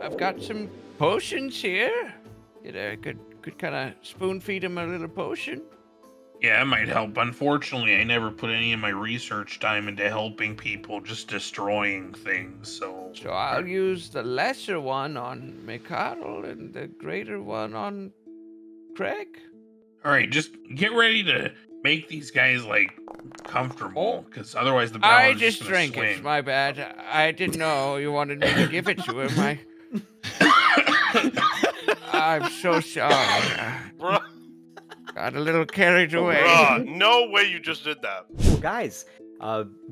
I've got some potions here. Could kind of spoon feed him a little potion. Yeah, it might help. Unfortunately, I never put any of my research time into helping people, just destroying things, so... So I'll use the lesser one on Mcconnell and the greater one on Craig. Alright, just get ready to make these guys, like, comfortable, because otherwise the I balance is just just gonna drank swing. it. My bad. I didn't know you wanted me to give it to him. I'm so sorry. Bruh, Got a little carried away. bruh, no way you just did that. Well, guys,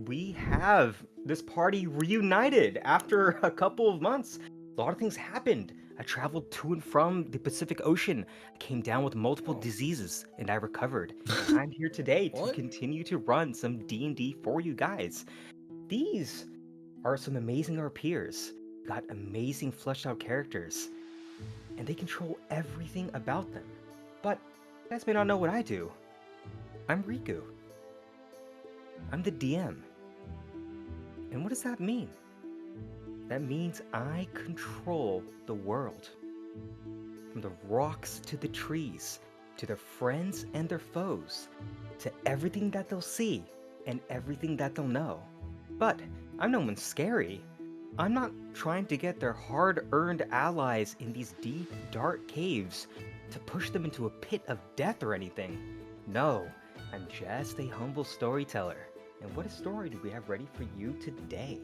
we have this party reunited after a couple of months. A lot of things happened. I traveled to and from the Pacific Ocean. I came down with multiple diseases, and I recovered. And I'm here today to continue to run some D&D for you guys. These are some amazing RPers. Got amazing fleshed out characters, and they control everything about them. But you guys may not know what I do. I'm Riku. I'm the DM. And what does that mean? That means I control the world. From the rocks to the trees, to their friends and their foes, to everything that they'll see and everything that they'll know. But I'm no one scary. I'm not trying to get their hard-earned allies in these deep, dark caves to push them into a pit of death or anything. No, I'm just a humble storyteller. And what story do we have ready for you today?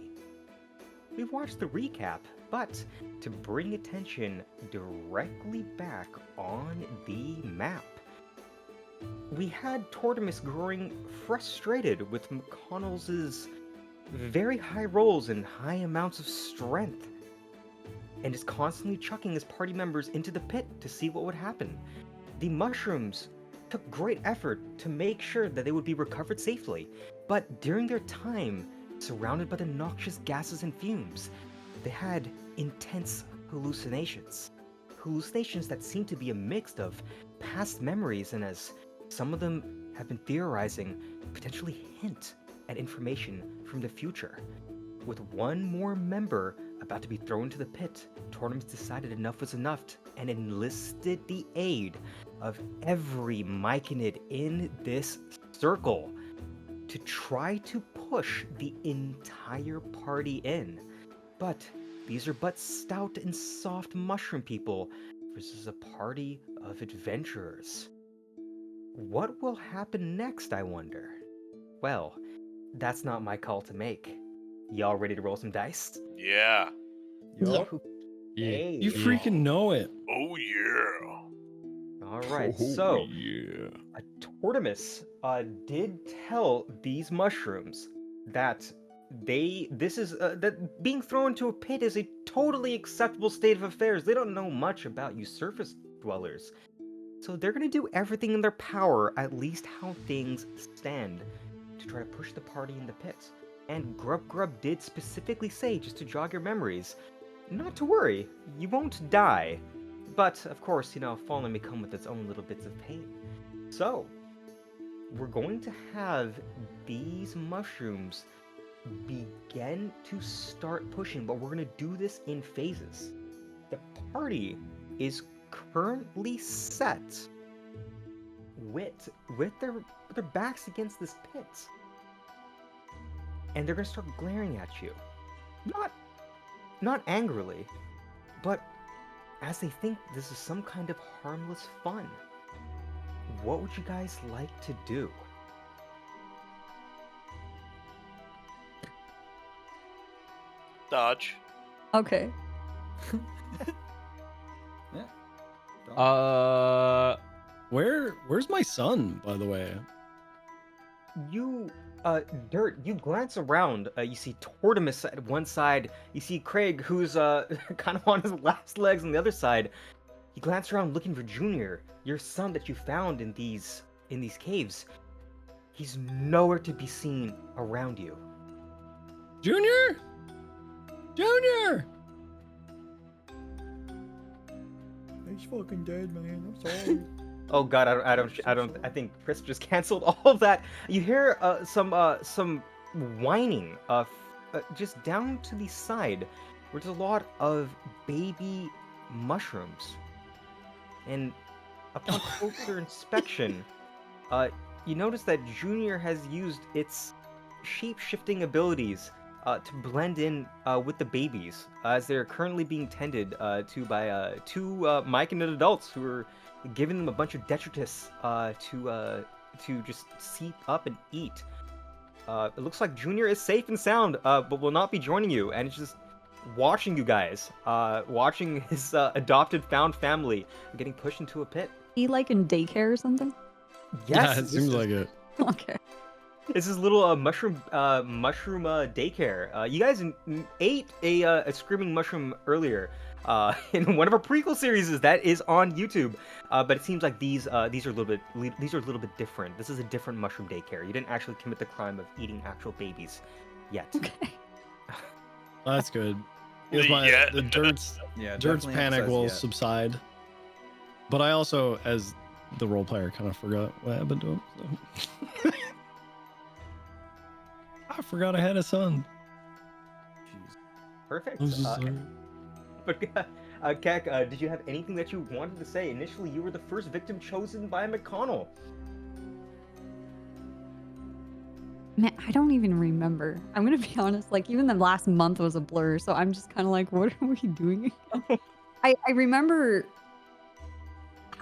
We've watched the recap, but to bring attention directly back on the map, we had Tortimus growing frustrated with Mcconnell's very high rolls and high amounts of strength, and is constantly chucking his party members into the pit to see what would happen. The mushrooms took great effort to make sure that they would be recovered safely, but during their time surrounded by the noxious gases and fumes, they had intense hallucinations. Hallucinations that seemed to be a mix of past memories and, as some of them have been theorizing, potentially hint at information from the future. With one more member about to be thrown into the pit, Tortimus decided enough was enough and enlisted the aid of every Myconid in this circle to try to push the entire party in. But these are but stout and soft mushroom people versus a party of adventurers. What will happen next, I wonder? Well, that's not my call to make. Y'all ready to roll some dice? Yeah. Yup. Hey. You freaking know it. Oh, yeah. Alright, so Tortimus did tell these mushrooms that that being thrown into a pit is a totally acceptable state of affairs. They don't know much about you surface dwellers. So they're gonna do everything in their power, at least how things stand, to try to push the party in the pit. And Grub did specifically say, just to jog your memories, not to worry, you won't die. But, of course, you know, falling may come with its own little bits of pain. So, we're going to have these mushrooms begin to start pushing, but we're going to do this in phases. The party is currently set with their backs against this pit. And they're going to start glaring at you. Not angrily, but as they think this is some kind of harmless fun. What would you guys like to do? Dodge. Okay. Where's my son, by the way? You, Dirt, you glance around, you see Tortimus at one side, you see Craig, who's, kind of on his last legs on the other side. You glance around looking for Junior, your son that you found in these caves. He's nowhere to be seen around you. Junior? Junior! He's fucking dead, man. I'm sorry. Oh god, I think Chris just canceled all of that. You hear some whining just down to the side where there's a lot of baby mushrooms. And upon closer inspection, you notice that Junior has used its shape-shifting abilities to blend in with the babies, as they're currently being tended to by two Mcconnell adults who are giving them a bunch of detritus to just seep up and eat. It looks like Junior is safe and sound, but will not be joining you, and it's just watching you guys, watching his adopted found family getting pushed into a pit. He like in daycare or something? Yes, Yeah, it seems like it. Okay. This is little mushroom daycare. You guys ate a screaming mushroom earlier in one of our prequel series that is on YouTube. But it seems like these are a little bit different. This is a different mushroom daycare. You didn't actually commit the crime of eating actual babies yet. Okay. That's good. Because the dirt's Yeah, Dirt's definitely panic emphasize will yeah. subside. But I also, as the role player, kind of forgot what happened to him. So. I forgot I had a son. Perfect. I'm so sorry. But Kek, did you have anything that you wanted to say? Initially, you were the first victim chosen by Mcconnell. Man, I don't even remember. I'm gonna be honest, like even the last month was a blur, so I'm just kind of like, what are we doing? I remember,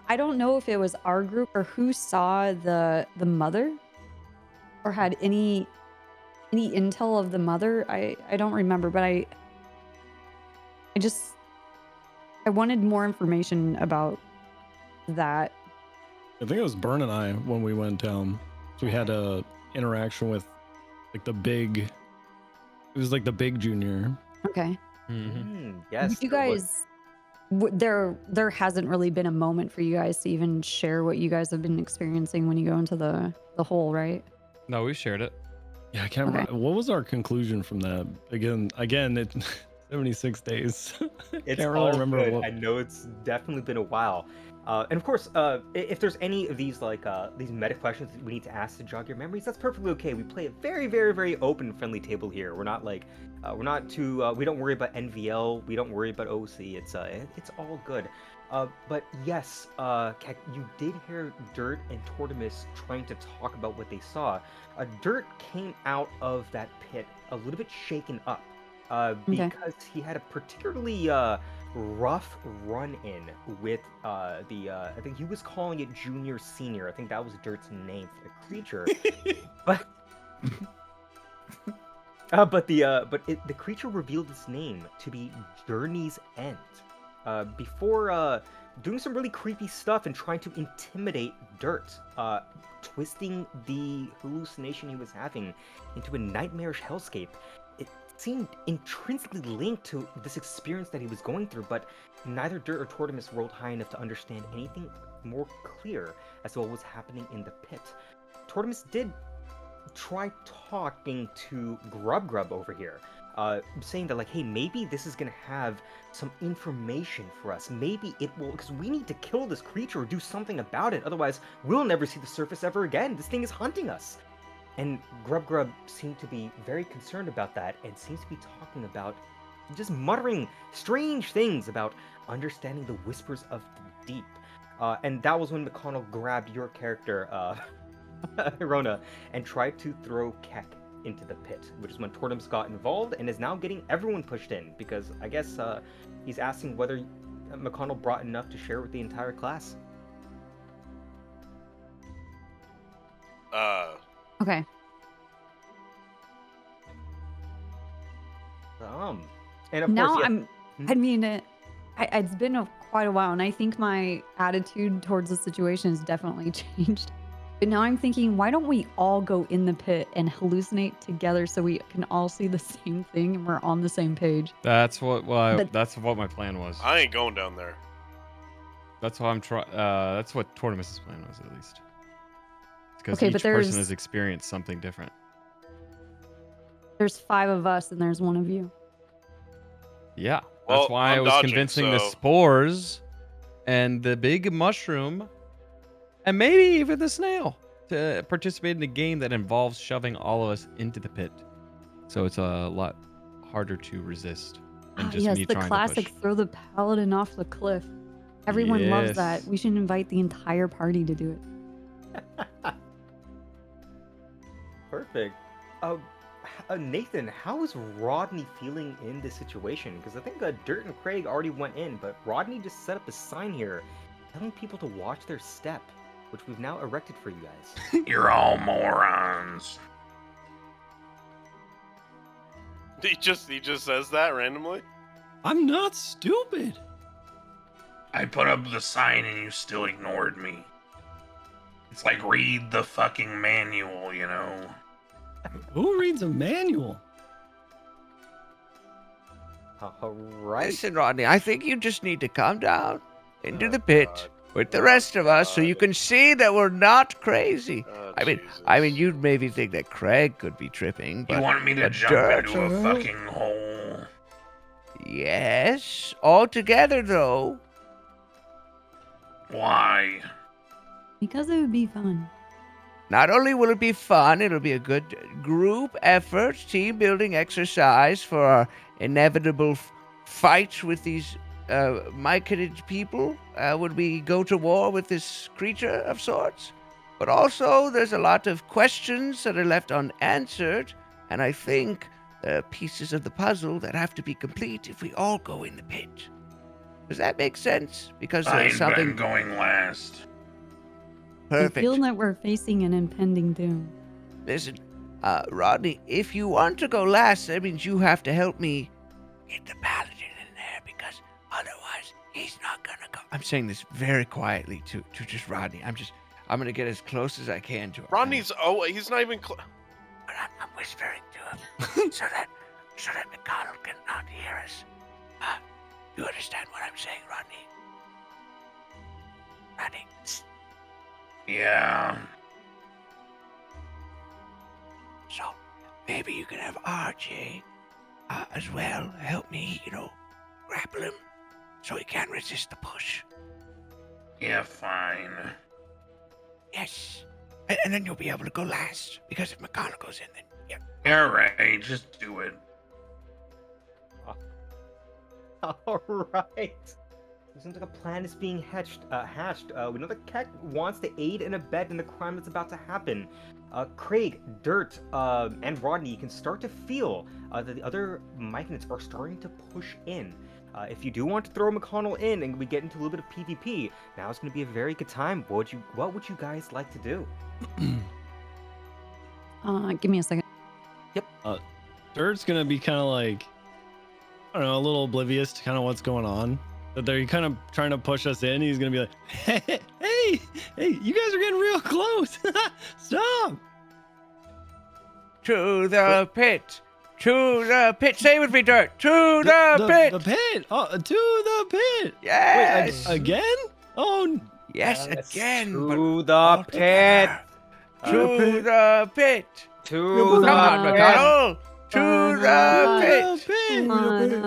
I don't know if it was our group or who saw the mother or had any intel of the mother. I don't remember, but I wanted more information about that. I think it was Bern and I when we went down. So we had a interaction with like the big. It was like the big Junior. Okay. Yes. Would you there was. guys, there hasn't really been a moment for you guys to even share what you guys have been experiencing when you go into the hole, right? No, we shared it. Yeah, I can't Okay. remember. What was our conclusion from that? Again, it 76 days. It's Can't all really remember good. what. I know it's definitely been a while. And of course, if there's any of these these meta questions that we need to ask to jog your memories, that's perfectly okay. We play a very, very, very open, friendly table here. We're not like, we're not too. We don't worry about NVL. We don't worry about OC. It's all good. But yes, Kek, you did hear Dirt and Tortimus trying to talk about what they saw. Dirt came out of that pit a little bit shaken up. Because he had a particularly rough run-in with I think he was calling it Junior Senior. I think that was Dirt's name for the creature. but the creature revealed its name to be Journey's End. Before doing some really creepy stuff and trying to intimidate Dirt, twisting the hallucination he was having into a nightmarish hellscape. Seemed intrinsically linked to this experience that he was going through, but neither Dirt or Tortimus rolled high enough to understand anything more clear as to what was happening in the pit. Tortimus did try talking to Grub over here, saying that like, hey, maybe this is gonna have some information for us. Maybe it will, because we need to kill this creature or do something about it. Otherwise, we'll never see the surface ever again. This thing is hunting us. And Grub seemed to be very concerned about that and seems to be talking about just muttering strange things about understanding the whispers of the deep. And that was when Mcconnell grabbed your character, Hirona, and tried to throw Kek into the pit, which is when Tortimus got involved and is now getting everyone pushed in because I guess he's asking whether Mcconnell brought enough to share with the entire class. Okay. And of Now course, I mean, it's been quite a while, and I think my attitude towards the situation has definitely changed. But now I'm thinking, why don't we all go in the pit and hallucinate together so we can all see the same thing and we're on the same page? That's what. Well, But- that's what my plan was. I ain't going down there. That's why I'm trying. That's what Tortimus's plan was, at least. Because Okay, each but person there's- has experienced something different. There's 5 of us and there's 1 of you. Yeah, Well, that's why I I'm was dodging, convincing the so- spores and the big mushroom, and maybe even the snail, to participate in a game that involves shoving all of us into the pit. So it's a lot harder to resist. than Ah, just yes, me the trying classic to push. throw the paladin off the cliff. Everyone loves that. Yes. We should invite the entire party to do it. Perfect. Nathan, how is Rodney feeling in this situation? Because I think Dirt and Craig already went in, but Rodney just set up a sign here telling people to watch their step, which we've now erected for you guys. You're all morons. He just says that randomly. I'm not stupid. I put up the sign and you still ignored me. It's like read the fucking manual, you know? Who reads a manual? Alright. Listen, Rodney, I think you just need to come down into Oh, the pit God. with the Oh, rest of us so you God. can see that we're not crazy. Oh, I mean, Jesus. you'd maybe think that Craig could be tripping, You but want me to but jump Dirt, into a fucking hole? yes, all together though. Why? Because it would be fun. Not only will it be fun, it'll be a good group effort, team building exercise for our inevitable fight with these Myconid people when we go to war with this creature of sorts. But also, there's a lot of questions that are left unanswered, and I think there are pieces of the puzzle that have to be complete if we all go in the pit. Does that make sense? Because there's I'm something going last. perfect. I feel that we're facing an impending doom. Listen, Rodney, if you want to go last, that means you have to help me get the paladin in there because otherwise he's not gonna go. I'm saying this very quietly to just Rodney. I'm gonna get as close as I can to him. Rodney's he's not even. But I'm whispering to him so that McConnell cannot hear us. You understand what I'm saying, Rodney? Rodney. Yeah. So maybe you can have RJ as well help me, grapple him so he can't resist the push. Yeah, fine. Yes. And then you'll be able to go last because if McConnell goes in, then Alright, just do it. Alright. Seems like a plan is being hatched. We know that Keck wants to aid and abet in the crime that's about to happen. Craig, Dirt, and Rodney, you can start to feel that the other Myconids are starting to push in. If you do want to throw McConnell in and we get into a little bit of PvP, now is going to be a very good time. What would you guys like to do? Give me a second. Dirt's gonna be kind of like, I don't know, a little oblivious to kind of what's going on. That they're kind of trying to push us in. He's gonna be like, hey, you guys are getting real close. Stop. to the pit. To the pit. Say it with me, Dirt. To the pit. The pit. Oh, to the pit. Yes. Wait, again? Oh, yes, Yes, again. to but the all pit. together. To the pit. To Come on, the McConnell. To the to pit. the pit. Son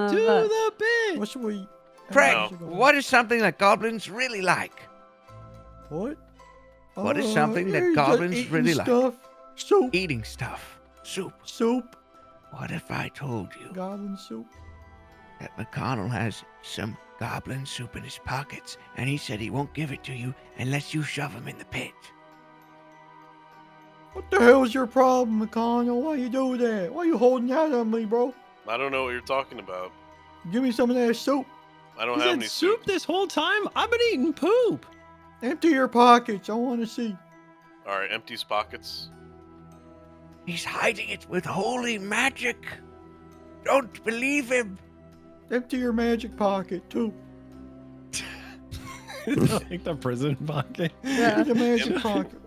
To of a- the pit. What should we? Craig, No. what is something that goblins really like? What? What is something that yeah, goblins eating really like? stuff. Soup. Eating stuff. Soup. Soup. What if I told you Goblin soup. that McConnell has some goblin soup in his pockets, and he said he won't give it to you unless you shove him in the pit? What the hell is your problem, McConnell? Why you do that? Why you holding out on me, bro? I don't know what you're talking about. Give me some of that soup. I don't He's have had any soup this whole time. I've been eating poop. Empty your pockets. I want to see. All right, empty pockets. He's hiding it with holy magic. Don't believe him. Empty your magic pocket too. Like the prison pocket. Empty the magic pocket.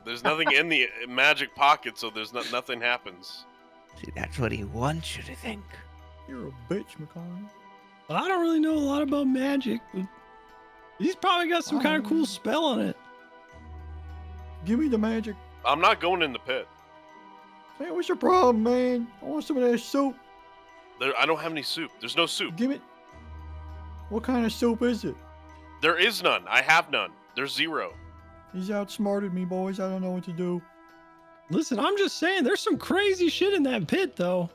There's nothing in the magic pocket, so there's nothing happens. See, that's what he wants you to think. You're a bitch, McConnell. I don't really know a lot about magic, but he's probably got some kind of cool spell on it. Give me the magic. I'm not going in the pit. Man, what's your problem, man? I want some of that soup. I don't have any soup. There's no soup. Give it. What kind of soup is it? There is none. I have none. There's zero. He's outsmarted me, boys. I don't know what to do. Listen, I'm just saying, there's some crazy shit in that pit, though.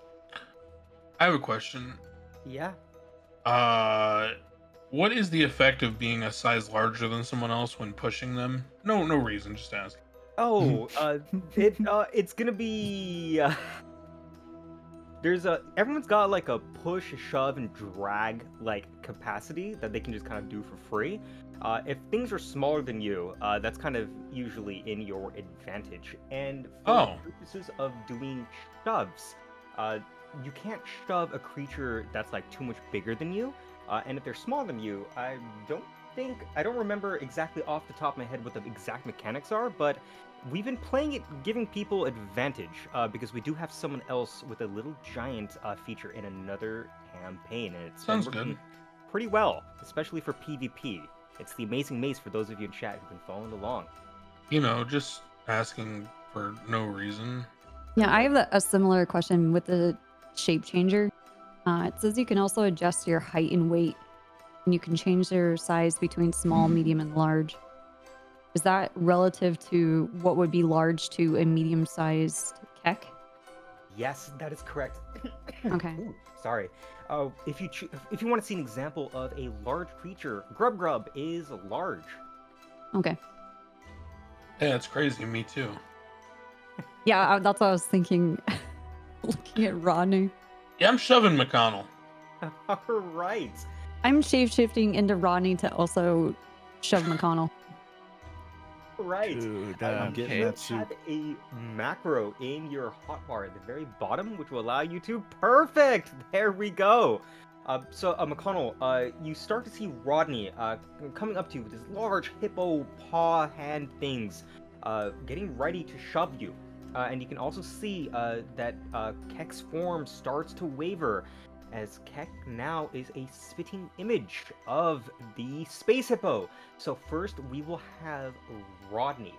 I have a question. Yeah. What is the effect of being a size larger than someone else when pushing them? No reason, just ask. Oh, it's gonna be. Everyone's got like a push, shove, and drag like capacity that they can just kind of do for free. If things are smaller than you, that's kind of usually in your advantage. And for the purposes of doing shoves, you can't shove a creature that's like too much bigger than you. And if they're smaller than you, I don't remember exactly off the top of my head what the exact mechanics are, but we've been playing it giving people advantage because we do have someone else with a little giant feature in another campaign, and it's Sounds working good. pretty well, especially for PvP. It's the Amazing Maze for those of you in chat who've been following along. You know, just asking for no reason. Yeah, I have a similar question with the shape changer. It says you can also adjust your height and weight, and you can change their size between small, medium, and large. Is that relative to what would be large to a medium-sized kek? Yes, that is correct. Okay. Ooh, sorry. If you want to see an example of a large creature, Grub is large. Okay. Yeah, it's crazy. Me too. Yeah, that's what I was thinking. Looking at Rodney. Yeah, I'm shoving McConnell. All right. I'm shape-shifting into Rodney to also shove McConnell. Right. Dude, I'm getting You that soup. have a macro in your hotbar at the very bottom, which will allow you to. Perfect. There we go. So McConnell, you start to see Rodney coming up to you with his large hippo paw hand things, getting ready to shove you. And you can also see that Kek's form starts to waver, as Kek now is a spitting image of the space hippo. So first we will have Rodney.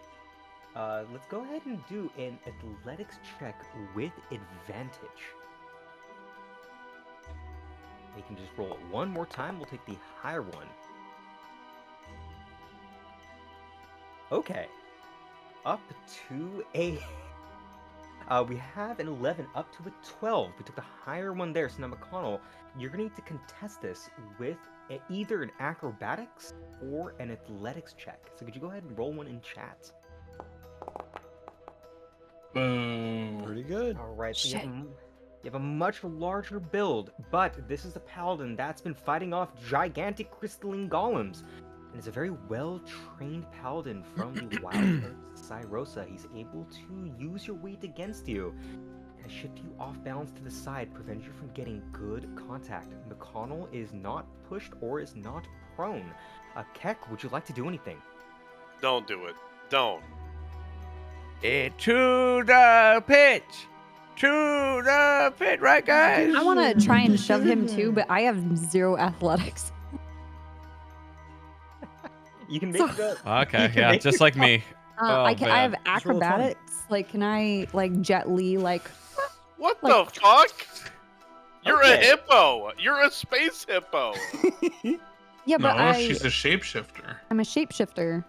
Let's go ahead and do an athletics check with advantage. You can just roll it one more time. We'll take the higher one. Okay. Up to a... we have an 11 up to a 12. We took the higher one there. So now, McConnell, you're going to need to contest this with either an acrobatics or an athletics check. So could you go ahead and roll one in chat? Boom. Pretty good. All right. So Shit. you have a much larger build, but this is the paladin that's been fighting off gigantic crystalline golems. And is a very well-trained paladin from the wild earth Cyrosa. He's able to use your weight against you and shift you off balance to the side, prevent you from getting good contact. McConnell is not pushed or is not prone. Kek, would you like to do anything? Don't do it. Don't. To the pit. To the pit, right, guys? I want to try and shove him too, but I have 0 athletics. You can make the... Okay, you can yeah, make just the- like me. I have Just roll a 20. acrobatics. Like, can I like Jet Li? Like, What Like- the fuck? You're a Okay. hippo. You're a space hippo. yeah, but No, she's a shapeshifter. I'm a shapeshifter.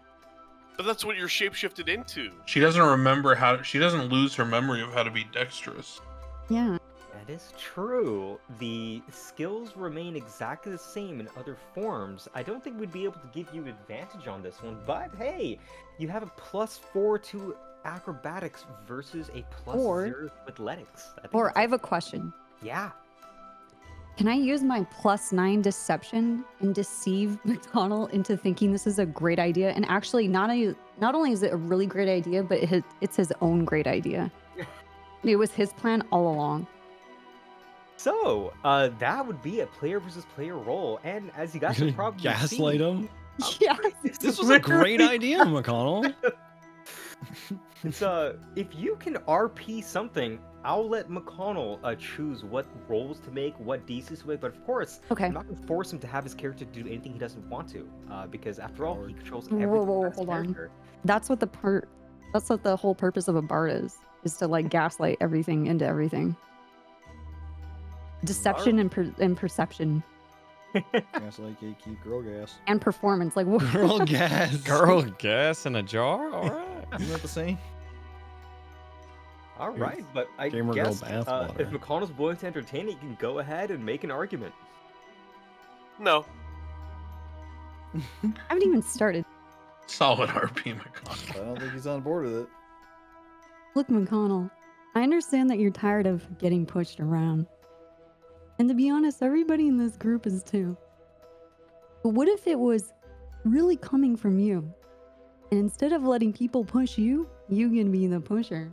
But that's what you're shapeshifted into. She doesn't remember how. She doesn't lose her memory of how to be dexterous. Yeah. That is true. The skills remain exactly the same in other forms. I don't think we'd be able to give you advantage on this one, but hey, you have a +4 to acrobatics versus a +0 to athletics. I think Or that's I have a question. yeah. Can I use my +9 deception and deceive McConnell into thinking this is a great idea? And actually, not only is it a really great idea, but it's his own great idea. It was his plan all along. So, that would be a player versus player roll, and as you guys You're can gonna probably gaslight see, him. Yeah. This was a great idea, McConnell. It's if you can RP something, I'll let McConnell choose what roles to make, what DCs to make. But of course, Okay. I'm not gonna force him to have his character do anything he doesn't want to, because after all, he controls Whoa, everything. whoa, about his hold on. character. That's what the whole purpose of a bard is to like gaslight everything into everything. Deception and perception Gas like keep girl gas. and performance. Like, what? Girl gas. Girl gas in a jar? All right. Isn't that the same? All right, but I Gamer girl guess bathwater. if McConnell's willing to entertain it, you can go ahead and make an argument. No. I haven't even started. Solid RP, McConnell. I don't think he's on board with it. Look, McConnell, I understand that you're tired of getting pushed around. And to be honest, everybody in this group is too. But what if it was really coming from you? And instead of letting people push you, you can be the pusher.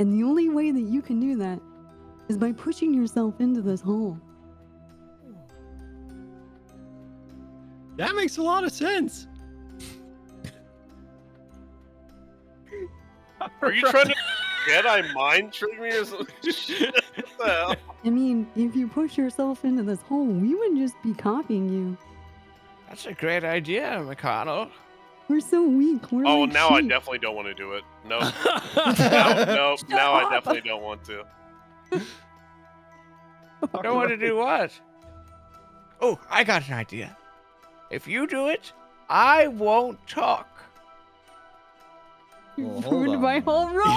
And the only way that you can do that is by pushing yourself into this hole. That makes a lot of sense. Are you trying to Jedi mind trick me or something? What the hell? I mean, if you push yourself into this hole, we would just be copying you. That's a great idea, McConnell. We're so weak. We're Oh, like now I sheep. definitely don't want to do it. No. No, now I definitely don't want to. Don't want to do what? Oh, I got an idea. If you do it, I won't talk. You Well, hold ruined on my then. whole role.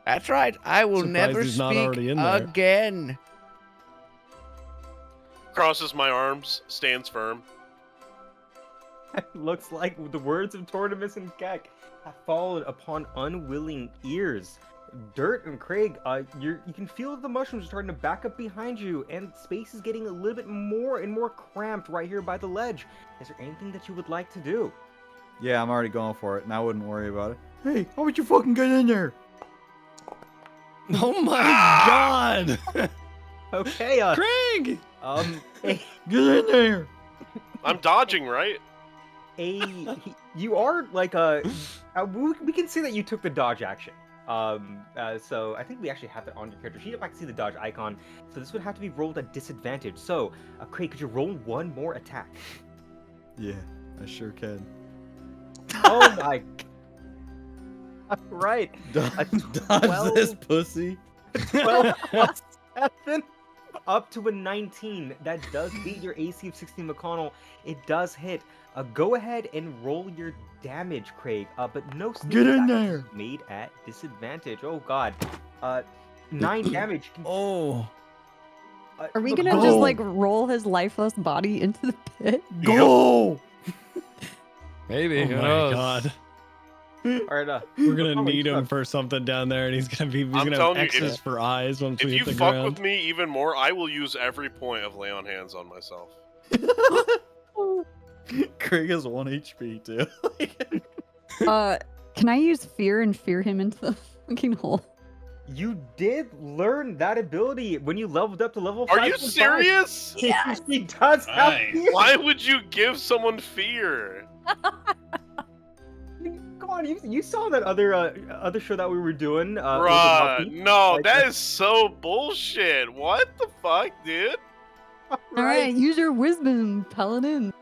That's right. I will Surprised never he's not speak already in there. again. Crosses my arms, stands firm. Looks like the words of Tortimus and Keck have fallen upon unwilling ears. Dirt and Craig, you can feel that the mushrooms are starting to back up behind you, and space is getting a little bit more and more cramped right here by the ledge. Is there anything that you would like to do? Yeah, I'm already going for it, and I wouldn't worry about it. Hey, how would you fucking get in there? Oh my god! Okay, Craig! a, Get in there! I'm dodging, right? you are like we can see that you took the dodge action. So I think we actually have that on your character sheet. If I can see the dodge icon, so this would have to be rolled at disadvantage. So, Craig, could you roll one more attack? Yeah, I sure can. Oh my! Right, Dodge 12. this pussy. 12 plus 7 up to a 19. That does beat your AC of 16, McConnell. It does hit. Go ahead and roll your damage, Craig. But no sneak Get in attack there. is made at disadvantage. Oh god. 9 damage. Oh. Are we gonna Go. just like roll his lifeless body into the pit? Go! Maybe. Oh who my knows? god. Alright, We're gonna oh, need wait, him for something down there, and he's gonna I'm have telling you, X's for eyes once If we you hit the fuck ground. with me even more, I will use every point of lay on hands on myself. Craig has 1 HP too. Can I use fear and fear him into the fucking hole? You did learn that ability when you leveled up to level 5. Are you serious? Yes! He does have Nice. fear. Why would you give someone fear? Come on, you saw that other show that we were doing. Bruh, no, Like that that. is so bullshit. What the fuck, dude? Alright, use your wisdom, paladin.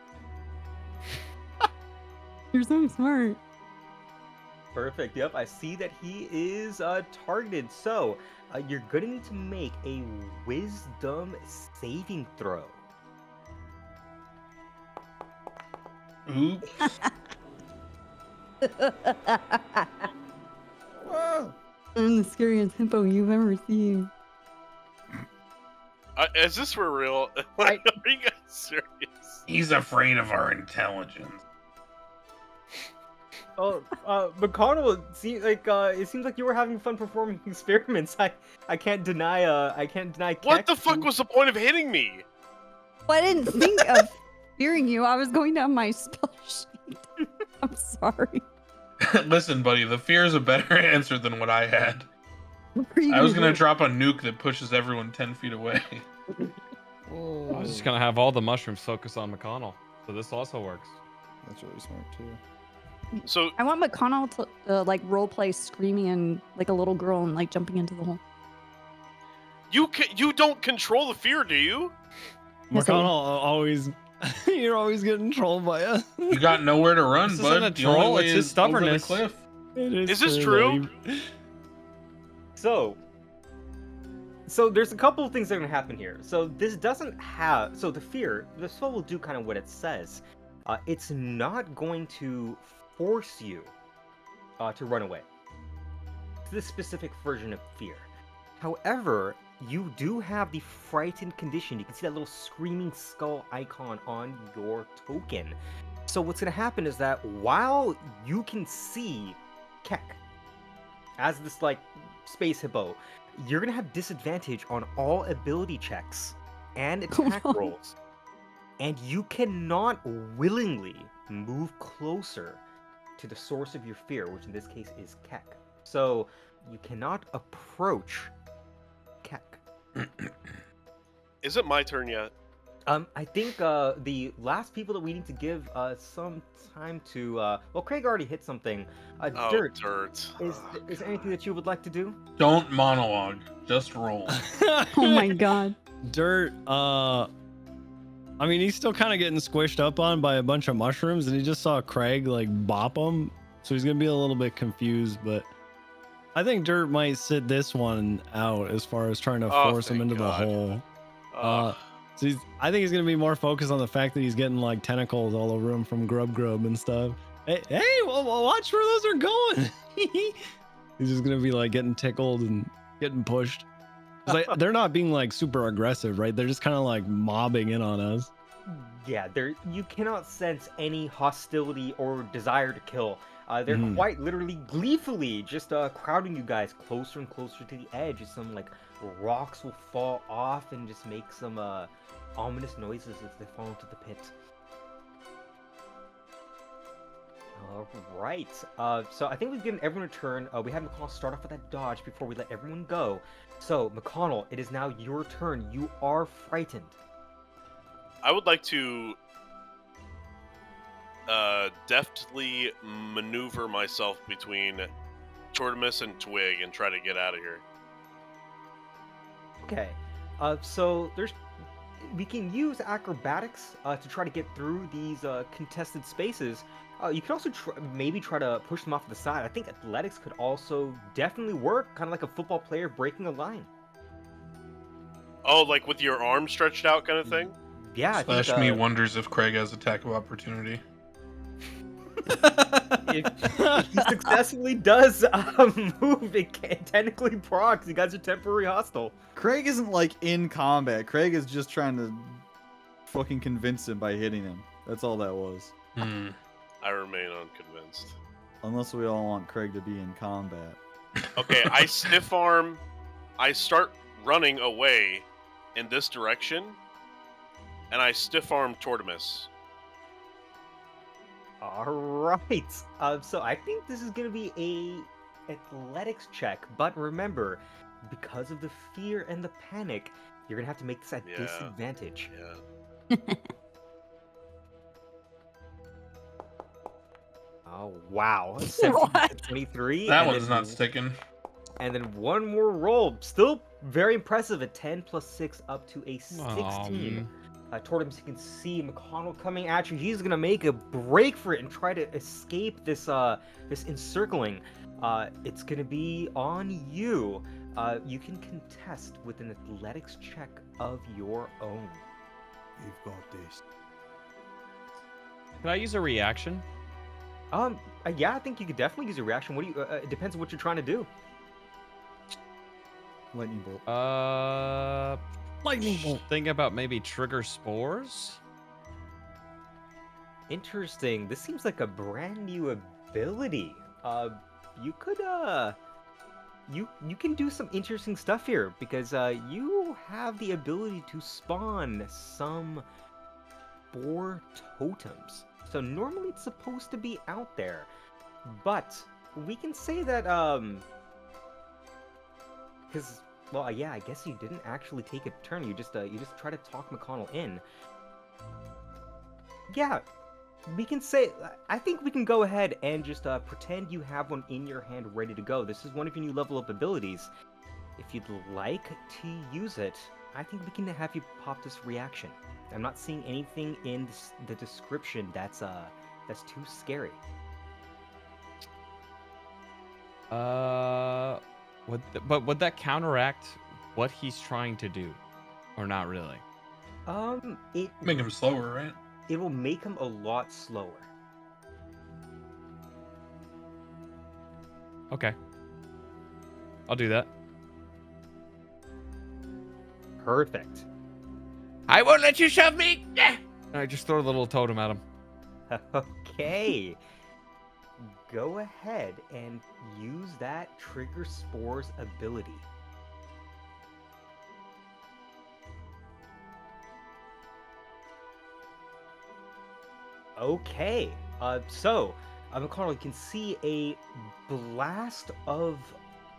You're so smart. Perfect. Yep, I see that he is targeted. So you're gonna need to make a wisdom saving throw. Oops. Wow. I'm the scariest hippo you've ever seen. Is this for real? Like, are you guys serious? He's afraid of our intelligence. Oh, McConnell, it seems like you were having fun performing experiments. I can't deny What Keck, the fuck who- was the point of hitting me? Well, I didn't think of fearing you. I was going down my spell sheet. I'm sorry. Listen, buddy, the fear is a better answer than what I had. What were you I was do? gonna drop a nuke that pushes everyone 10 feet away. I was just gonna have all the mushrooms focus on McConnell, so this also works. That's really smart too. So I want McConnell to like roleplay screaming and like a little girl and like jumping into the hole. you don't control the fear, do you? Yes, I do. McConnell always, you're always getting trolled by us. You got nowhere to run, This bud. isn't a The only troll, way it's his is over the stubbornness. cliff. Is this true? So there's a couple of things that are gonna happen here. So this doesn't have the spell will do kind of what it says. it's not going to force you to run away. It's this specific version of fear. However, you do have the frightened condition. You can see that little screaming skull icon on your token. So what's going to happen is that while you can see Keck as this like space hippo, you're going to have disadvantage on all ability checks and attack rolls. And you cannot willingly move closer to the source of your fear, which in this case is Keck. So you cannot approach Keck. Is it my turn yet? I think the last people that we need to give some time to. Well, Craig already hit something. Dirt. Is there anything that you would like to do? Don't monologue, just roll. Oh my god. Dirt, I mean, he's still kind of getting squished up on by a bunch of mushrooms, and he just saw Craig like bop him, so he's gonna be a little bit confused. But I think Dirt might sit this one out as far as trying to force him into the hole. So I think he's gonna be more focused on the fact that he's getting like tentacles all over him from Grub and stuff. Hey, well, watch where those are going. He's just gonna be like getting tickled and getting pushed. Like, they're not being like super aggressive, right? They're just kind of like mobbing in on us. Yeah, you cannot sense any hostility or desire to kill. They're quite literally gleefully just crowding you guys closer and closer to the edge. As some like rocks will fall off and just make some ominous noises as they fall into the pit. All right. So I think we've given everyone a turn. We had McConnell start off with that dodge before we let everyone go. So McConnell, it is now your turn. You are frightened. I would like to deftly maneuver myself between Tortimus and Twig and try to get out of here. Okay. So we can use acrobatics to try to get through these contested spaces. You could also maybe try to push them off to the side. I think athletics could also definitely work, kind of like a football player breaking a line. Oh, like with your arm stretched out kind of thing? Yeah. Slash me wonders if Craig has attack of opportunity. If he successfully does move, it can technically procs. You guys are temporary hostile. Craig isn't like in combat. Craig is just trying to fucking convince him by hitting him. That's all that was. I remain unconvinced. Unless we all want Craig to be in combat. Okay, I stiff arm. I start running away in this direction, and I stiff arm Tortimus. All right. So I think this is going to be a athletics check, but remember, because of the fear and the panic, you're going to have to make this at disadvantage. Yeah. Oh, wow. 23. That one's not sticking. And then one more roll. Still very impressive. A 10 plus 6 up to a 16. Tortimus, you can see McConnell coming at you. He's gonna make a break for it and try to escape this this encircling. It's gonna be on you. You can contest with an athletics check of your own. You've got this. Can I use a reaction? Yeah, I think you could definitely use a reaction. What do you? It depends on what you're trying to do. Lightning bolt. Lightning bolt. Think about maybe trigger spores. Interesting. This seems like a brand new ability. You could you can do some interesting stuff here because you have the ability to spawn some spore totems. So normally it's supposed to be out there, but we can say that because well, yeah, I guess you didn't actually take a turn. You just try to talk McConnell in. Yeah, we can say. I think we can go ahead and just pretend you have one in your hand, ready to go. This is one of your new level up abilities. If you'd like to use it, I think we can have you pop this reaction. I'm not seeing anything in the description that's too scary. Would that counteract what he's trying to do, or not really? It Make him slower, right? it will make him a lot slower. Okay. I'll do that. Perfect. I won't let you shove me. All right, just throw a little totem at him. Okay. Go ahead and use that Trigger Spores ability. Okay. Mcconnell, you can see a blast of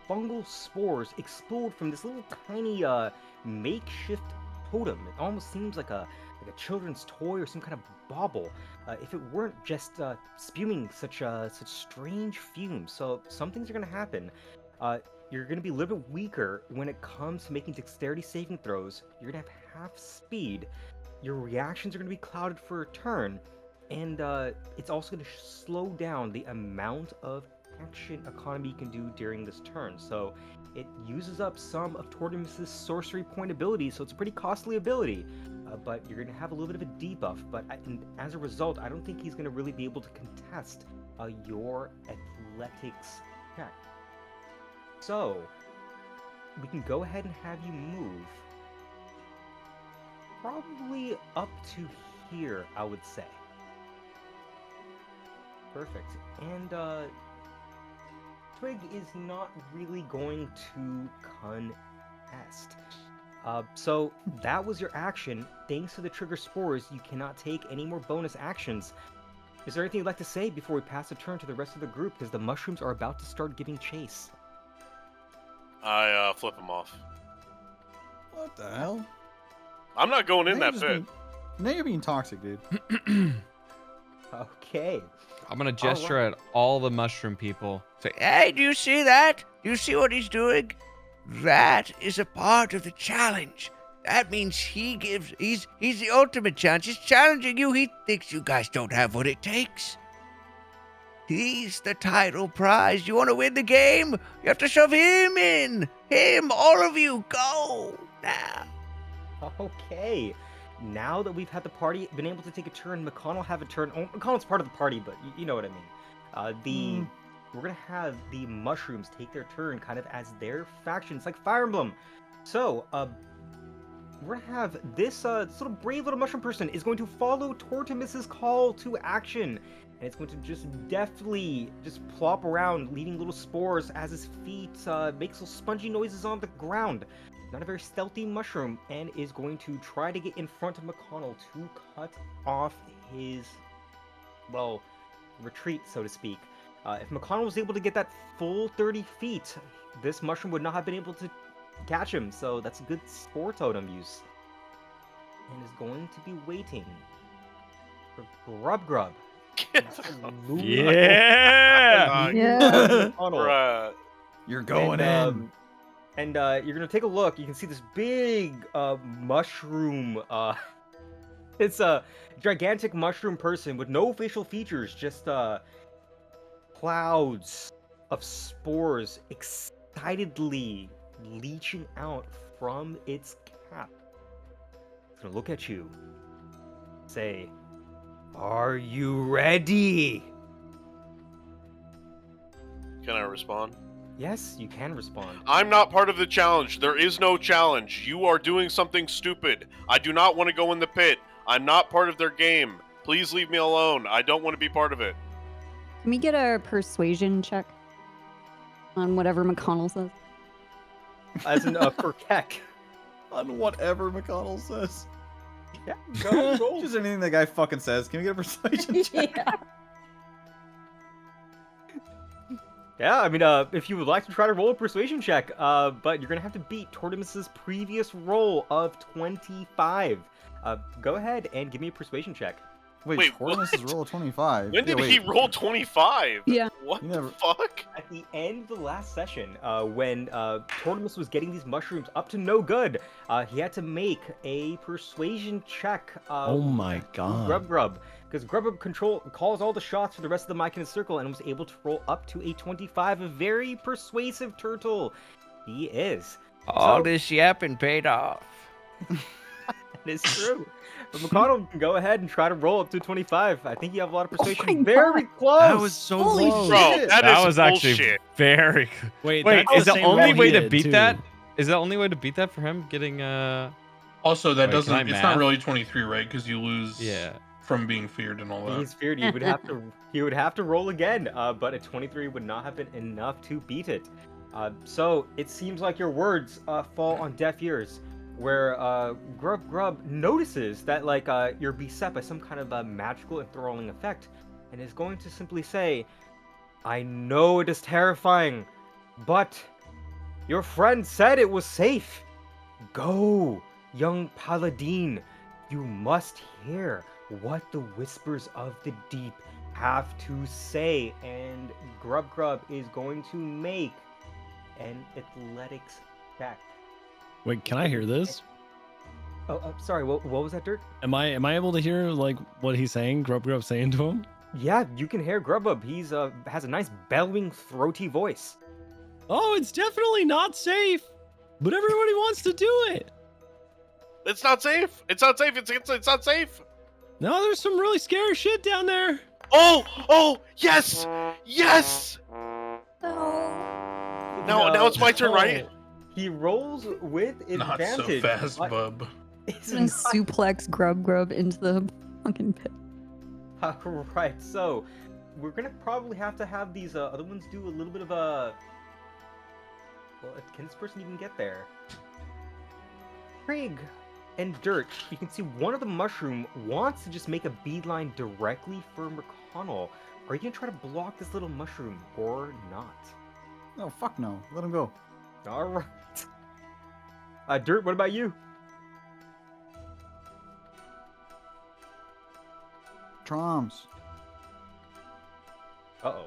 fungal spores explode from this little tiny makeshift totem. It almost seems like a children's toy or some kind of bauble. If it weren't just spewing such strange fumes. So some things are going to happen. You're going to be a little bit weaker when it comes to making dexterity saving throws. You're going to have half speed. Your reactions are going to be clouded for a turn. And it's also going to slow down the amount of action economy you can do during this turn. So it uses up some of Tortimus's sorcery point ability, so it's a pretty costly ability. But you're going to have a little bit of a debuff. But as a result, I don't think he's going to really be able to contest your athletics check. So we can go ahead and have you move probably up to here, I would say. Perfect. And Twig is not really going to contest. So that was your action. Thanks to the Trigger Spores, you cannot take any more bonus actions. Is there anything you'd like to say before we pass the turn to the rest of the group? Because the mushrooms are about to start giving chase. I flip him off. What the hell? I'm not going in Now that you're pit. just Now you're being toxic, dude. Okay. I'm gonna gesture at all the mushroom people. Say, hey, do you see that? Do you see what he's doing? That is a part of the challenge. That means he's the ultimate challenge. He's challenging you. He thinks you guys don't have what it takes. He's the title prize. You want to win the game? You have to shove him in. Him, all of you, go now. Okay. Now that we've had the party been able to take a turn, Mcconnell have a turn. Oh, Mcconnell's part of the party, but you know what I mean. We're gonna have the mushrooms take their turn, kind of as their faction. It's like Fire Emblem. So, we're gonna have this little brave little mushroom person is going to follow Tortimus's call to action, and it's going to just deftly just plop around, leaving little spores as his feet makes little spongy noises on the ground. Not a very stealthy mushroom, and is going to try to get in front of Mcconnell to cut off his, well, retreat, so to speak. If Mcconnell was able to get that full 30 feet, this mushroom would not have been able to catch him, so that's a good spore totem use. And is going to be waiting for Grub. Yeah! Yeah. Bruh. You're going in. And you're gonna take a look. You can see this big mushroom. It's a gigantic mushroom person with no facial features, just clouds of spores excitedly leaching out from its cap. It's gonna look at you. Say, "Are you ready?" Can I respond? Yes, you can respond. I'm not part of the challenge. There is no challenge. You are doing something stupid. I do not want to go in the pit. I'm not part of their game. Please leave me alone. I don't want to be part of it. Can we get a persuasion check on whatever Mcconnell says? As in for Keck. On whatever Mcconnell says. Yeah, go roll. Just anything that guy fucking says. Can we get a persuasion check? Yeah. Yeah, I mean, if you would like to try to roll a persuasion check, but you're gonna have to beat Tortimus's previous roll of 25. Go ahead and give me a persuasion check. Wait, what? Tortimus is roll 25. When did Yeah, he wait. roll 25? Yeah. What You the never- fuck? At the end of the last session, when Tortimus was getting these mushrooms up to no good, he had to make a persuasion check. Oh my god. Grub. Because Grub calls all the shots for the rest of the Mike in his circle and was able to roll up to a 25. A very persuasive turtle. He is. All So- this yapping paid off. That is true. But McConnell can go ahead and try to roll up to 25. I think you have a lot of persuasion. my Very God. close. That was so Holy close. Bro, shit. that is was actually bullshit. very good. Wait, Wait, that's is the same only roll he way to did, beat too. that? Is the only way to beat that for him getting Also, that Wait, doesn't. can I It's not math? really 23, right? Because you lose. Yeah. From being feared and all that. He's feared. He would have to roll again. But a 23 would not have been enough to beat it. So it seems like your words fall on deaf ears, where Grub notices that like you're beset by some kind of magical enthralling effect, and is going to simply say, "I know it is terrifying, but your friend said it was safe. Go, young paladin. You must hear what the whispers of the deep have to say." And Grub is going to make an athletics check. Wait, can I hear this? Oh, sorry. What was that, Dirt? Am I able to hear like what he's saying? Grub saying to him? Yeah, you can hear Grub. He's has a nice bellowing, throaty voice. Oh, it's definitely not safe, but everybody wants to do it. It's not safe. It's not safe. It's not safe. No, there's some really scary shit down there. Oh, yes, yes. No. Now it's my turn, right? He rolls with Not advantage. so fast, but bub. it's I'm gonna not- suplex Grub into the fucking pit. Right, so we're gonna probably have to have these other ones do a little bit of a. Well, can this person even get there? Craig and Dirt, you can see one of the mushroom wants to just make a beeline directly for McConnell. Are you gonna try to block this little mushroom or not? No, fuck no. Let him go. All right. Dirt, what about you? Troms. Uh-oh.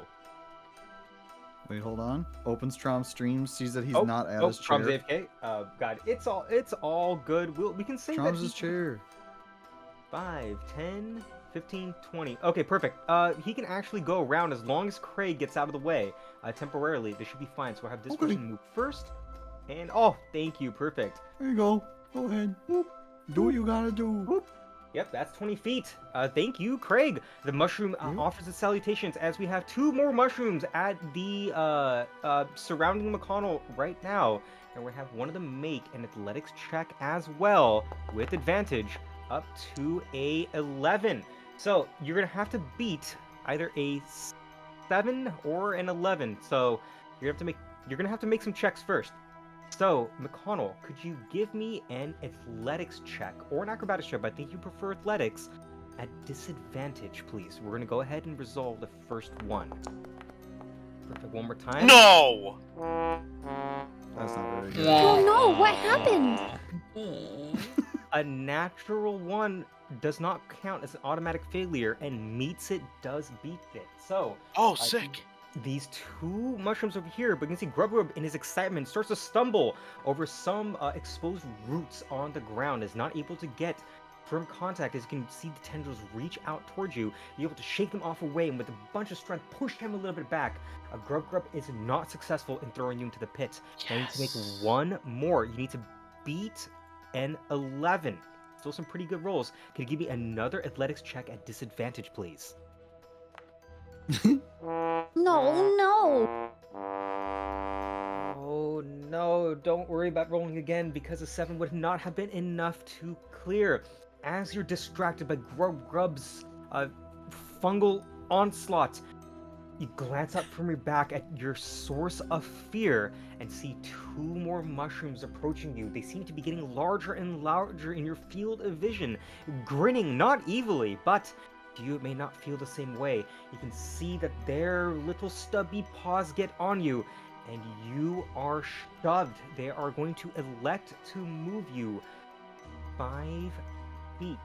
Wait, hold on. Opens Trom's stream, sees that he's Oh, not at his chair. Trom's AFK. God, it's all good. We can say that Trom's he his chair. 5, 10, 15, 20. Okay, perfect. He can actually go around as long as Craig gets out of the way temporarily. This should be fine. So we'll have this Okay. person move first. And, oh, thank you. Perfect. There you go. Go ahead. Whoop. Do what you gotta do. Whoop. Yep, that's 20 feet. Thank you, Craig. The mushroom offers its salutations as we have 2 more mushrooms at the surrounding McConnell right now. And we're gonna have one of them make an athletics check as well with advantage up to a 11. So you're gonna have to beat either a 7 or an 11. So you're gonna have to make some checks first. So, McConnell, could you give me an athletics check or an acrobatics check? But I think you prefer athletics at disadvantage, please. We're going to go ahead and resolve the first one. Perfect. One more time. No. That's not very good. Oh no, what happened? A natural 1 does not count as an automatic failure, and meets it does beat it. So, Oh, sick. these 2 mushrooms over here, but you can see Grub in his excitement starts to stumble over some exposed roots on the ground, is not able to get firm contact. As you can see the tendrils reach out towards you, you're able to shake them off away, and with a bunch of strength push him a little bit back. Grub is not successful in throwing you into the pit. Now you need to make one more. You need to beat an 11. Still some pretty good rolls. Can you give me another athletics check at disadvantage, please? No. Oh no, don't worry about rolling again, because a 7 would not have been enough to clear. As you're distracted by Grub's fungal onslaught, you glance up from your back at your source of fear and see 2 more mushrooms approaching you. They seem to be getting larger and larger in your field of vision, grinning not evilly, but you may not feel the same way. You can see that their little stubby paws get on you, and you are shoved. They are going to elect to move you 5 feet.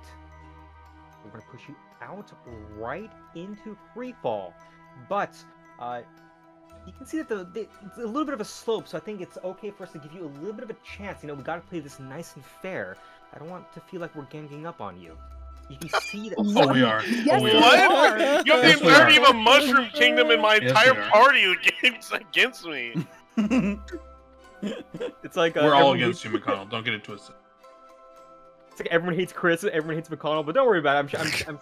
We're going to push you out right into free fall. But you can see that it's a little bit of a slope, so I think it's okay for us to give you a little bit of a chance. You know, we got to play this nice and fair. I don't want to feel like we're ganging up on you. You can see that. Oh, we are. Yes, Oh, we we are. What? are. You have the Yes, we entirety are. of a mushroom kingdom in my Yes, entire we are. party against me. It's like We're all every- against you, McConnell. Don't get it twisted. It's like everyone hates Chris, everyone hates McConnell, but don't worry about it. I'm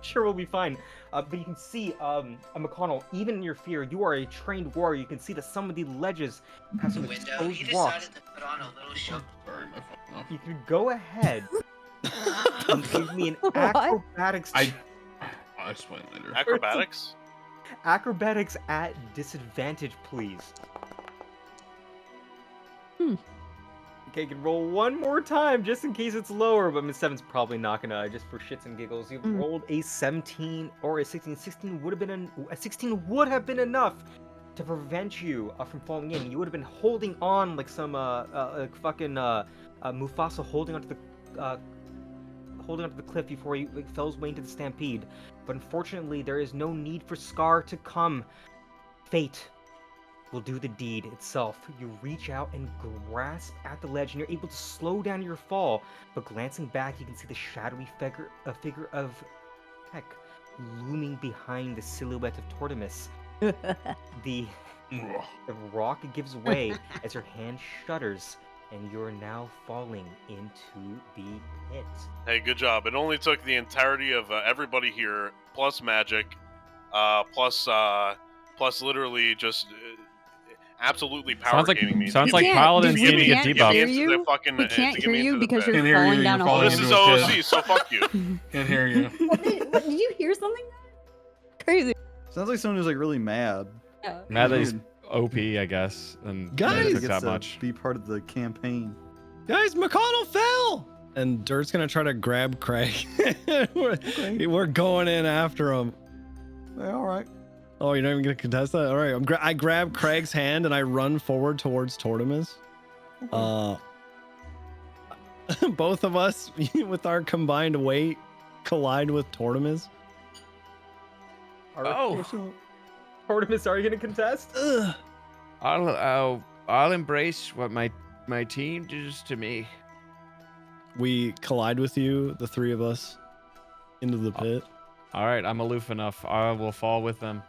sure we'll be fine. But you can see, McConnell, even in your fear, you are a trained warrior. You can see that some of the ledges have some exposed rocks. to put on a little show. Sorry, my phone. You can go ahead and give me an What? acrobatics. I'll explain later. Acrobatics? Acrobatics at disadvantage, please. Okay, you can roll one more time just in case it's lower, but Miss Seven's probably not gonna, just for shits and giggles. You've rolled a 17 or a 16. 16 would have been enough to prevent you from falling in. You would have been holding on like some fucking Mufasa holding onto the cliff before he fell his way into the stampede. But unfortunately, there is no need for Scar to come. Fate will do the deed itself. You reach out and grasp at the ledge, and you're able to slow down your fall. But glancing back, you can see the shadowy figure of Heck looming behind the silhouette of Tortimus. The rock gives way as your hand shudders, and you're now falling into the pit. Hey, good job. It only took the entirety of everybody here, plus magic, plus literally just absolutely power gaming me. Sounds to like get me- Paladins to need to get me debuffed. into the fucking- We to can't get hear me you into the because pit. you're Can't hear you, falling down you're a hole. falling This is into a OOC, pit. so fuck you. Can't hear you. What, did you hear something? Crazy. Sounds like someone who's like really mad. Yeah. Mad that he's OP, I guess, and Guys! took Gets that to much. be part of the campaign. Guys, McConnell fell! And Dirt's gonna try to grab Craig. We're going in after him. Yeah, all right. Oh, you're not even gonna contest that? All right, I grab Craig's hand and I run forward towards Tortimus. Both of us, with our combined weight, collide with Tortimus. Tortimus, are you gonna contest? Ugh. I'll embrace what my team does to me. We collide with you, the three of us, into the pit. All right, I'm aloof enough. I will fall with them.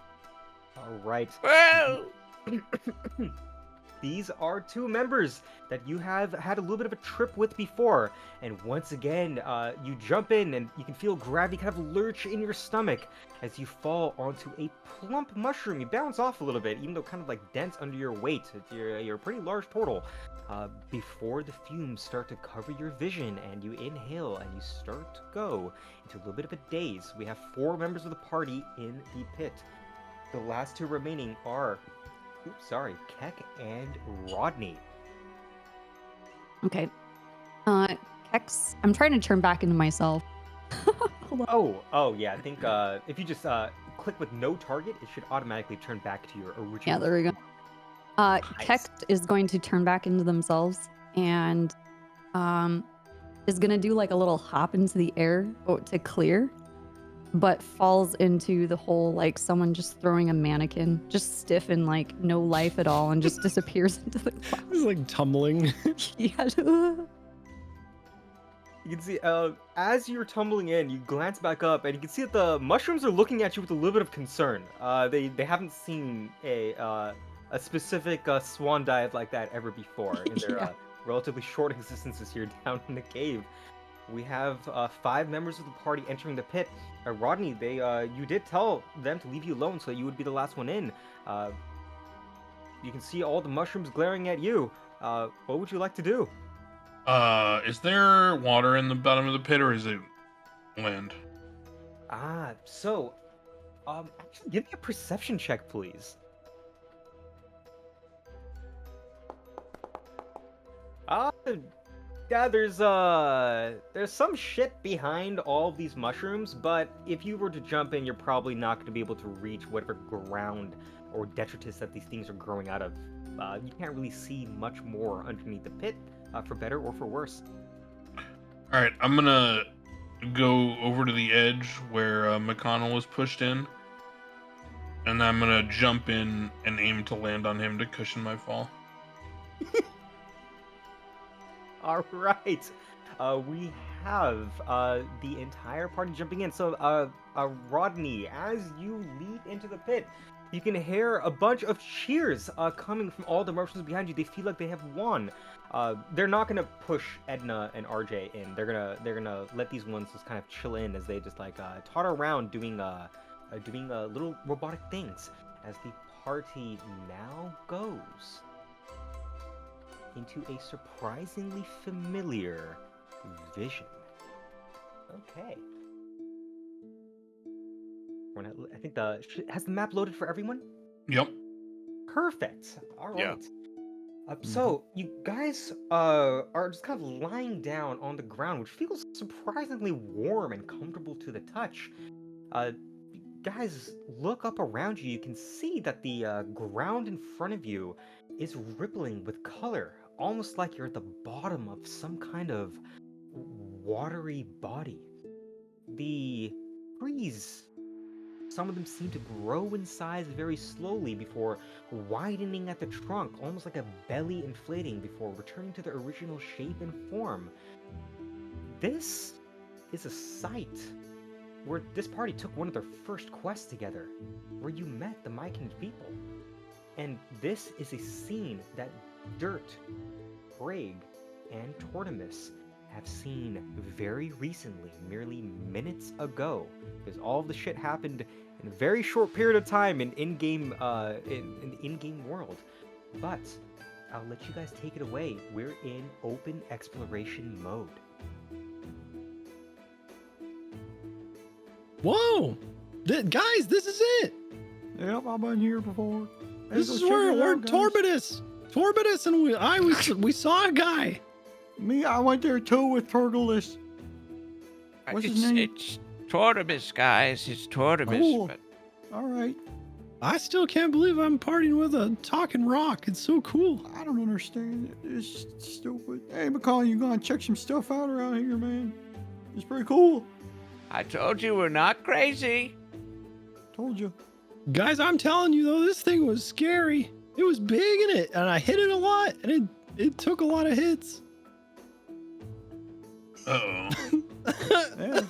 All right. Well, These are two members that you have had a little bit of a trip with before. And once again, you jump in and you can feel gravity kind of lurch in your stomach as you fall onto a plump mushroom. You bounce off a little bit, even though kind of like dense under your weight. You're a pretty large turtle. Before the fumes start to cover your vision and you inhale and you start to go into a little bit of a daze. We have 4 members of the party in the pit. The last 2 remaining are... Keck and Rodney. Okay. Kex, I'm trying to turn back into myself. Hold on. Oh, yeah. I think if you just click with no target, it should automatically turn back to your original. Yeah, there we go. Kex is going to turn back into themselves and is going to do like a little hop into the air to clear, but falls into the hole like someone just throwing a mannequin, just stiff and like no life at all, and just disappears into the clouds. It's like tumbling. Yeah. You can see, as you're tumbling in, you glance back up, and you can see that the mushrooms are looking at you with a little bit of concern. They haven't seen a specific swan dive like that ever before in their Yeah. relatively short existences here down in the cave. We have 5 members of the party entering the pit. Rodney, you did tell them to leave you alone so that you would be the last one in. You can see all the mushrooms glaring at you. What would you like to do? Is there water in the bottom of the pit, or is it land? Actually, give me a perception check, please. Yeah, there's some shit behind all of these mushrooms, but if you were to jump in, you're probably not going to be able to reach whatever ground or detritus that these things are growing out of. You can't really see much more underneath the pit, for better or for worse. All right, I'm gonna go over to the edge where McConnell was pushed in, and I'm gonna jump in and aim to land on him to cushion my fall. All right. We have the entire party jumping in. So, Rodney, as you leap into the pit, You can hear a bunch of cheers coming from all the merchants behind you. They feel like they have won. They're not gonna push Edna and RJ in. They're gonna let these ones just kind of chill in as they just like totter around doing little robotic things. As the party now goes into a surprisingly familiar vision. Okay. I think has the map loaded for everyone? Yep. Perfect. All right. Yeah. So you guys are just kind of lying down on the ground, which feels surprisingly warm and comfortable to the touch. Guys, look up around you. You can see that the ground in front of you is rippling with color, almost like you're at the bottom of some kind of watery body. The trees, some of them seem to grow in size very slowly before widening at the trunk, almost like a belly inflating before returning to their original shape and form. This is a site where this party took one of their first quests together, where you met the Mcconnell people. And this is a scene that Dirt, Craig, and Tortimus have seen very recently, merely minutes ago, because all of the shit happened in a very short period of time in in-game in the in-game world. But I'll let you guys take it away. We're in open exploration mode. Whoa! Guys, this is it! Yep, I've been here before. This is where we're Torbitus and we saw a guy. Me, I went there too with Turtleus. What's his name? It's Tortimus, guys. It's Tortimus. Cool. But All right. I still can't believe I'm partying with a talking rock. It's so cool. I don't understand it. It's stupid. Hey, McConnell, you gonna check some stuff out around here, man? It's pretty cool. I told you we're not crazy. Told you. Guys, I'm telling you though, this thing was scary. It was big in it, and I hit it a lot, and it took a lot of hits. Uh-oh. Yeah.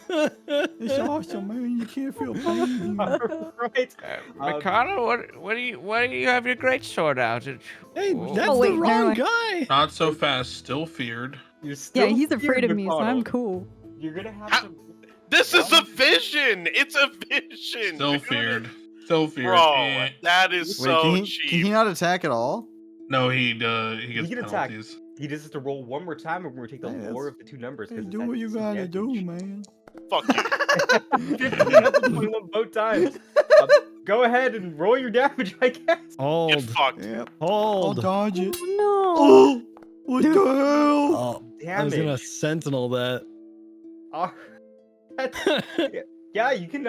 It's awesome, man. You can't feel pain. Right. McConnell, what do you have your great sword out? Hey, Whoa. that's Oh, wait, the never wrong mind. guy. Not so fast. Still feared. You're still Yeah, he's afraid feared, of me, so I'm McConnell. cool. You're gonna have How- to. This is a vision. It's a vision. Still Dude. feared. Still feared. Bro, Eh. that is Wait, so can he cheap. not attack at all? No, he gets can attack. penalties. He just has to roll one more time, and we're gonna take the Hey, lower of the two numbers. Hey, 'cause it's do at what you some gotta do, damage. man. Fuck you. 15 up to 21 both times. Go ahead and roll your damage, I guess. Get Hold. fucked. Yep. I'll Hold. dodge it. No. Oh, what the hell? Oh, I was Damage. gonna sentinel that. Oh, yeah, you can.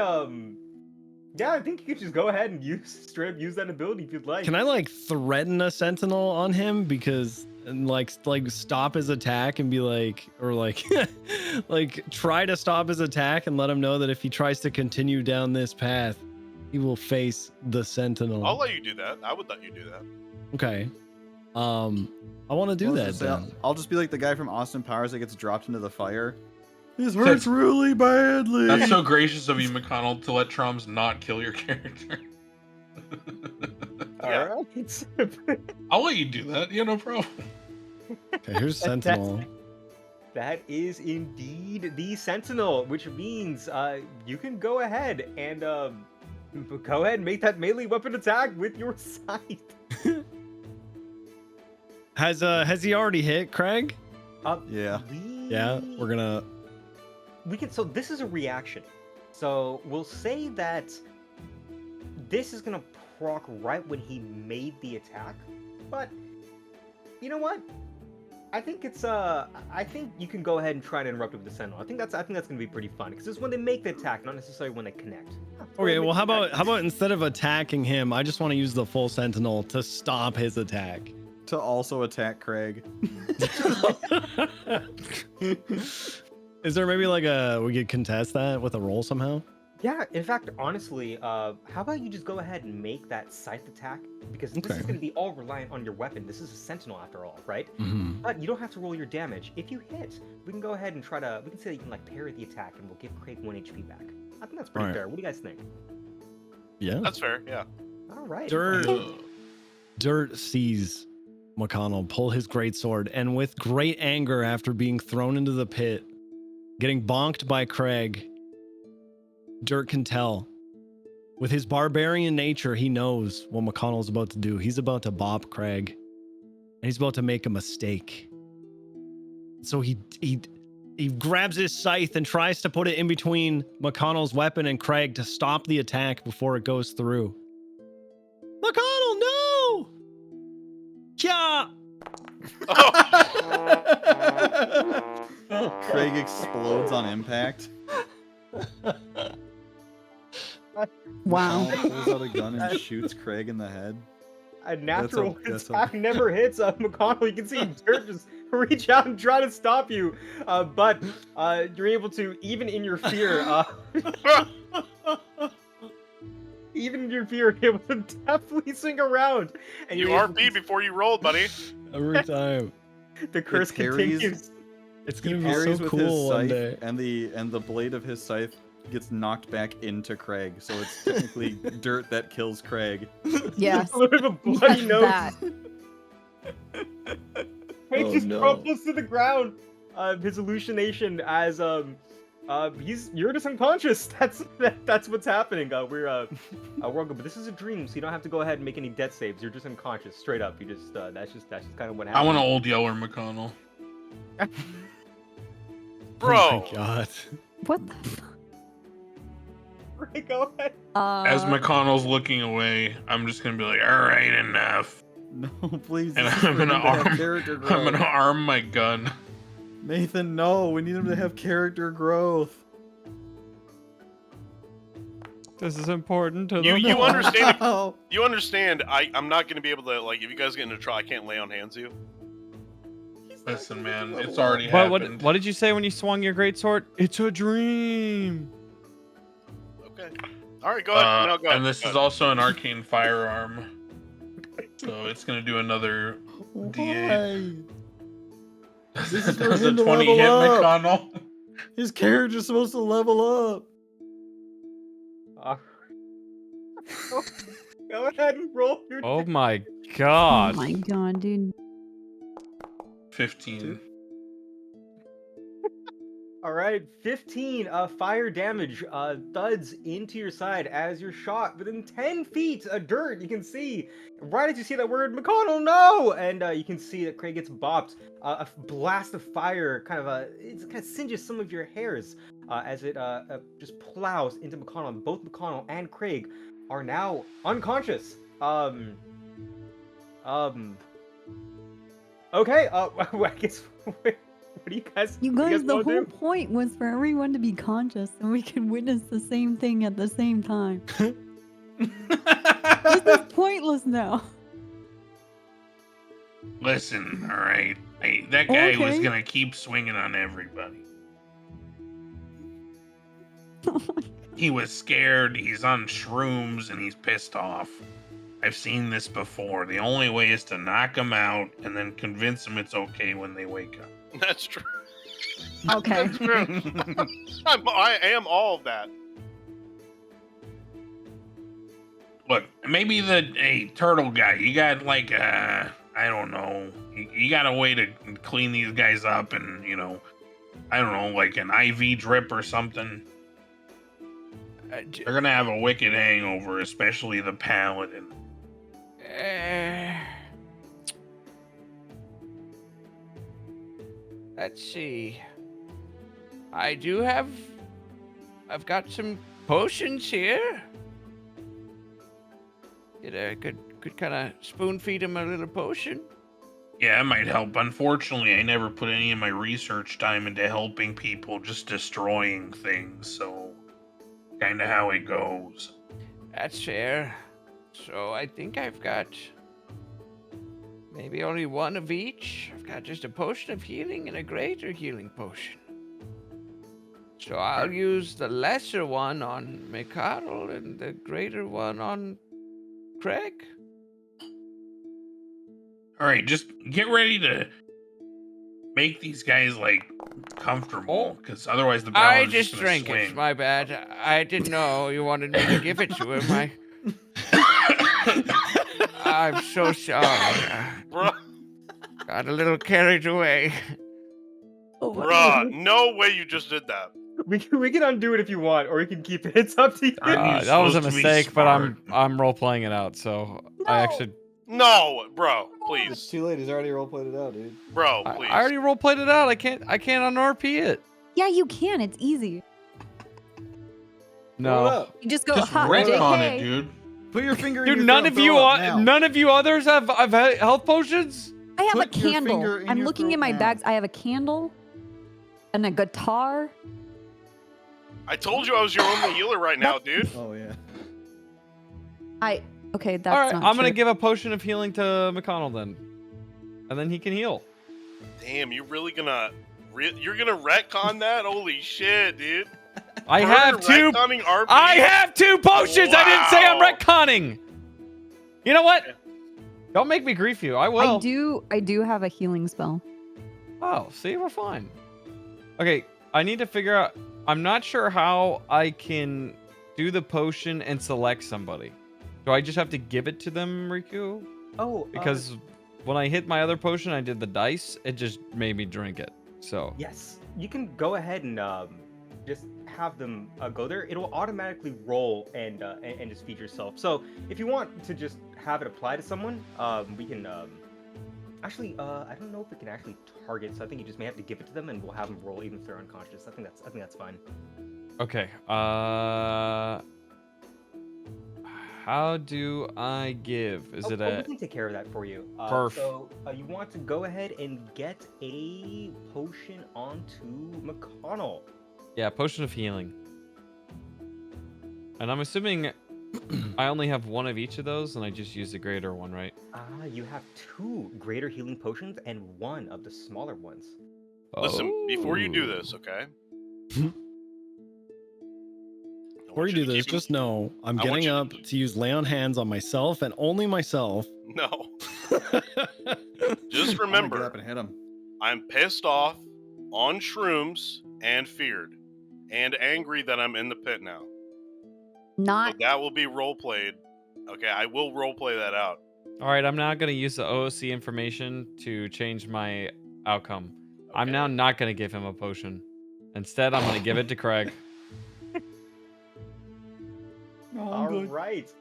Yeah, I think you could just go ahead and straight up use that ability if you'd like. Can I like threaten a sentinel on him and like stop his attack and be like, or like like try to stop his attack and let him know that if he tries to continue down this path, he will face the sentinel. I'll let you do that. I would let you do that. Okay. I want to do that then. I'll just be like the guy from Austin Powers that gets dropped into the fire. This hurts really badly. That's so gracious of you, McConnell, to let Troms not kill your character. Yeah. Alright. I'll let you do that. Yeah, no problem. Okay, here's sentinel. That is indeed the Sentinel, which means you can go ahead and make that melee weapon attack with your scythe. Has he already hit Craig? Yeah. Yeah, we're gonna. We can. So this is a reaction. So we'll say that this is gonna proc right when he made the attack, but you know what? I think it's I think you can go ahead and try to interrupt it with the Sentinel. I think that's gonna be pretty fun because it's when they make the attack, not necessarily when they connect. Okay, well, how about instead of attacking him, I just want to use the full sentinel to stop his attack. To also attack Craig. Is there maybe like we could contest that with a roll somehow? Yeah, in fact, honestly, how about you just go ahead and make that scythe attack? Because this is Okay. going to be all reliant on your weapon. This is a Sentinel after all, right? Mm-hmm. But you don't have to roll your damage. If you hit, we can go ahead and we can say that you can like parry the attack and we'll give Craig 1 HP back. I think that's pretty Alright. fair. What do you guys think? Yeah. That's fair. Yeah. All right. Dirt sees McConnell pull his greatsword, and with great anger after being thrown into the pit, getting bonked by Craig, Dirt can tell. With his barbarian nature, he knows what McConnell's about to do. He's about to bop Craig, and he's about to make a mistake. So he grabs his scythe and tries to put it in between McConnell's weapon and Craig to stop the attack before it goes through. McConnell, no! Yeah. Craig explodes on impact. Wow. McConnell pulls out a gun and shoots Craig in the head. A natural that's attack never hits McConnell. You can see Dirt just reach out and try to stop you, but you're able to, even in your fear, you're able to definitely swing around. And You you're able RP before you rolled, buddy. Every time. the curse continues. It's gonna He be parries so with cool his one scythe, day. and the blade of his scythe gets knocked back into Craig, so it's technically Dirt that kills Craig. Yes. A little bit of bloody Yes, nose. that. Craig Oh, just no. crumples to the ground. His hallucination as you're just unconscious. That's what's happening. We're all good, but this is a dream, so you don't have to go ahead and make any death saves. You're just unconscious, straight up. You just that's just kind of what I happens. want to old yeller McConnell. Bro. Oh my god. What the fuck? Right, go ahead. As McConnell's looking away, I'm just gonna be like, all right, enough. No, please. And this is I'm for him gonna to have arm. character I'm growth. gonna arm my gun. Nathan, no, we need him to have character growth. This is important to You them. understand? Oh. You understand? I'm not going to be able to, like, if you guys get into trial, I can't lay on hands you. Listen, man, it's already But happened. what did you say when you swung your greatsword? It's a dream. Okay. All right, go ahead. No, go ahead. And this Go is ahead. also an arcane firearm, so it's gonna do another D8. Why? This is for Does a him to 20 level hit up. McConnell? His character's supposed to level up. Go ahead and roll your. Oh my Oh god. my god, dude. 15. All right, 15 fire damage thuds into your side as you're shot within 10 feet of dirt. You can see, right as you see that word, McConnell, no! And you can see that Craig gets bopped. A blast of fire kind of singes some of your hairs as it just plows into McConnell. Both McConnell and Craig are now unconscious. Okay, I guess... What do you guys? You what do guys, the wanna whole do? point was for everyone to be conscious and we can witness the same thing at the same time. This is pointless now. Listen, all right. Hey, that guy was Okay. gonna keep swinging on everybody. He was scared. He's on shrooms and he's pissed off. I've seen this before. The only way is to knock him out and then convince him it's okay when they wake up. That's true. Okay. That's true. I am all of that. Look, maybe the turtle guy. You got like I don't know. You got a way to clean these guys up, and I don't know, like an IV drip or something. They're gonna have a wicked hangover, especially the paladin. Let's see. I've got some potions here. Could kind of spoon feed him a little potion. Yeah, that might help. Unfortunately, I never put any of my research time into helping people, just destroying things, so kind of how it goes. That's fair. So I think I've got maybe only one of each. I've got just a potion of healing and a greater healing potion. So I'll use the lesser one on McConnell and the greater one on Craig. All right, just get ready to make these guys like comfortable, because otherwise the I paladin's just gonna drank swing. it. My bad. I didn't know you wanted me to give it to him. I'm so sorry. Bro, Got a little carried away. bruh, no way you just did that. We can undo it if you want, or you can keep it. It's up to you. Aren't you That was a supposed to be mistake, but I'm smart? role playing it out, so I No. actually No, bro, It's please. too late. He's already roleplayed it out, dude. Bro, I please. already role played it out. I can't un-RP it. Yeah, you can. It's easy. Roll it No. up. You just go Just hot retcon JK. it, dude. Put your finger in Dude, your none throat of and you throw up now. none of you others have health potions? I have Put a your candle. finger in I'm your looking throat in my now. bags. I have a candle and a guitar. I told you I was your only healer right now, dude. Oh yeah. Okay, that's All right, not I'm going to true. give a potion of healing to McConnell then. And then he can heal. Damn, you really gonna... You're gonna retcon that? Holy shit, dude. I Further have two retconning RP? I have 2 potions. I didn't say I'm Wow. retconning. You know what? Don't make me grief you. I will. I do have a healing spell. Oh, see, we're fine. Okay, I need to figure out. I'm not sure how I can do the potion and select somebody. Do I just have to give it to them, Riku? Oh, Because when I hit my other potion, I did the dice. It just made me drink it. So yes, you can go ahead and just have them go there. It'll automatically roll and just feed yourself. So if you want to just have it apply to someone, we can actually I don't know if we can actually target. So I think you just may have to give it to them, and we'll have them roll even if they're unconscious. I think that's fine. okay. How do I give? Is it we a can take care of that for you. Perf. So you want to go ahead and get a potion onto McConnell. yeah potion of healing? And I'm assuming I only have one of each of those, and I just use the greater one, right? You have 2 greater healing potions and 1 of the smaller ones. Listen, before you do Oh. this, okay? Before you do this, just know I'm I want getting you to up to use lay on hands on myself and only myself. No. Just I'm gonna get remember, up and hit him. I'm pissed off, on shrooms, and feared. And angry that I'm in the pit now. So Not that will be role played. Okay, I will role play that out. All right, I'm now going to use the OOC information to change my outcome. I'm Okay. now not going to give him a potion. Instead, I'm going to give it to Craig. All right.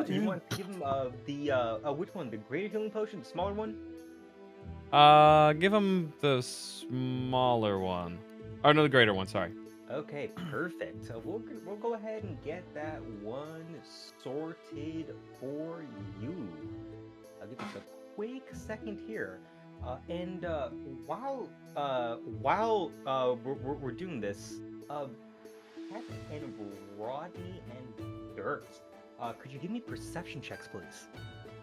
You want to give him the which one? The greater healing potion, the smaller one? Give him the smaller one. Oh, no, the greater one, sorry. Okay, perfect. So we'll go ahead and get that one sorted for you. I'll give us a quick second here. And while we're doing this, Cat and Rodney and Dirt, could you give me perception checks, please?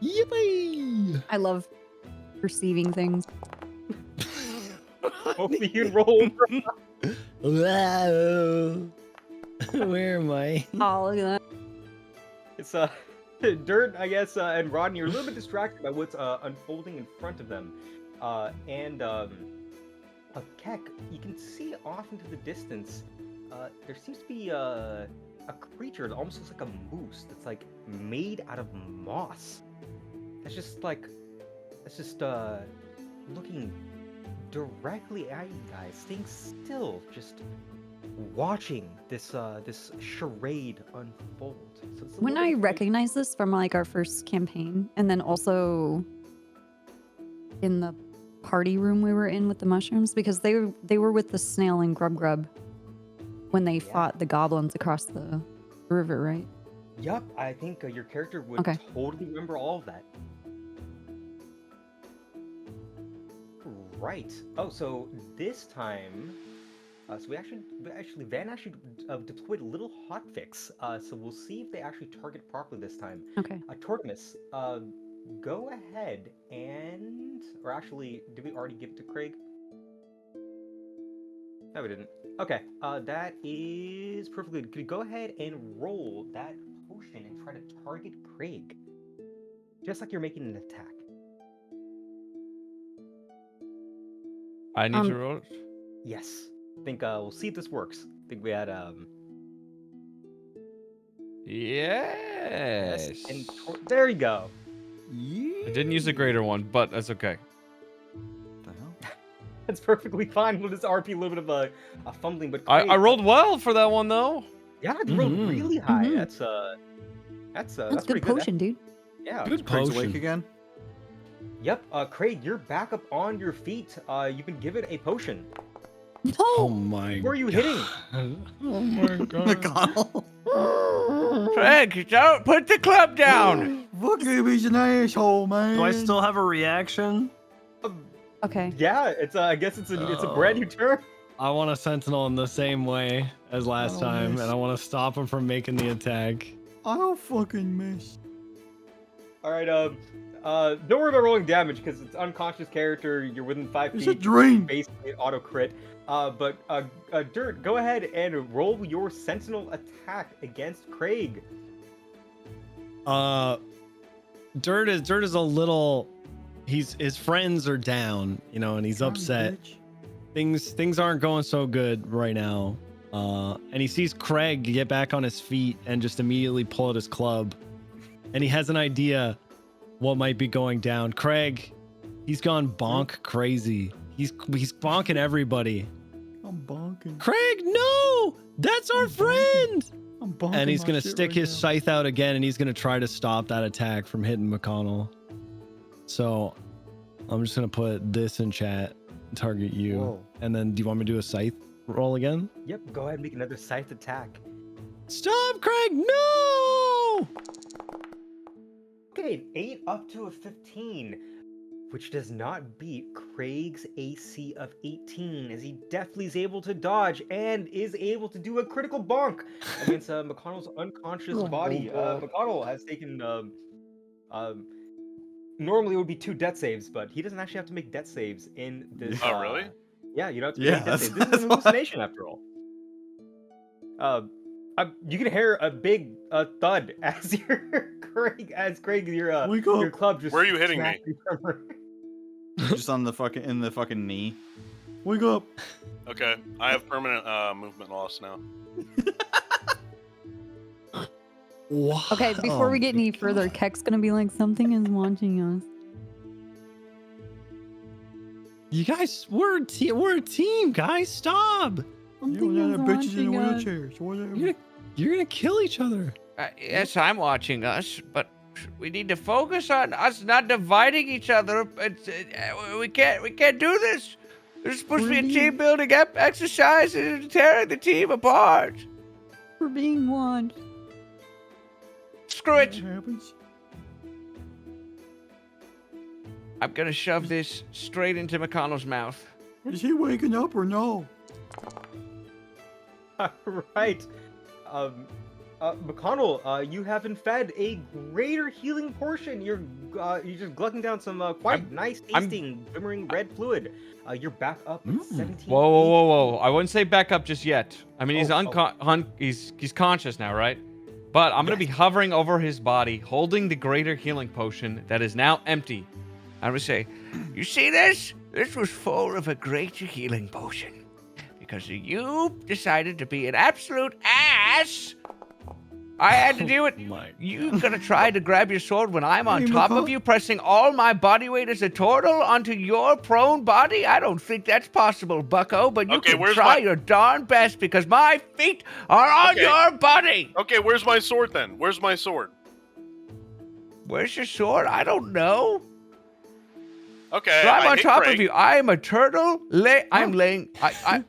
Yippee! I love perceiving things. Hopefully you can roll. Wow. Where am I? Oh, look at that. It's Dirt, I guess, and Rodney are a little bit distracted by what's unfolding in front of them. Keck, you can see off into the distance. There seems to be a creature that almost looks like a moose that's like made out of moss. That's just looking directly at you guys, staying still, just watching this charade unfold. So it's a When little I bit recognize this from like our first campaign, and then also in the party room we were in with the mushrooms, because they were with the snail and Grub when they fought the goblins across the river, right? Yup, I think your character would Okay. totally remember all of that. Right. Oh, so this time, Van actually deployed a little hotfix. So we'll see if they actually target properly this time. Okay. Tortimus, go ahead or actually, did we already give it to Craig? No, we didn't. Okay, that is perfectly good. Could you go ahead and roll that potion and try to target Craig? Just like you're making an attack. I need to roll it. Yes. I think we'll see if this works. I think we had Yes. and there you go. Yeah. I didn't use the greater one, but that's okay. What the hell? That's perfectly fine. We'll just RP a little bit of a fumbling, but I Craig, rolled well for that one though. Yeah, you rolled Mhm. really high. Mhm. That's That's pretty good good. potion, dude. Yeah. Good Craig's potion. awake again. Yep. Craig, you're back up on your feet. You've been given a potion. Oh No. my. Who are you hitting? Oh my god. McConnell. Craig, don't put the club down. Fuck him, he's an asshole, man. Do I still have a reaction? Okay. Yeah. I guess it's a brand new turn. I want to sentinel in the same way as last time, and I want to stop him from making the attack. I don't fucking miss. All right. Don't worry about rolling damage because it's unconscious character. You're within 5 It's feet. a dream. Basically an auto crit. But Dirt, go ahead and roll your sentinel attack against Craig. Dirt is a little. His friends are down, and he's upset. Things aren't going so good right now. And he sees Craig get back on his feet and just immediately pull out his club. And he has an idea what might be going down. Craig, he's gone bonk crazy. He's bonking everybody. I'm bonking. Craig, no! That's our friend! I'm bonking. And he's my gonna shit stick right his now. scythe out again, and he's gonna try to stop that attack from hitting McConnell. So I'm just gonna put this in chat, target you. Whoa. And then do you want me to do a scythe roll again? Yep. Go ahead and make another scythe attack. Stop, Craig! No! Okay, an 8 up to a 15, which does not beat Craig's AC of 18, as he definitely is able to dodge and is able to do a critical bonk against McConnell's unconscious body. McConnell has taken normally it would be 2 death saves, but he doesn't actually have to make death saves in this. Oh, really? Yeah, you don't have to Yeah, make death that's- saves. This is that's an why- hallucination after all. You can hear a big thud as Craig, Wake your up. club just. Where are you hitting me? smacked you from her- Just on the fucking knee. Wake up. Okay, I have permanent movement loss now. Wow. Okay, before we get any further, Keck's gonna be like, something is watching us. You guys, we're a team, guys. Stop. Something You is know, bitches in watching us. wheelchairs. Whatever. You're gonna kill each other. Yes, I'm watching us, but we need to focus on us not dividing each other. We can't do this. There's supposed to be a team building exercise and tearing the team apart. We're being watched. Screw it. What happens? I'm gonna shove this straight into McConnell's mouth. Is he waking up or no? Right. McConnell, you have been fed a greater healing portion. You're just glutting down some quite nice tasting, glimmering red fluid. You're back up at 17. Whoa! I wouldn't say back up just yet. I mean, Oh, he's conscious now, right? But I'm gonna be hovering over his body, holding the greater healing potion that is now empty. I'm gonna say, you see this? This was full of a greater healing potion. Because you decided to be an absolute ass. I had to deal with you gonna try to grab your sword when I'm on Hey, top of McCall- you, pressing all my body weight as a turtle onto your prone body? I don't think that's possible, bucko, but you Okay, can where's try my- your darn best because my feet are on Okay. your body. Okay, where's my sword then? Where's my sword? Where's your sword? I don't know. Okay, So I'm I on hit top Craig. of you. I am a turtle. I'm laying. I Do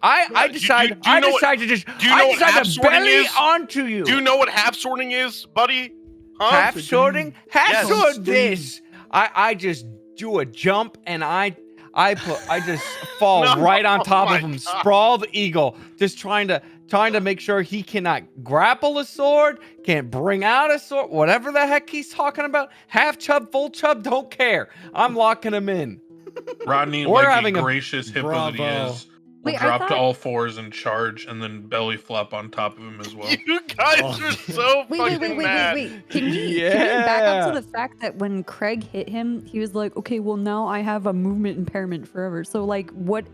you decide. know I what- decide to just. do you know I what decide half to sorting belly is? onto you. Do you know what half sorting is, buddy? Huh? half sorting? Half Yes. sword this. I just do a jump and I just fall No, right on top my of him, God. sprawled eagle, just trying to make sure he cannot grapple a sword, can't bring out a sword, whatever the heck he's talking about. Half chub, full chub, don't care. I'm locking him in. Rodney, We're like having a a- gracious hippo that he Bravo. is, will Wait, I drop to thought- all fours and charge, and then belly flop on top of him as well. You guys Oh. are so Wait, fucking mad. Can we back Yeah. up to the fact that when Craig hit him, he was like, okay, well, now I have a movement impairment forever. So, like, what?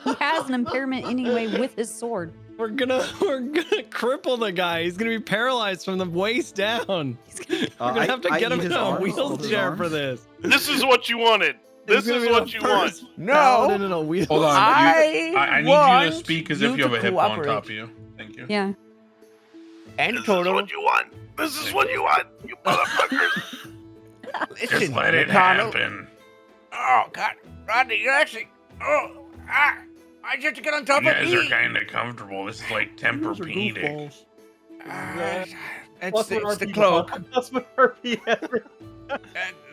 He has an impairment anyway with his sword. We're gonna cripple the guy. He's gonna be paralyzed from the waist down. We're gonna have to get him in a wheelchair for this. This is what you wanted. This is what you want. No. In a wheelchair. Hold on. I need you to want speak as you if you have to a hippo on cooperate. top of you. Thank you. Yeah. And This is total. what you want. This is what you want, you motherfuckers. Just Listen, let it McConnell. happen. Oh God, Rodney, you're actually. I just have to get on top You of guys me. are kind of comfortable. This is like Tempur-Pedic. It's the cloak. That's what RP.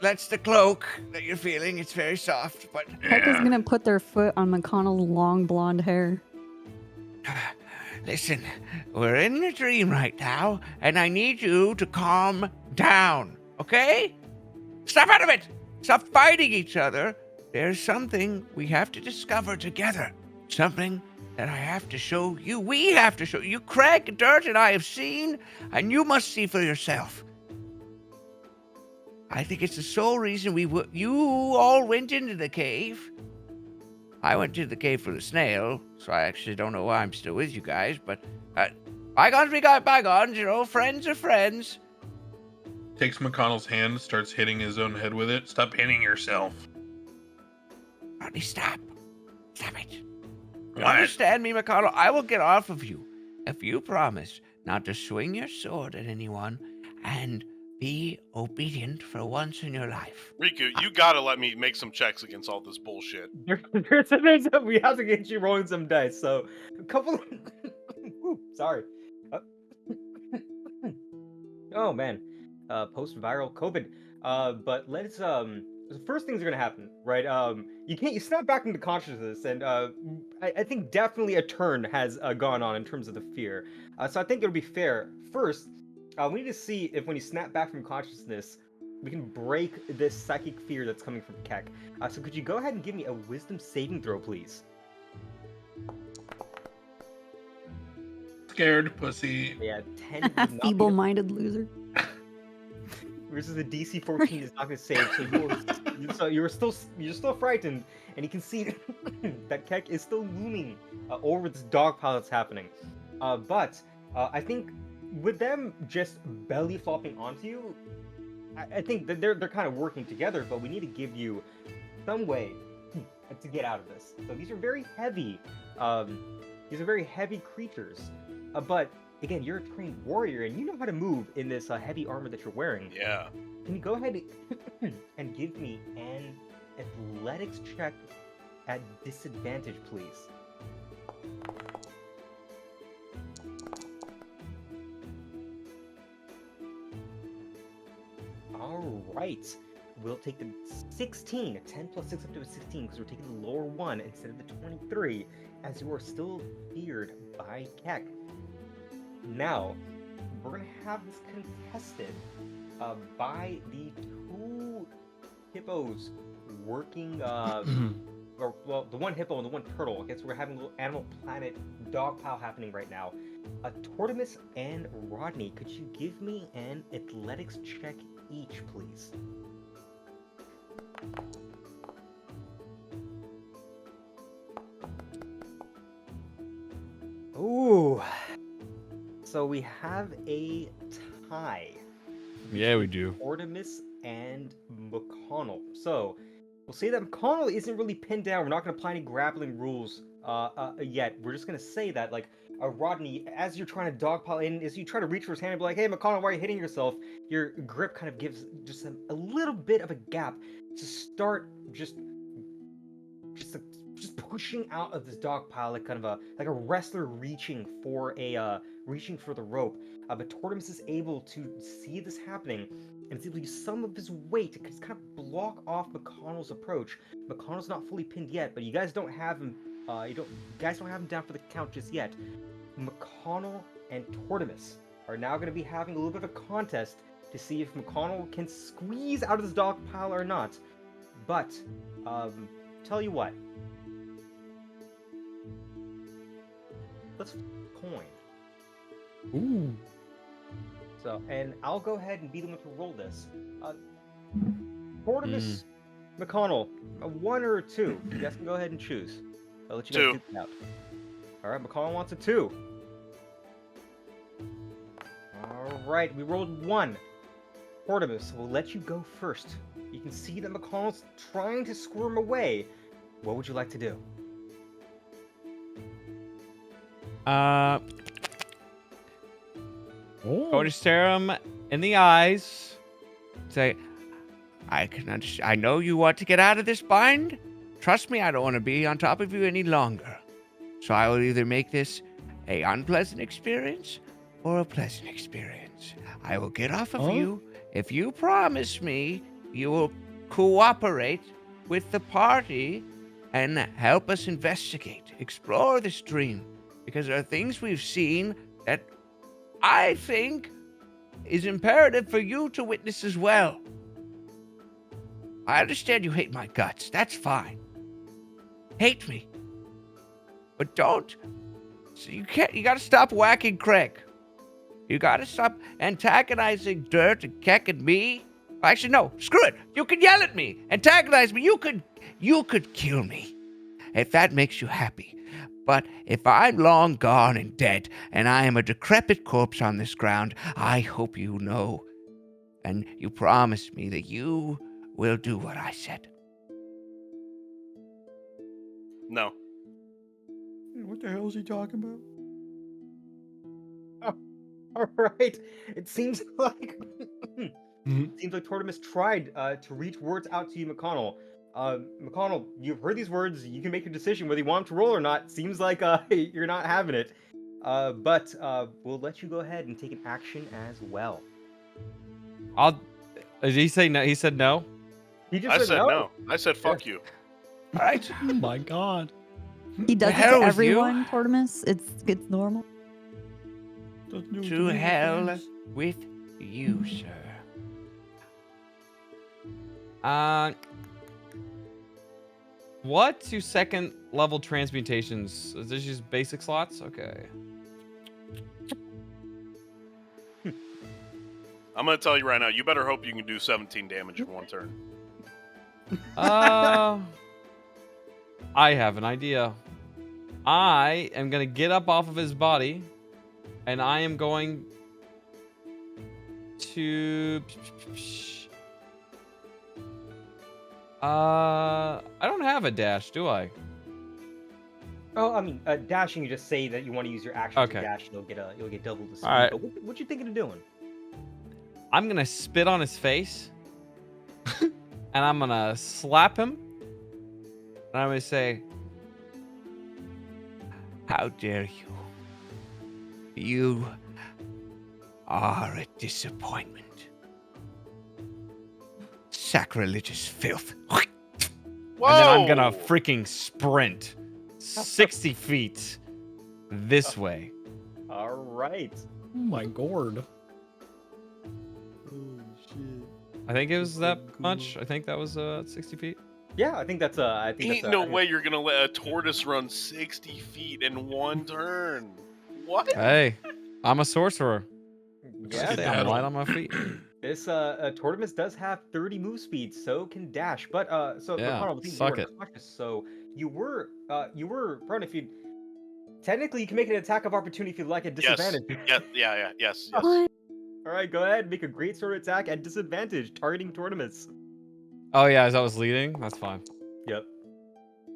That's the cloak that you're feeling. It's very soft, but Heck is gonna put their foot on McConnell's long blonde hair. listen, we're in a dream right now, and I need you to calm down, okay? Stop out of it! Stop fighting each other. There's something we have to discover together. Something that I have to show you. We have to show you. Craig, Dirt, and I have seen, and you must see for yourself. I think it's the sole reason you all went into the cave. I went to the cave for the snail, so I actually don't know why I'm still with you guys, but bygones be bygones, you know, friends are friends. Takes McConnell's hand, starts hitting his own head with it. Stop hitting yourself. Rodney, stop. Stop it. You What? understand me, McConnell? I will get off of you if you promise not to swing your sword at anyone and be obedient for once in your life. Riku, you gotta let me make some checks against all this bullshit. We have to get you rolling some dice. So, a couple. Ooh, sorry. Oh man, post-viral COVID. But let's the first things are gonna happen, right? You snap back into consciousness, and I think definitely a turn has gone on in terms of the fear. So I think it'll be fair. First, we need to see if when you snap back from consciousness, we can break this psychic fear that's coming from Keck. So could you go ahead and give me a wisdom saving throw, please? Scared pussy. Yeah, 10. would not be Feeble-minded loser. versus the DC 14 is not going to save, so you're still frightened, and you can see that Keck is still looming over this dog pile that's happening. But I think with them just belly flopping onto you, I think that they're kind of working together, but we need to give you some way to get out of this. So these are very heavy. These are very heavy creatures, but again, you're a trained warrior and you know how to move in this heavy armor that you're wearing. Yeah. Can you go ahead and give me an athletics check at disadvantage, please? All right. We'll take the 16, 10 plus 6 up to a 16, because we're taking the lower one instead of the 23, as you are still feared by Keck. Now, we're going to have this contested by the two hippos working, or, well, the one hippo and the one turtle. I guess we're having a little Animal Planet dog pile happening right now. Tortimus and Rodney, could you give me an athletics check each, please? Ooh. So we have a tie. Yeah, we do. Tortimus and McConnell. So we'll say that McConnell isn't really pinned down. We're not going to apply any grappling rules yet. We're just going to say that, like, Rodney, as you're trying to dogpile in, as you try to reach for his hand and be like, hey, McConnell, why are you hitting yourself? Your grip kind of gives just a little bit of a gap to start just pushing out of this dog pile, like kind of like a wrestler reaching for the rope. But Tortimus is able to see this happening and is able to use some of his weight to kind of block off McConnell's approach. McConnell's not fully pinned yet, but you guys don't have him. You guys don't have him down for the count just yet. McConnell and Tortimus are now going to be having a little bit of a contest to see if McConnell can squeeze out of this dog pile or not. But tell you what, let's coin. Ooh. So, and I'll go ahead and be the one to roll this. Tortimus, McConnell, a 1 or a 2. You guys can go ahead and choose. I'll let you guys 2. duke it out. All right, McConnell wants a 2. All right, we rolled 1. Tortimus, we'll let you go first. You can see that Mcconnell's trying to squirm away. What would you like to do? Go to stare him in the eyes. Say, I know you want to get out of this bind. Trust me, I don't want to be on top of you any longer. So I will either make this a unpleasant experience or a pleasant experience. I will get off of you if you promise me you will cooperate with the party and help us investigate, explore this dream. Because there are things we've seen that I think is imperative for you to witness as well. I understand you hate my guts. That's fine. Hate me. But don't. So you gotta stop whacking Craig. You gotta stop antagonizing Dirt and Keck and me. Actually, no, screw it. You can yell at me, antagonize me. You could kill me if that makes you happy. But if I'm long gone and dead, and I am a decrepit corpse on this ground, I hope you know, and you promise me that you will do what I said. No. What the hell is he talking about? All right. It seems like Tortimus tried to reach words out to you, Mcconnell. Mcconnell, you've heard these words. You can make your decision whether you want him to roll or not. Seems like you're not having it. But we'll let you go ahead and take an action as well. Did he say no? He said no. He just I said no. no. I said fuck you. All right. Oh my god. He does it hell to with everyone, you. Tortimus. It's normal. To hell with you, sir. What 2 second level transmutations? Is this just basic slots? Okay. I'm gonna tell you right now. You better hope you can do 17 damage in one turn. I have an idea. I am gonna get up off of his body, and I am going to. I don't have a dash, do I? Oh, I mean, dashing. You just say that you want to use your action Okay. to dash. You'll get double the speed. All right. But what you thinking of doing? I'm gonna spit on his face, and I'm gonna slap him, and I'm gonna say, How dare you? You are a disappointment. Sacrilegious filth. Whoa! and then I'm gonna freaking sprint 60 feet this way. All right. Oh my god. Holy shit. I think it was that much. I think that was 60 feet. Yeah, I think that's Ain't no way you're gonna let a tortoise run 60 feet in one turn. What? Hey, I'm a sorcerer. Yeah, Stay I'm light on my feet. this Tortimus does have 30 move speed, so can dash. But so Yeah, Mcconnell, the suck you it. were cautious, so you were Brian, if you technically you can make an attack of opportunity if you like at disadvantage. Yes. What? All right, go ahead, make a great sword attack at disadvantage, targeting Tortimus. Oh yeah, as I was leading, that's fine. Yep.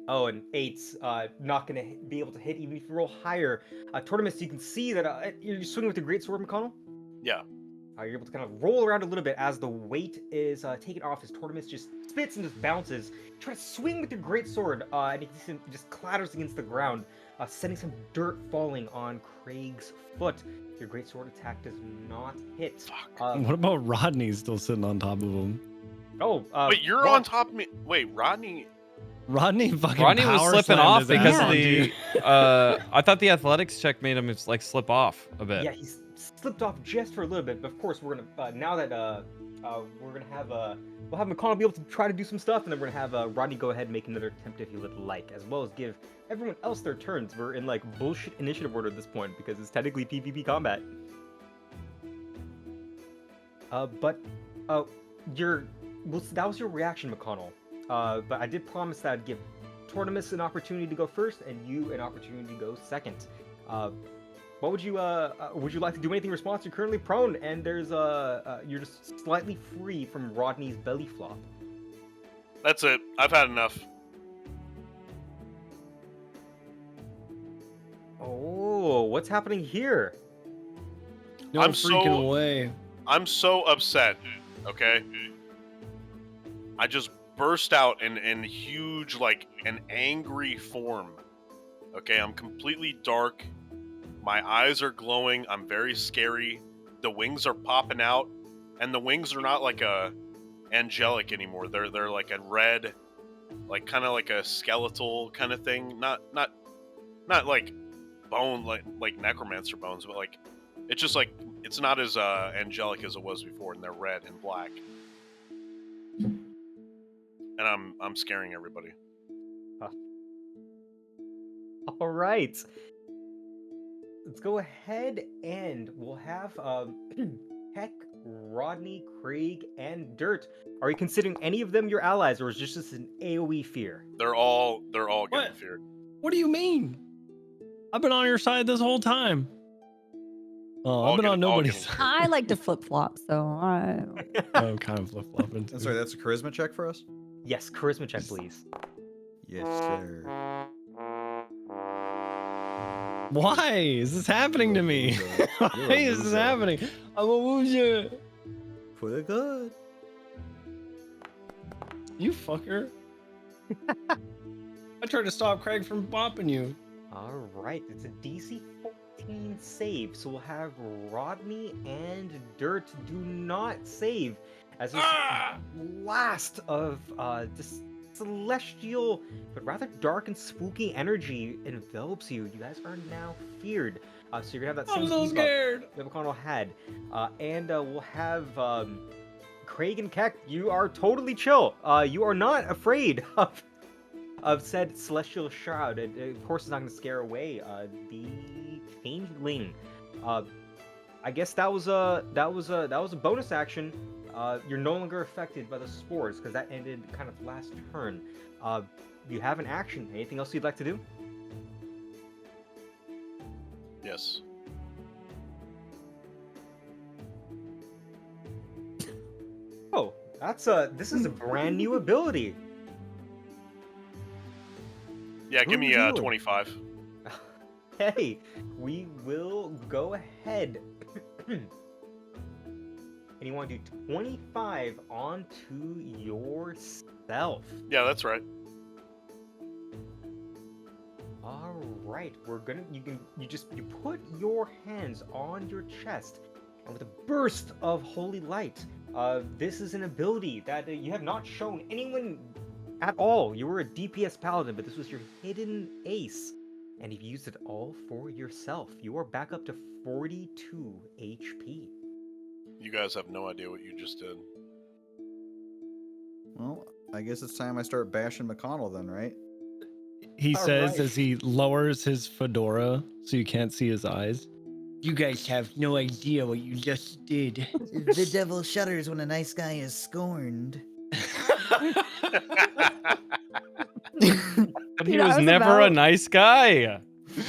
Oh, and 8's not gonna be able to hit even if you roll higher. Tortimus, you can see that you're swinging with the great sword, Mcconnell. Yeah. You're able to kind of roll around a little bit as the weight is taken off as Tortimus just spits and just bounces. Try to swing with your great sword, and you can see him just clatters against the ground, sending some dirt falling on Craig's foot. Your great sword attack does not hit. What about Rodney still sitting on top of him? Wait, you're on top of me. Wait, Rodney. Rodney fucking Rodney was power slipping slammed off his because ass of on the. dude. I thought the athletics check made him like slip off a bit. Yeah, he's slipped off just for a little bit, but of course we're gonna now that we're gonna have we'll have Mcconnell be able to try to do some stuff, and then we're gonna have Rodney go ahead and make another attempt if he would like, as well as give everyone else their turns. We're in like bullshit initiative order at this point because it's technically PvP combat. But that was your reaction, Mcconnell. But I did promise that I'd give Tortimus an opportunity to go first, and you an opportunity to go second. What would you like to do anything in response? You're currently prone, and there's you're just slightly free from Rodney's belly flop. That's it. I've had enough. Oh, what's happening here? No I'm freaking so- way. I'm so upset. Okay. I just burst out in huge, like, an angry form. Okay, I'm completely dark. My eyes are glowing. I'm very scary. The wings are popping out, and the wings are not like a angelic anymore. They're like a red, like kind of like a skeletal kind of thing. Not like bone, like necromancer bones, but like it's just like it's not as angelic as it was before, and they're red and black. And I'm scaring everybody. All right. Let's go ahead and we'll have Heck, Rodney, Craig, and Dirt. Are you considering any of them your allies, or is this just an AoE fear? They're all getting What? feared. What do you mean? I've been on your side this whole time. Oh, All I've been on getting- all nobody's getting side. I like to flip flop, so I. Oh, kind of flip flopping. I'm sorry, that's a charisma check for us? Yes, charisma check, please. Yes, sir. Why is this happening to me? You're a Why is this loser. happening? I'm a loser. For the good. You fucker. I tried to stop Craig from bopping you. All right, it's a DC 14 save, so we'll have Rodney and Dirt do not save as this blast of this celestial but rather dark and spooky energy envelops you. You guys are now feared, so you're gonna have that same I'm so debuff scared. that McConnell had, and we'll have Craig and Keck. You are totally chill. You are not afraid of said celestial shroud. It, of course, it's not going to scare away the changeling. I guess that was a bonus action. You're no longer affected by the spores because that ended kind of last turn. You have an action. Anything else you'd like to do? Yes. Oh, this is a brand new ability. Yeah, give me Who are you? 25. Hey, we will go ahead. And you want to do 25 onto yourself. Yeah, that's right. All right, you put your hands on your chest, and with a burst of holy light, this is an ability that you have not shown anyone at all. You were a DPS paladin, but this was your hidden ace, and you've used it all for yourself. You are back up to 42 HP. You guys have no idea what you just did. Well, I guess it's time I start bashing McConnell then, right? He All says right. as he lowers his fedora so you can't see his eyes. You guys have no idea what you just did. The devil shudders when a nice guy is scorned. But he Dude, I was was never a about- nice guy.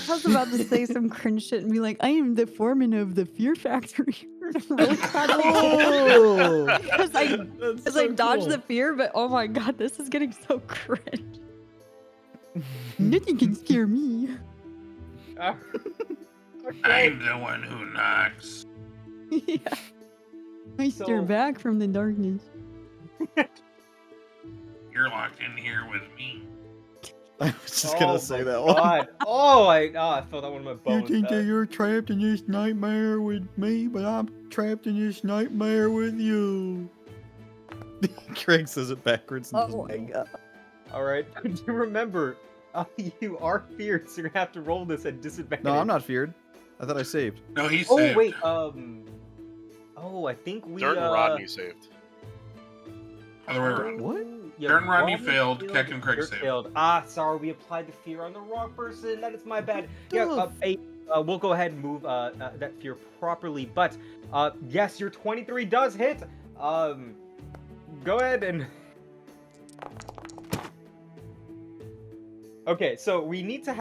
I was about to say some cringe shit and be like, I am the foreman of the Fear Factory. I'm really glad Oh! because I dodged the fear, but oh my god, this is getting so cringe. Nothing can scare me. I'm the one who knocks. Yeah. I stir So- back from the darkness. You're locked in here with me. I was just gonna say that one. God. I felt that one in my bones. you're trapped in this nightmare with me, but I'm trapped in this nightmare with you. Craig says it backwards. and Oh doesn't my know. god. All right, remember, you are feared, so you're gonna have to roll this at disadvantage. No, I'm not feared. I thought I saved. No, he Oh saved. wait, I think we. Dirt and Rodney saved. Other way around. What? Dirt and Rodney failed, Keck and Craig Dirt saved. failed. Sorry, we applied the fear on the wrong person. That is my bad. Yeah, Doof. we'll go ahead and move that fear properly. But yes, your 23 does hit. Go ahead and. Okay, so we need to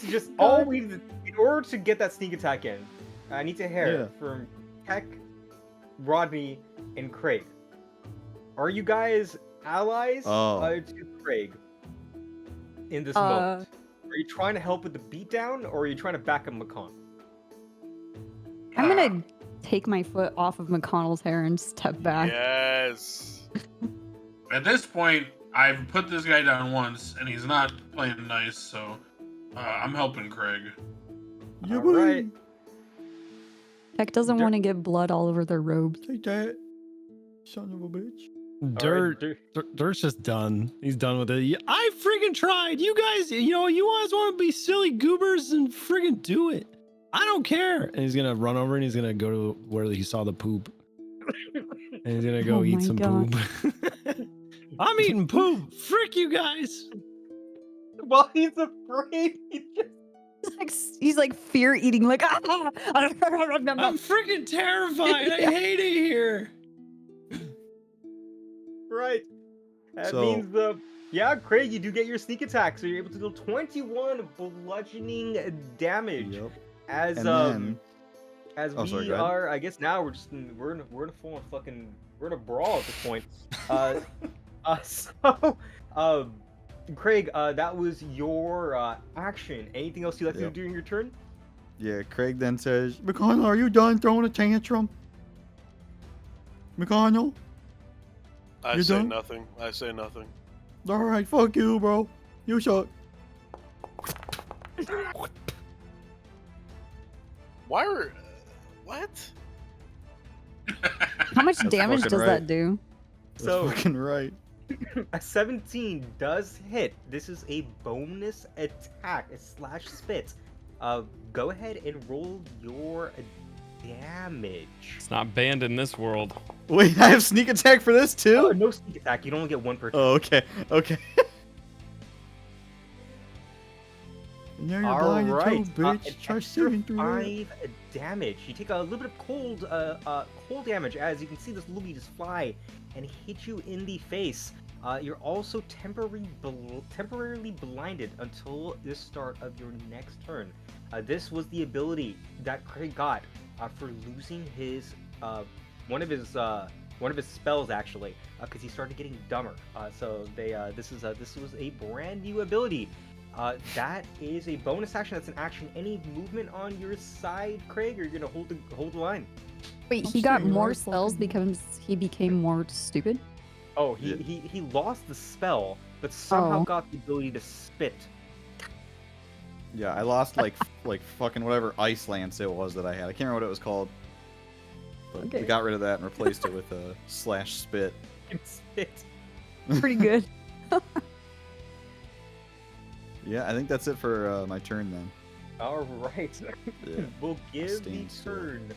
just all we need to in order to get that sneak attack in, I need to hear from Keck, Rodney, and Craig. Are you guys allies to Craig in this moment? Are you trying to help with the beatdown, or are you trying to back up McConnell? I'm gonna take my foot off of McConnell's hair and step back. Yes. At this point, I've put this guy down once, and he's not playing nice, so I'm helping Craig. Yeah, All right. Heck doesn't want to get blood all over their robes. Take that, son of a bitch. Dirt's just done. He's done with it. I friggin' tried. You guys, you guys want to be silly goobers and friggin' do it. I don't care. And he's gonna run over and he's gonna go to where he saw the poop. And he's gonna go eat some poop. I'm eating poop. Frick you guys. Well, he's afraid. He's like fear eating, like I'm freaking terrified. I hate it here. Right. That means Craig, you do get your sneak attack, so you're able to deal 21 bludgeoning damage. Yep. As And we are, I guess now we're in a full on fucking we're in a brawl at this point. Craig, that was your action. Anything else you'd like to do during your turn? Yeah, Craig then says, McConnell, are you done throwing a tantrum? McConnell? I You say done? nothing. I say nothing. Alright, fuck you, bro. You suck. Why were... what? How much That's damage fucking does right. that do? That's So fucking right. a 17 does hit. This is a bonus attack, a slash spit. Go ahead and roll your damage. It's not banned in this world. Wait, I have sneak attack for this too? No sneak attack. You don't only get one per turn. Oh, okay. Okay. And now you're blinded too, bitch. Try seeing through that. 5 damage. You take a little bit of cold damage as you can see this loogie just fly and hit you in the face. You're also temporarily blinded until the start of your next turn. This was the ability that Craig got for losing his one of his spells actually, because he started getting dumber. So this was a brand new ability. That is a bonus action. That's an action. Any movement on your side, Craig, or you're gonna hold the line? Wait, he got more spells because he became more stupid? Oh, he lost the spell, but somehow got the ability to spit. Yeah, I lost like fucking whatever ice lance it was that I had. I can't remember what it was called. But we got rid of that and replaced it with a slash spit. Spit. Pretty good. Yeah, I think that's it for my turn then. All right. Yeah. We'll give the Stand still. turn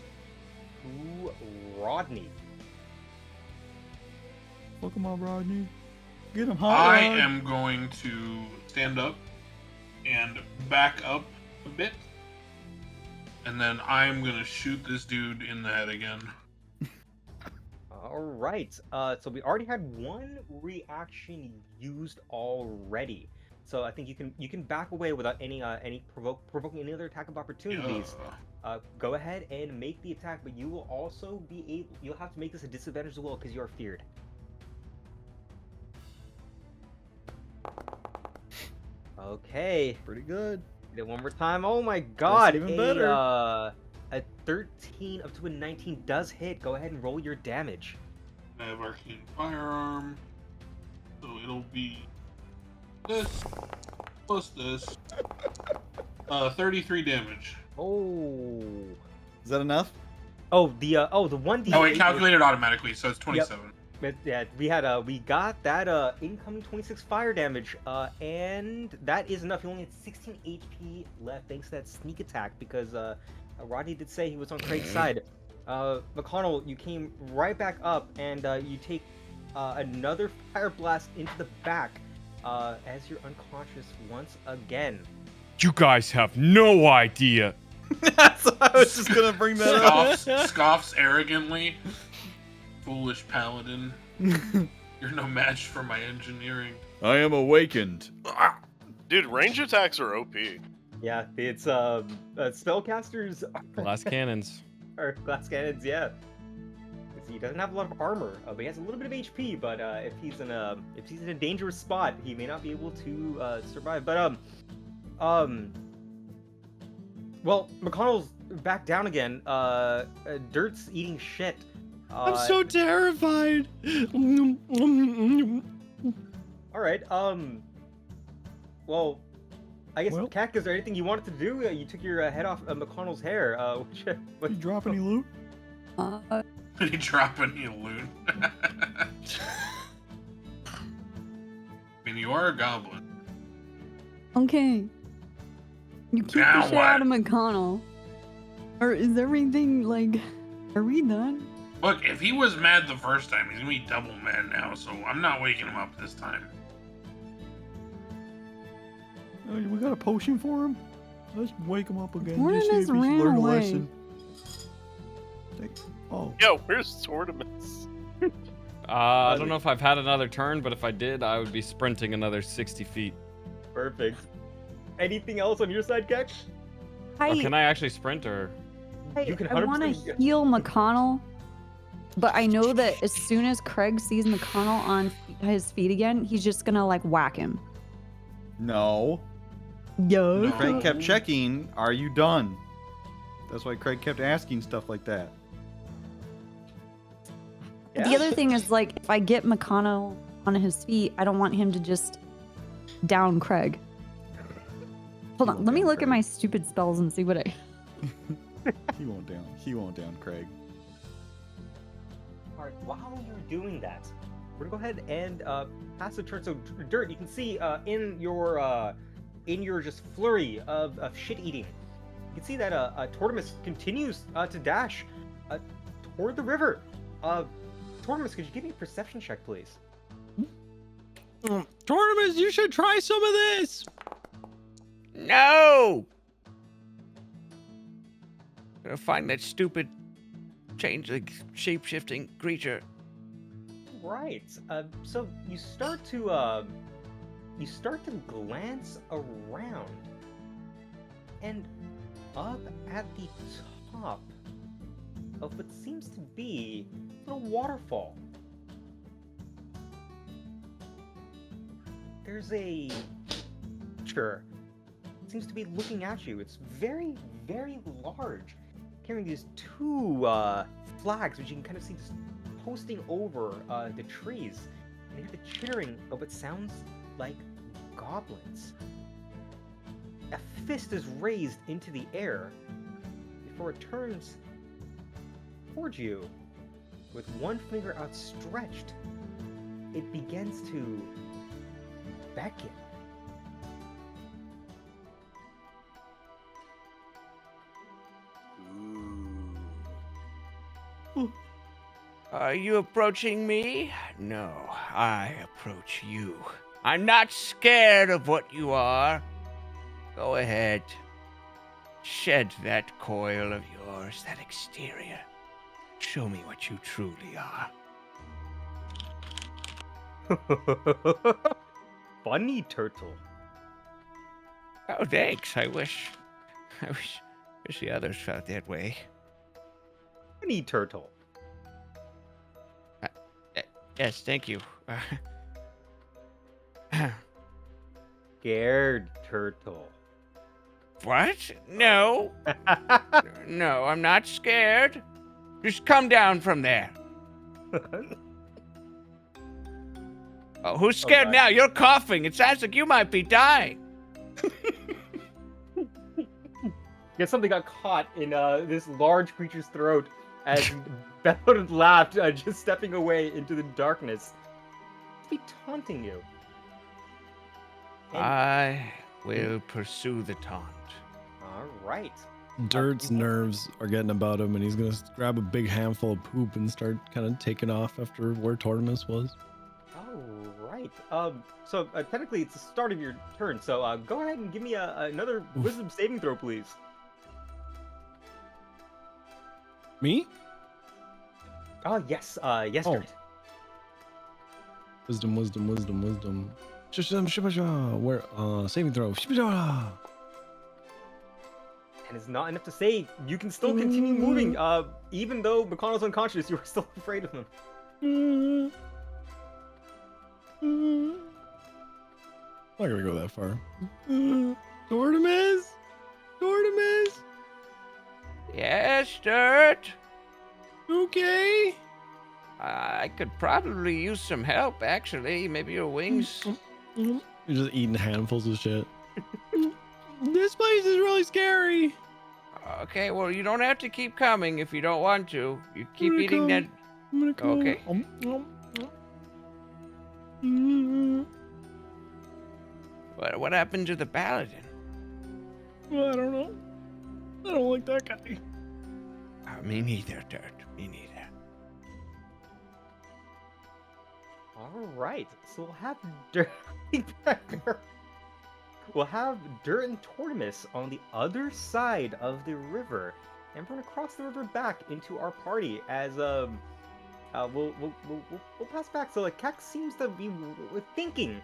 to Rodney. Fuck him up, Rodney. Get him hot. I am going to stand up and back up a bit, and then I'm gonna shoot this dude in the head again. All right. So we already had one reaction used already. So I think you can back away without any provoking any other attack of opportunities. Go ahead and make the attack, but you will also you'll have to make this a disadvantage as well because you are feared. Okay. Pretty good. Did it one more time. Oh my god. even better. A 13 up to a 19 does hit. Go ahead and roll your damage. I have arcane firearm, so it'll be this plus this. 33 damage. Oh. Is that enough? Oh, the 1d8. Oh, it calculated automatically, so it's 27. But yeah, we got that incoming 26 fire damage, and that is enough. He only had 16 HP left thanks to that sneak attack because Rodney did say he was on Craig's side. McConnell, you came right back up, and you take another fire blast into the back as you're unconscious once again. You guys have no idea. So I was just gonna bring that up. Scoffs arrogantly. Foolish paladin. You're no match for my engineering. I am awakened. Dude, range attacks are OP. Yeah, it's spellcasters Glass cannons. are glass cannons. Yeah, he doesn't have a lot of armor, but he has a little bit of HP. But if he's in a dangerous spot, he may not be able to survive. But well, McConnell's back down again. Dirt's eating shit. I'm so terrified. All right. Well, I guess, Well- Kak, is there anything you wanted to do? You took your head off McConnell's hair. Did you drop any loot? Did he drop any loot? I mean, you are a goblin. Okay. You keep Now the shit out of what? McConnell. Or is everything like? Are we done? Look, if he was mad the first time, he's gonna be double mad now, so I'm not waking him up this time. Oh, we got a potion for him? Let's wake him up again. Tortimus Just see if he's ran learned a away. lesson. Oh, Yo, where's Tortimus? I don't know if I've had another turn, but if I did, I would be sprinting another 60 feet. Perfect. Anything else on your side, Kak? Or can I actually sprint, or? You can I want to 100% heal McConnell, but I know that as soon as Craig sees McConnell on his feet again, he's just gonna like whack him. no. Yo. No. Craig kept checking, are you done? That's why Craig kept asking stuff like that. The other thing is like if I get McConnell on his feet, I don't want him to just down Craig. Hold on, let me look at my stupid spells and see what I. He won't down. He won't down Craig. All right, while you're doing that, we're gonna go ahead and pass the turn. So, Dirt, you can see in your just flurry of shit eating, you can see that Tortimus continues to dash toward the river. Tortimus, could you give me a perception check, please? Tortimus, you should try some of this. No! Gotta find that stupid changeling, shape-shifting creature. Right. So you start to glance around, and up at the top of what seems to be a little waterfall, there's a creature. It seems to be looking at you. It's very, very large, carrying these two flags, which you can kind of see just posting over the trees. And you hear the chittering of what sounds like goblins. A fist is raised into the air before it turns towards you with one finger outstretched. It begins to beckon. Are you approaching me? No, I approach you. I'm not scared of what you are. Go ahead. Shed that coil of yours, that exterior. Show me what you truly are. Funny turtle. Oh, thanks. I wish the others felt that way. Funny turtle. Yes, thank you. Scared turtle. What? No. No, I'm not scared. Just come down from there. Oh, who's scared God. now? You're coughing. It sounds like you might be dying. Guess something got caught in this large creature's throat as bellowed and laughed, just stepping away into the darkness. To be taunting you. And- I will pursue the taunt. All right. Dirt's nerves are getting about him, and he's gonna grab a big handful of poop and start kind of taking off after where Tortimus was. All right. So technically it's the start of your turn. So go ahead and give me another wisdom saving throw, please. Me? Oh yes. Yes, Oh. Dirt. Wisdom. Where? Saving throw. And it's not enough to say you can still continue moving. Even though McConnell's unconscious, you are still afraid of him. I'm not gonna go that far. Tortimus? Tortimus? Yes, Dirt. Okay. I could probably use some help, actually. Maybe your wings. You're just eating handfuls of shit. This place is really scary. Okay, well, you don't have to keep coming if you don't want to. You keep gonna eating come. that. I'm gonna come. Okay. What happened to the paladin? Well, I don't know. I don't like that guy. Me neither, Dirt. Me neither. All right, so we'll have Dirt. We'll have Dirt and Tortimus on the other side of the river, and we're gonna cross the river back into our party as we'll pass back. So like Keck seems to be thinking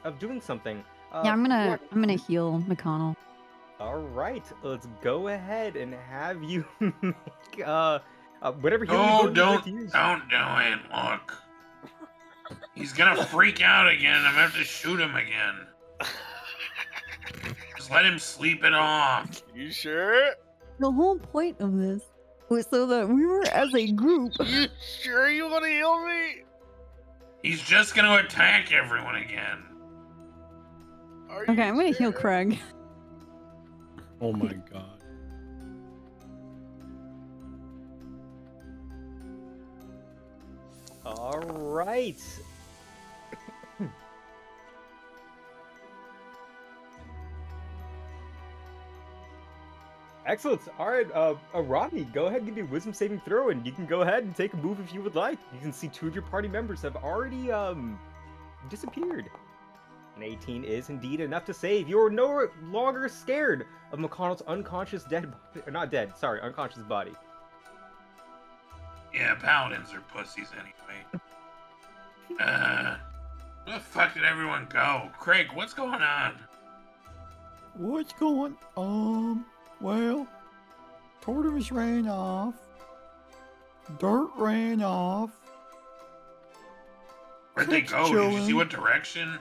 of doing something. Yeah, I'm gonna heal McConnell. All right, let's go ahead and have you make whatever healing No, ability you'd like don't to use. do it. Look, he's gonna freak out again. I'm gonna have to shoot him again. Just let him sleep it off. You sure? The whole point of this was so that we were as a group. You sure you want to heal me? He's just gonna attack everyone again. Are Okay, you I'm gonna heal sure? Craig. Oh my god. All right. Excellent. All right, Rodney, go ahead and give me a wisdom saving throw, and you can go ahead and take a move if you would like. You can see 2 of your party members have already disappeared. An 18 is indeed enough to save. You're no longer scared of McConnell's unconscious unconscious body. Yeah, paladins are pussies anyway. Where the fuck did everyone go? Craig, what's going on? What's going on? Well, Tortimus ran off. Dirt ran off. Where'd they Crick's go? Did you see chilling. what direction?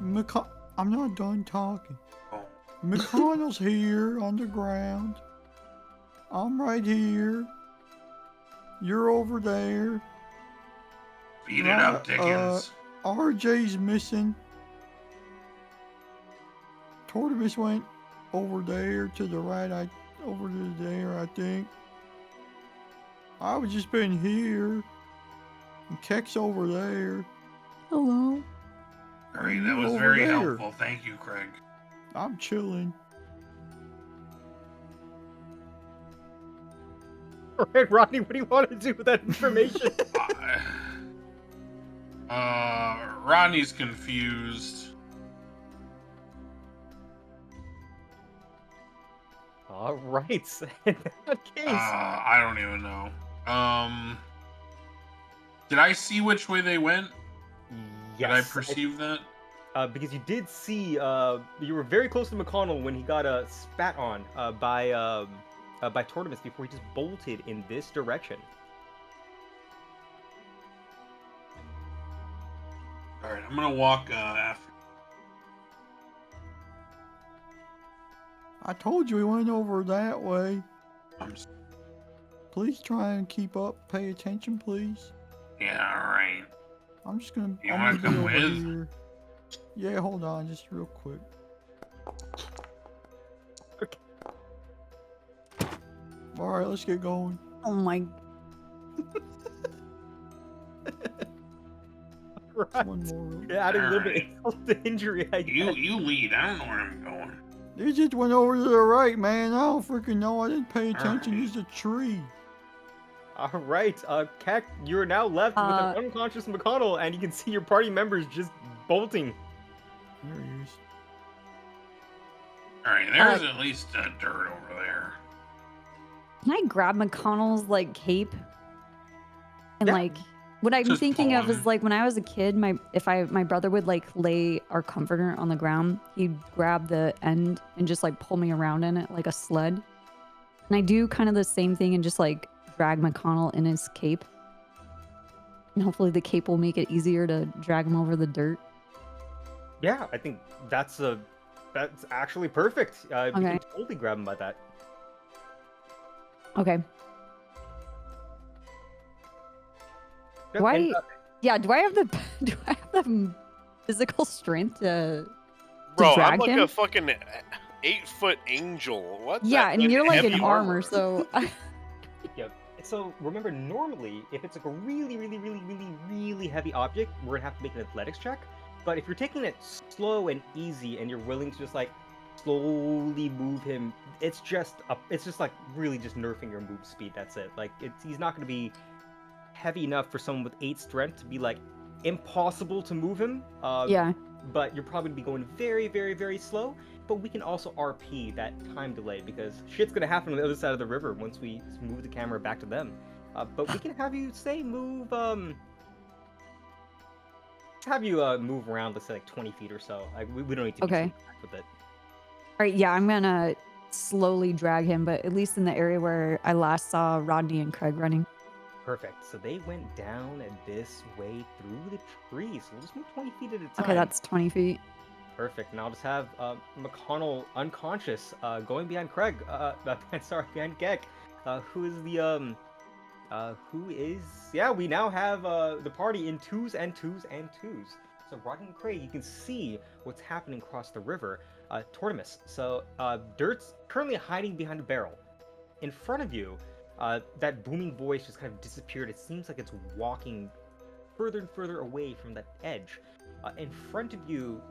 I'm not done talking. Oh. McConnell's here on the ground. I'm right here. You're over there. Beat it up, Dickens. RJ's missing. Tortimus went over there to the right. Over to there, I think. I was just been here. And Keck's over there. Hello. Great, that was over very there. helpful. Thank you, Craig. I'm chilling. All right, Rodney, what do you want to do with that information? Rodney's confused. All right, in that case. I don't even know. Did I see which way they went? Yes. Did I perceive that? Because you did see, you were very close to McConnell when he got spat on by Tortimus before he just bolted in this direction. All right, I'm gonna walk after. I told you we went over that way. I'm s- Please try and keep up. Pay attention, please. Yeah, all right. I'm just gonna. You I'm wanna gonna be come over with? here. Yeah, hold on, just real quick. Okay. All right, let's get going. Oh my. Right. One more. Yeah, adding a little bit Alright. insult to injury, I guess. You lead. I don't know where I'm going. They just went over to the right, man. I don't freaking know. I didn't pay attention. Alright. There's a tree. All right, Keck, you're now left with an unconscious McConnell, and you can see your party members just bolting. There he is. All right, there's at least dirt over there. Can I grab McConnell's like cape? And Yeah. like what I'm Just thinking pull of him. is like when I was a kid, my brother would like lay our comforter on the ground, he'd grab the end and just like pull me around in it like a sled. And I do kind of the same thing and just like drag McConnell in his cape. And hopefully the cape will make it easier to drag him over the dirt. Yeah, I think that's actually perfect. You Okay. can totally grab him by that. Okay. Yep, Do I? and, Yeah. Do I have the? Do I have the physical strength to Bro, drag I'm like him? a fucking 8-foot angel. What? Yeah, and you're like in heavy armor, so. Yep. So remember, normally, if it's like a really heavy object, we're gonna have to make an athletics check. But if you're taking it slow and easy, and you're willing to just like slowly move him, it's just like really just nerfing your move speed. That's it. Like he's not gonna be heavy enough for someone with 8 strength to be like impossible to move him. Yeah. But you're probably gonna be going very slow. But we can also RP that time delay because shit's gonna happen on the other side of the river once we move the camera back to them. But we can have you move move around, let's say like 20 feet or so. Like we don't need to be Okay. too back with it. All right. Yeah, I'm gonna slowly drag him, but at least in the area where I last saw Rodney and Craig running. Perfect. So they went down and this way through the trees. So we'll just move 20 feet at a time. Okay, that's 20 feet. Perfect. And I'll just have McConnell unconscious, going behind Craig. Behind Keck. We now have the party in 2s and 2s and 2s. So Rodney and Craig, you can see what's happening across the river. Tortimus. So Dirt's currently hiding behind a barrel. In front of you, that booming voice just kind of disappeared. It seems like it's walking further and further away from that edge. In front of you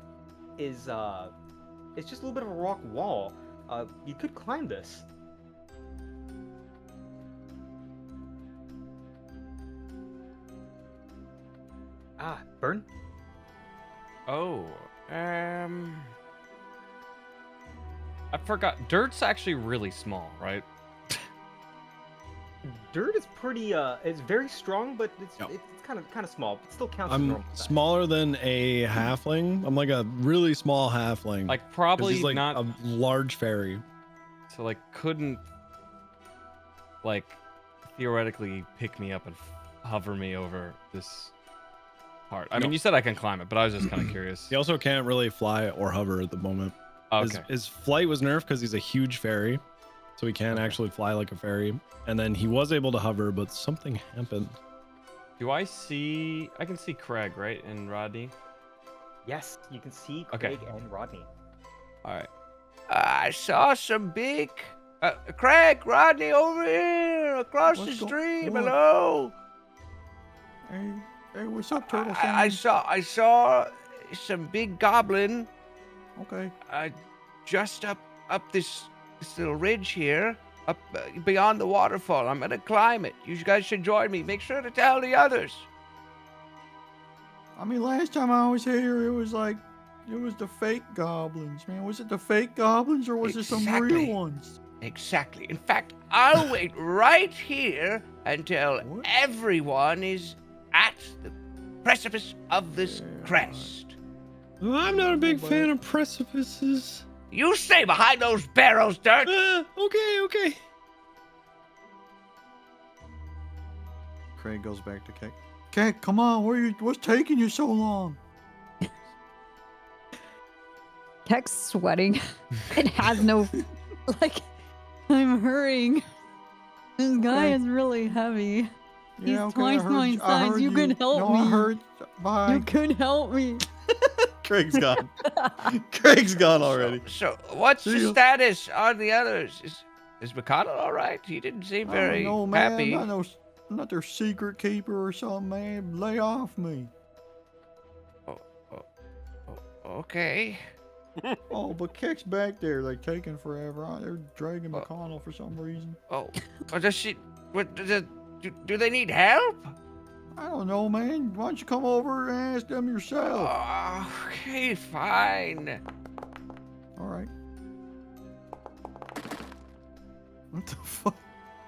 is it's just a little bit of a rock wall. You could climb this. Burn? Oh, I forgot. Dirt's actually really small, right? Dirt is pretty it's very strong, but it's Yep. it's kind of small. It still counts as I'm normal size. smaller than a halfling. I'm like a really small halfling. Like 'Cause probably he's like not. a large fairy. So like couldn't like theoretically pick me up and hover me over this part. I mean, No. you said I can climb it, but I was just kind of curious. He also can't really fly or hover at the moment. Okay. His flight was nerfed because he's a huge fairy, so he can't actually fly like a fairy. And then he was able to hover, but something happened. Do I see? I can see Craig, right, and Rodney. Yes, you can see Okay. Craig and Rodney. All right. I saw some big. Craig, Rodney, over here, across What's the go- stream. what? Hello. Hey, what's up, Turtle I Fan? I saw some big goblin Okay. just up this little ridge here, up beyond the waterfall. I'm gonna climb it. You guys should join me. Make sure to tell the others. I mean, last time I was here, it was the fake goblins, man. Was it the fake goblins or was it some Exactly. real ones? Exactly. In fact, I'll wait right here until What? everyone is at the precipice of this Yeah, crest. I'm not a big fan of precipices. You stay behind those barrels, Dirt. Okay. Craig goes back to Keck. Cat, come on, what's taking you so long? Keck's sweating and has no like. I'm hurrying. This guy Okay. is really heavy. He's Yeah, okay, twice I heard my you- I size. heard You can help no, me. I heard. Bye. You could help me. Craig's gone. Craig's gone already. So, what's See the ya. status on the others? Is Mcconnell all right? He didn't seem very no, man. happy. I'm not their secret keeper or something, man. Lay off me. Okay. Oh, but Keck's back there, like taking forever. They're dragging McConnell for some reason. Oh, does she? What? Do they need help? I don't know, man. Why don't you come over and ask them yourself? Oh, okay, fine. All right. What the fuck?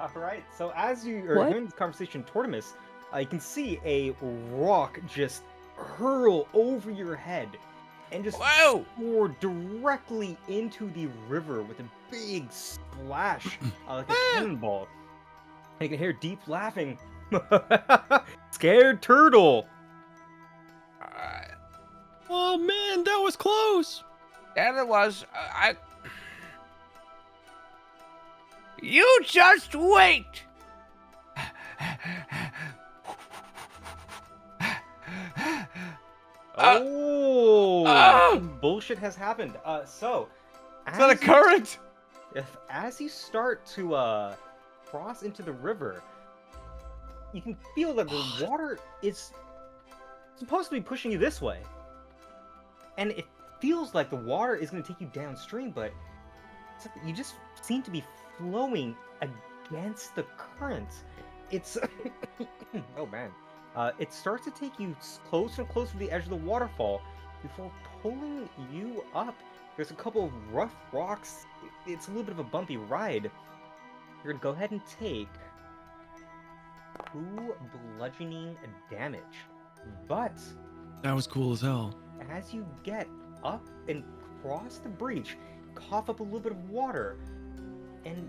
All right. So as you are What? having this conversation, Tortimus, you can see a rock just hurl over your head and just Whoa! soar directly into the river with a big splash, like a cannonball. And you can hear Deep laughing. Scared turtle. Oh man, that was close. Yeah, it was. You just wait. Bullshit has happened. So, Is that a current? as you start to cross into the river, you can feel that the water is supposed to be pushing you this way, and it feels like the water is going to take you downstream, but you just seem to be flowing against the current. It's oh man. It starts to take you closer and closer to the edge of the waterfall before pulling you up. There's a couple of rough rocks. It's a little bit of a bumpy ride. You're gonna go ahead and take 2 bludgeoning damage. But That was cool as hell. as you get up and cross the breach, cough up a little bit of water, and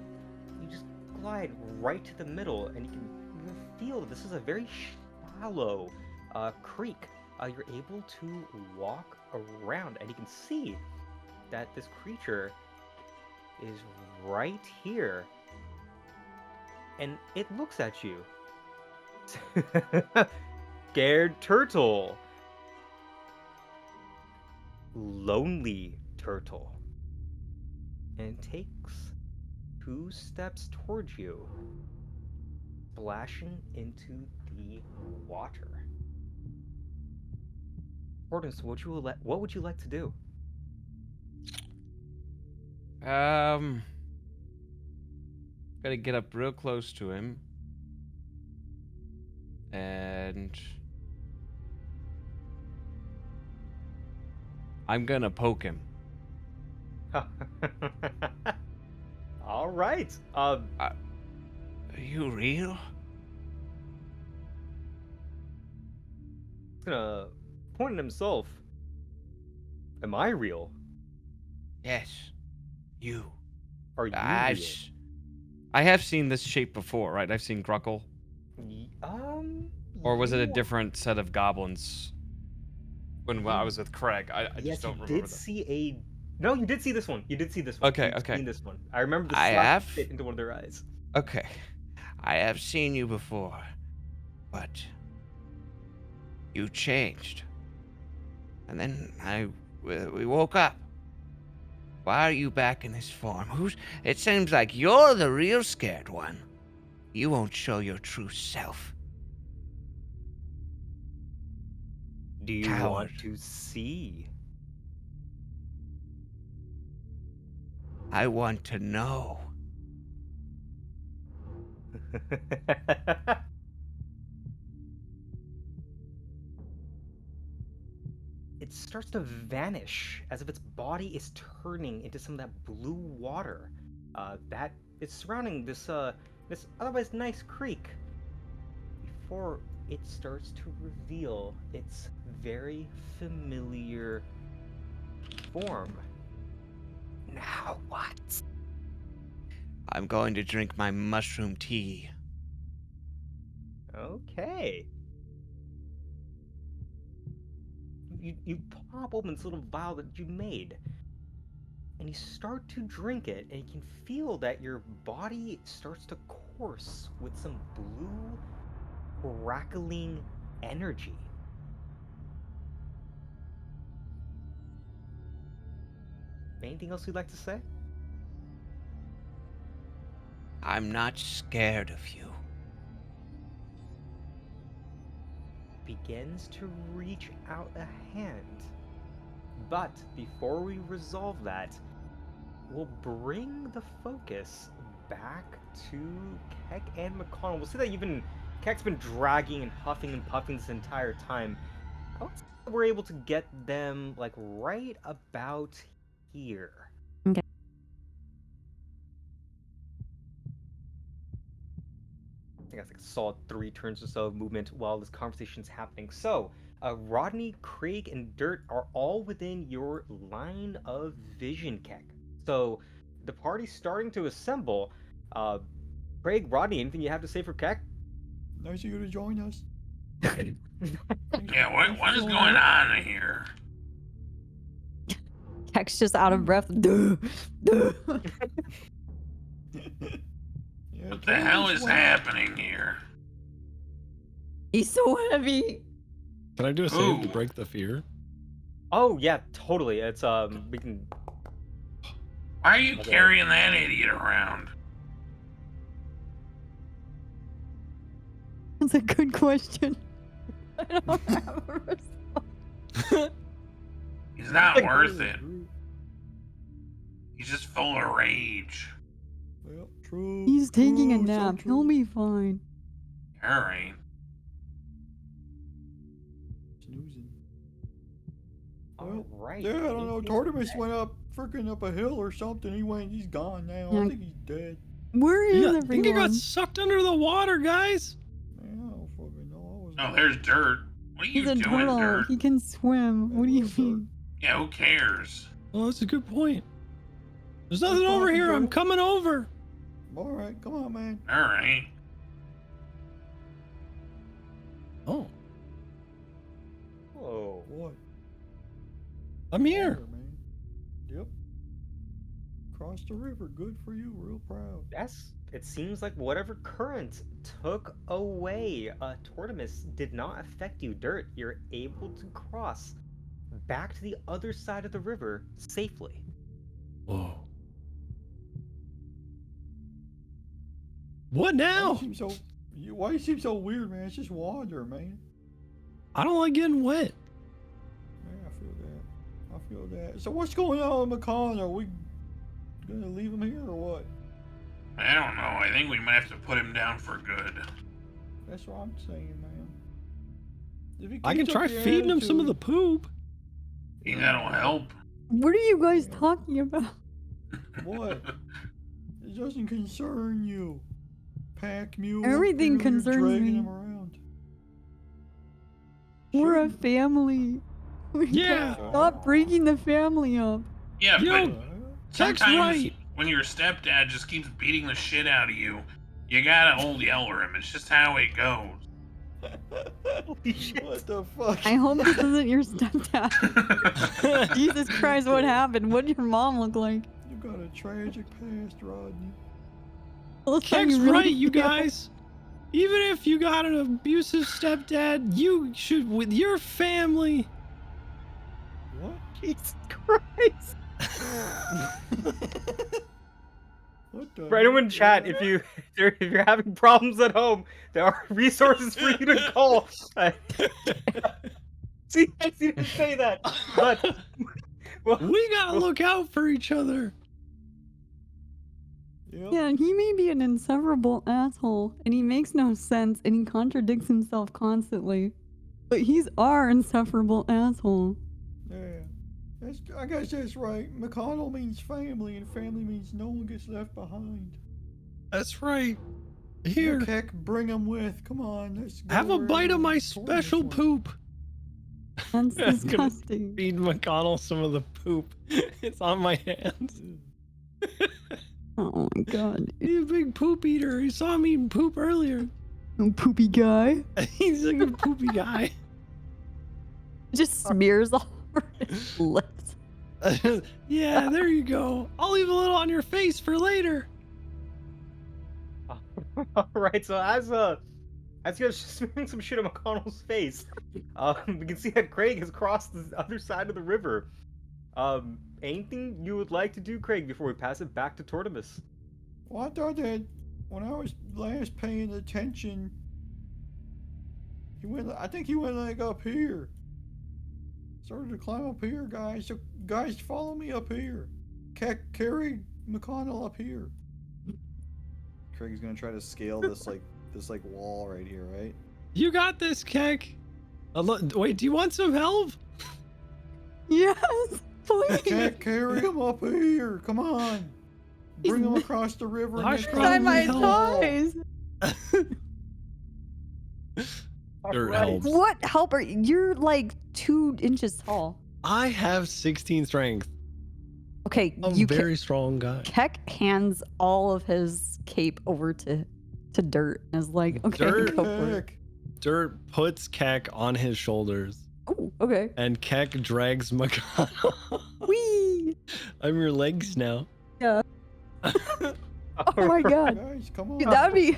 you just glide right to the middle, and you can feel that this is a very shallow creek. You're able to walk around, and you can see that this creature is right here, and it looks at you. Scared turtle. Lonely turtle. And takes 2 steps towards you, splashing into the water. Tortimus, what would you like to do? Gotta get up real close to him. And I'm gonna poke him. All right. Are you real? He's gonna point at himself. Am I real? Yes. You. Are you I real? I have seen this shape before, right? I've seen Gruckle. Or was it a you- different set of goblins when I was with Craig? I Yes, just don't you remember. did see a. No, you did see this one. You did see this one. Okay, You've okay. Seen this one. I remember the I slap have? fit into one of their eyes. Okay. I have seen you before, but you changed. And then we woke up. Why are you back in this form? It seems like you're the real scared one. You won't show your true self. Do you Coward. want to see? I want to know. It starts to vanish as if its body is turning into some of that blue water that is surrounding this otherwise nice creek before it starts to reveal its very familiar form. Now what? I'm going to drink my mushroom tea. Okay. You pop open this little vial that you made, and you start to drink it, and you can feel that your body starts to course with some blue, crackling energy. Anything else you'd like to say? I'm not scared of you. Begins to reach out a hand. But before we resolve that, we'll bring the focus back to Keck and McConnell. We'll see that Keck's been dragging and huffing and puffing this entire time. I would say that we're able to get them like right about here. Okay. I think that's like a solid 3 turns or so of movement while this conversation's happening. So, Rodney, Craig, and Dirt are all within your line of vision, Keck. So, the party's starting to assemble. Craig, Rodney, anything you have to say for Keck? Nice of you to join us. Yeah, what is going on here? Keck's just out of breath. Duh, duh. Yeah, What the hell is happening here? He's so heavy. Can I do a save to Ooh. break the fear? Oh yeah, totally. It's we can. Why are you Okay. carrying that idiot around? That's a good question. I don't have a response. He's not worth it. He's just full of rage. Well, true. He's taking a true, so nap. true. He'll be fine. Alright. Snoozing. All right. Yeah, I don't know. anything- Tortimus went up freaking up a hill or something. He's gone now. Yeah. I think he's dead. Where is Yeah, I think he got everyone? sucked under the water, guys. Man, I don't fucking know. I wasn't Oh, there's dirt. What are you He's a doing, turtle. dirt? He can swim. What do you mean? Yeah, who cares? Well, that's a good point. There's nothing Let's over fucking here. go. I'm coming over. All right, come on, man. Alright. Oh, Whoa. What? I'm here. Water, man. Yep. Cross the river. Good for you. Real proud. It seems like whatever current took away Tortimus did not affect you, Dirt. You're able to cross back to the other side of the river safely. Whoa. What Why now? why you seem so weird, man? It's just water, man. I don't like getting wet. Yeah, I feel that. So what's going on with McConnell? Are we gonna leave him here or what? I don't know. I think we might have to put him down for good. That's what I'm saying, man. If he I can keeps up try the feeding him some of the attitude- poop. Think that'll help? What are you guys talking about? What? It doesn't concern you. Pack mule. up Everything here, you're concerns dragging me. him around. We're a Shouldn't- family. We Yeah. can't stop breaking the family up. Yeah, You but know, Tech's sometimes right. when your stepdad just keeps beating the shit out of you, you gotta hold yeller him. It's just how it goes. Holy shit. What the fuck? I hope this isn't your stepdad. Jesus Christ, what happened? What did your mom look like? You got a tragic past, Rodney. Looks like Keck's you really right, you do. guys. Even if you got an abusive stepdad, you should with your family. What? Jesus Christ. What the? For anyone in chat, hell? if you're having problems at home, there are resources for you to call. See, I didn't say that, but well, We gotta look out for each other. Yep. Yeah, he may be an insufferable asshole, and he makes no sense, and he contradicts himself constantly. But he's our insufferable asshole. Yeah. I guess that's right. McConnell means family, and family means no one gets left behind. That's right. Here, Heck, bring him with. Come on, let's go have a wherever bite of my Tortimus special went. poop. That's That's gonna disgusting. feed McConnell some of the poop. It's on my hands. Oh my god. He's a big poop eater. He saw me eating poop earlier. Oh, poopy guy. He's like a poopy guy. Just smears all over his lips. Yeah, there you go. I'll leave a little on your face for later. all right. So as you're smearing some shit on McConnell's face, we can see that Craig has crossed the other side of the river. Anything you would like to do, Craig, before we pass it back to Tortimus? Well, I thought that when I was last paying attention, I think he went like up here. Started to climb up here, guys. So guys, follow me up here. Carry McConnell up here. Craig's gonna try to scale this wall right here, right? You got this, Keck. Wait, do you want some help? Yes, please. Carry him up here. Come on. Bring him across the river. I and should then Tie come my help. down. ties. Dirt Alright. helps. What help are you? You're like 2 inches tall. I have 16 strength. Okay, I'm a very strong guy. Keck hands all of his cape over to Dirt and is like, okay, Dirt. go for it. Dirt puts Keck on his shoulders. Oh, okay. And Keck drags McConnell. Whee! I'm your legs now. Yeah. Oh my god. Guys, come on. Dude, that'd be.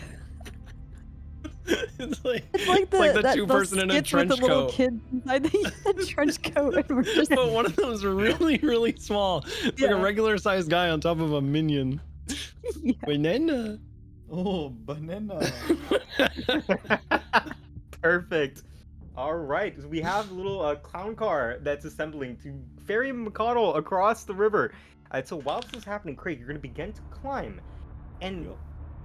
It's like the the two-person in a skits trench with the little coat. kid inside the trench coat, and we're just. But one of them's really, really small. It's like a Yeah. regular-sized guy on top of a minion. Yeah. Banana. Oh, banana. Perfect. All right, so we have a little clown car that's assembling to ferry McConnell across the river. So while this is happening, Craig, you're going to begin to climb, and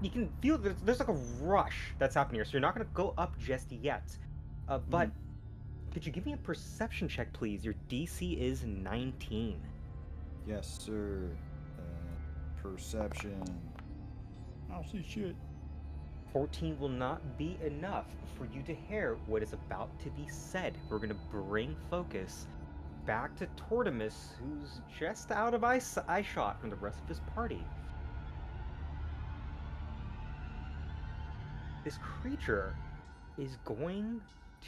you can feel there's like a rush that's happening here. So you're not going to go up just yet. But could you give me a perception check, please? Your DC is 19. Yes, sir. Perception. I don't see shit. 14 will not be enough for you to hear what is about to be said. We're going to bring focus back to Tortimus, who's just out of eye shot from the rest of his party. This creature is going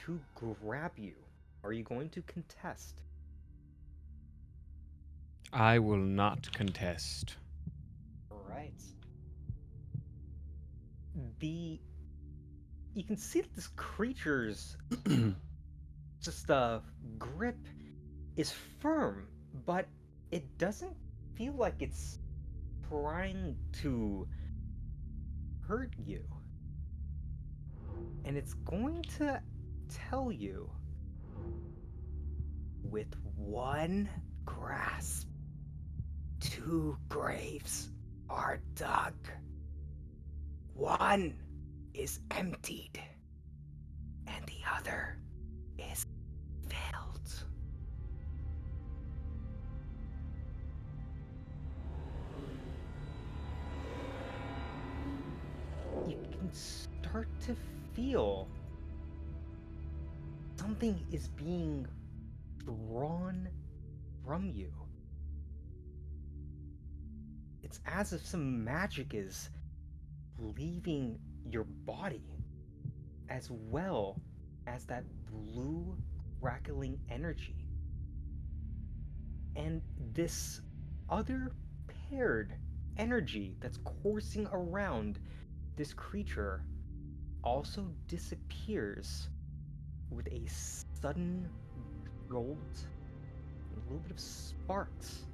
to grab you. Are you going to contest? I will not contest. All right. You can see that this creature's just grip is firm, but it doesn't feel like it's trying to hurt you. And it's going to tell you, with one grasp, 2 graves are dug. One is emptied, and the other is filled. You can start to feel something is being drawn from you. It's as if some magic is leaving your body, as well as that blue crackling energy. And this other paired energy that's coursing around this creature also disappears with a sudden jolt and a little bit of sparks.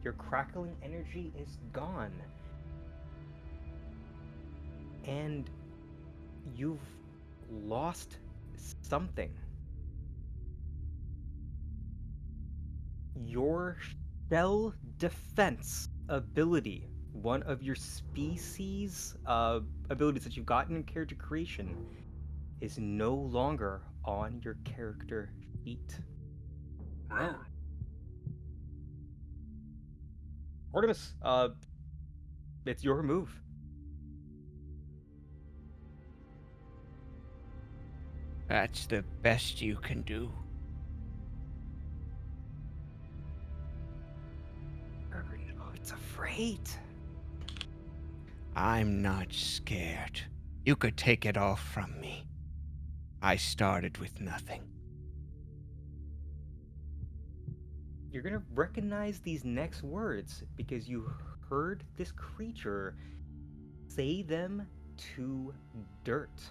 Your crackling energy is gone. And you've lost something. Your shell defense ability, one of your species abilities that you've gotten in character creation, is no longer on your character sheet. Tortimus, it's your move. That's the best you can do. Oh, it's afraid. I'm not scared. You could take it all from me. I started with nothing. You're gonna recognize these next words because you heard this creature say them to Dirt.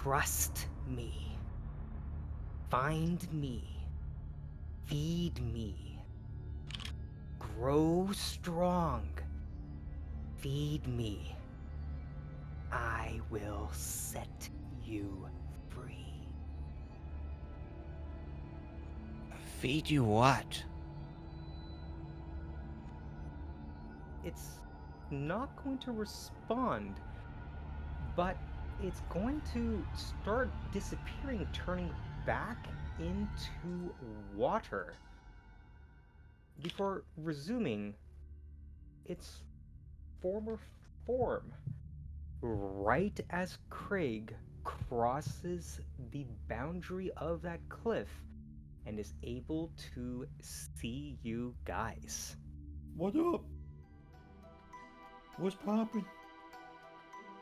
Trust me. Find me. Feed me. Grow strong. Feed me. I will set you free. Feed you what? It's not going to respond, but it's going to start disappearing, turning back into water before resuming its former form. Right as Craig crosses the boundary of that cliff and is able to see you guys. What up? What's poppin'?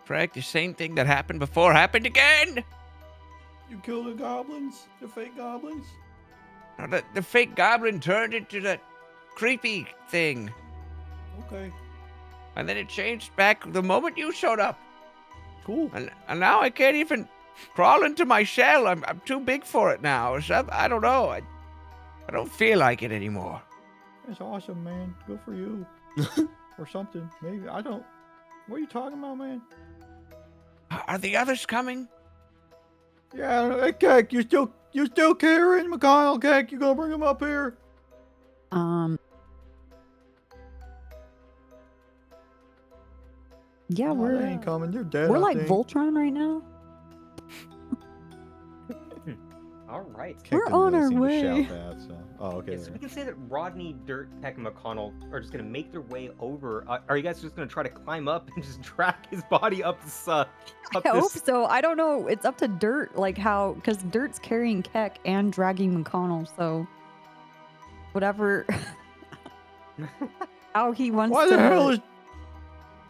Frank, the same thing that happened before happened again. You killed the goblins? The fake goblins? No, the fake goblin turned into that creepy thing. Okay, And then it changed back the moment you showed up. cool. And now I can't even crawl into my shell. I'm too big for it now. So I don't know. I don't feel like it anymore. That's awesome, man. Good for you. Or something. Maybe. I don't. What are you talking about, man? Are the others coming? Yeah, hey, Keck, you still carrying McConnell, Keck? You gonna bring him up here? Yeah, No, they ain't coming. They're dead. we're I like think. Voltron right now. All right. Keck We're didn't on really our seem to way. shout that, so. Oh, okay. Yeah, so we can say that Rodney, Dirt, Keck, and McConnell are just gonna make their way over. Are you guys just gonna try to climb up and just drag his body up this? Up I hope this... so. I don't know. It's up to Dirt, like how, because Dirt's carrying Keck and dragging McConnell. So whatever, how he wants Why the hell to is?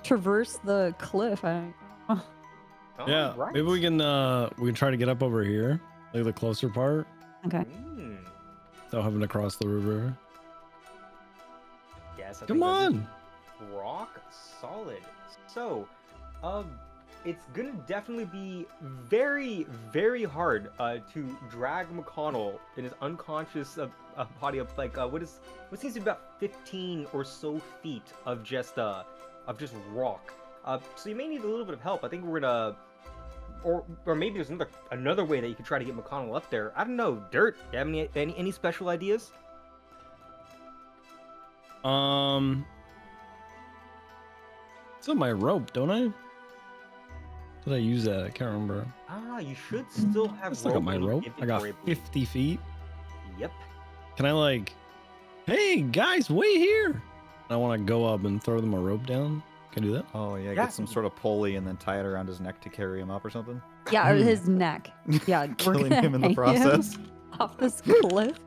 traverse the cliff. Yeah, Alright. maybe we can try to get up over here, like the closer part, Okay. without having to cross the river. Yes. I Come think that is on. rock solid. So, it's gonna definitely be very, very hard to drag McConnell in his unconscious body up like what seems to be about 15 or so feet of just rock. So you may need a little bit of help. I think we're gonna, or maybe there's another way that you could try to get McConnell up there. I don't know. Dirt, you have any special ideas? It's on my rope, don't I? Did I use that? I can't remember. You should still have. Let's look at my in rope. I got inventory, I believe. 50 feet. Yep. Can I like, hey guys, wait here. I want to go up and throw them a rope down. Can I do that? Oh yeah, Yeah. get some sort of pulley and then tie it around his neck to carry him up or something. Yeah, or his neck. Yeah, we're Killing gonna him in the hang process. off this cliff.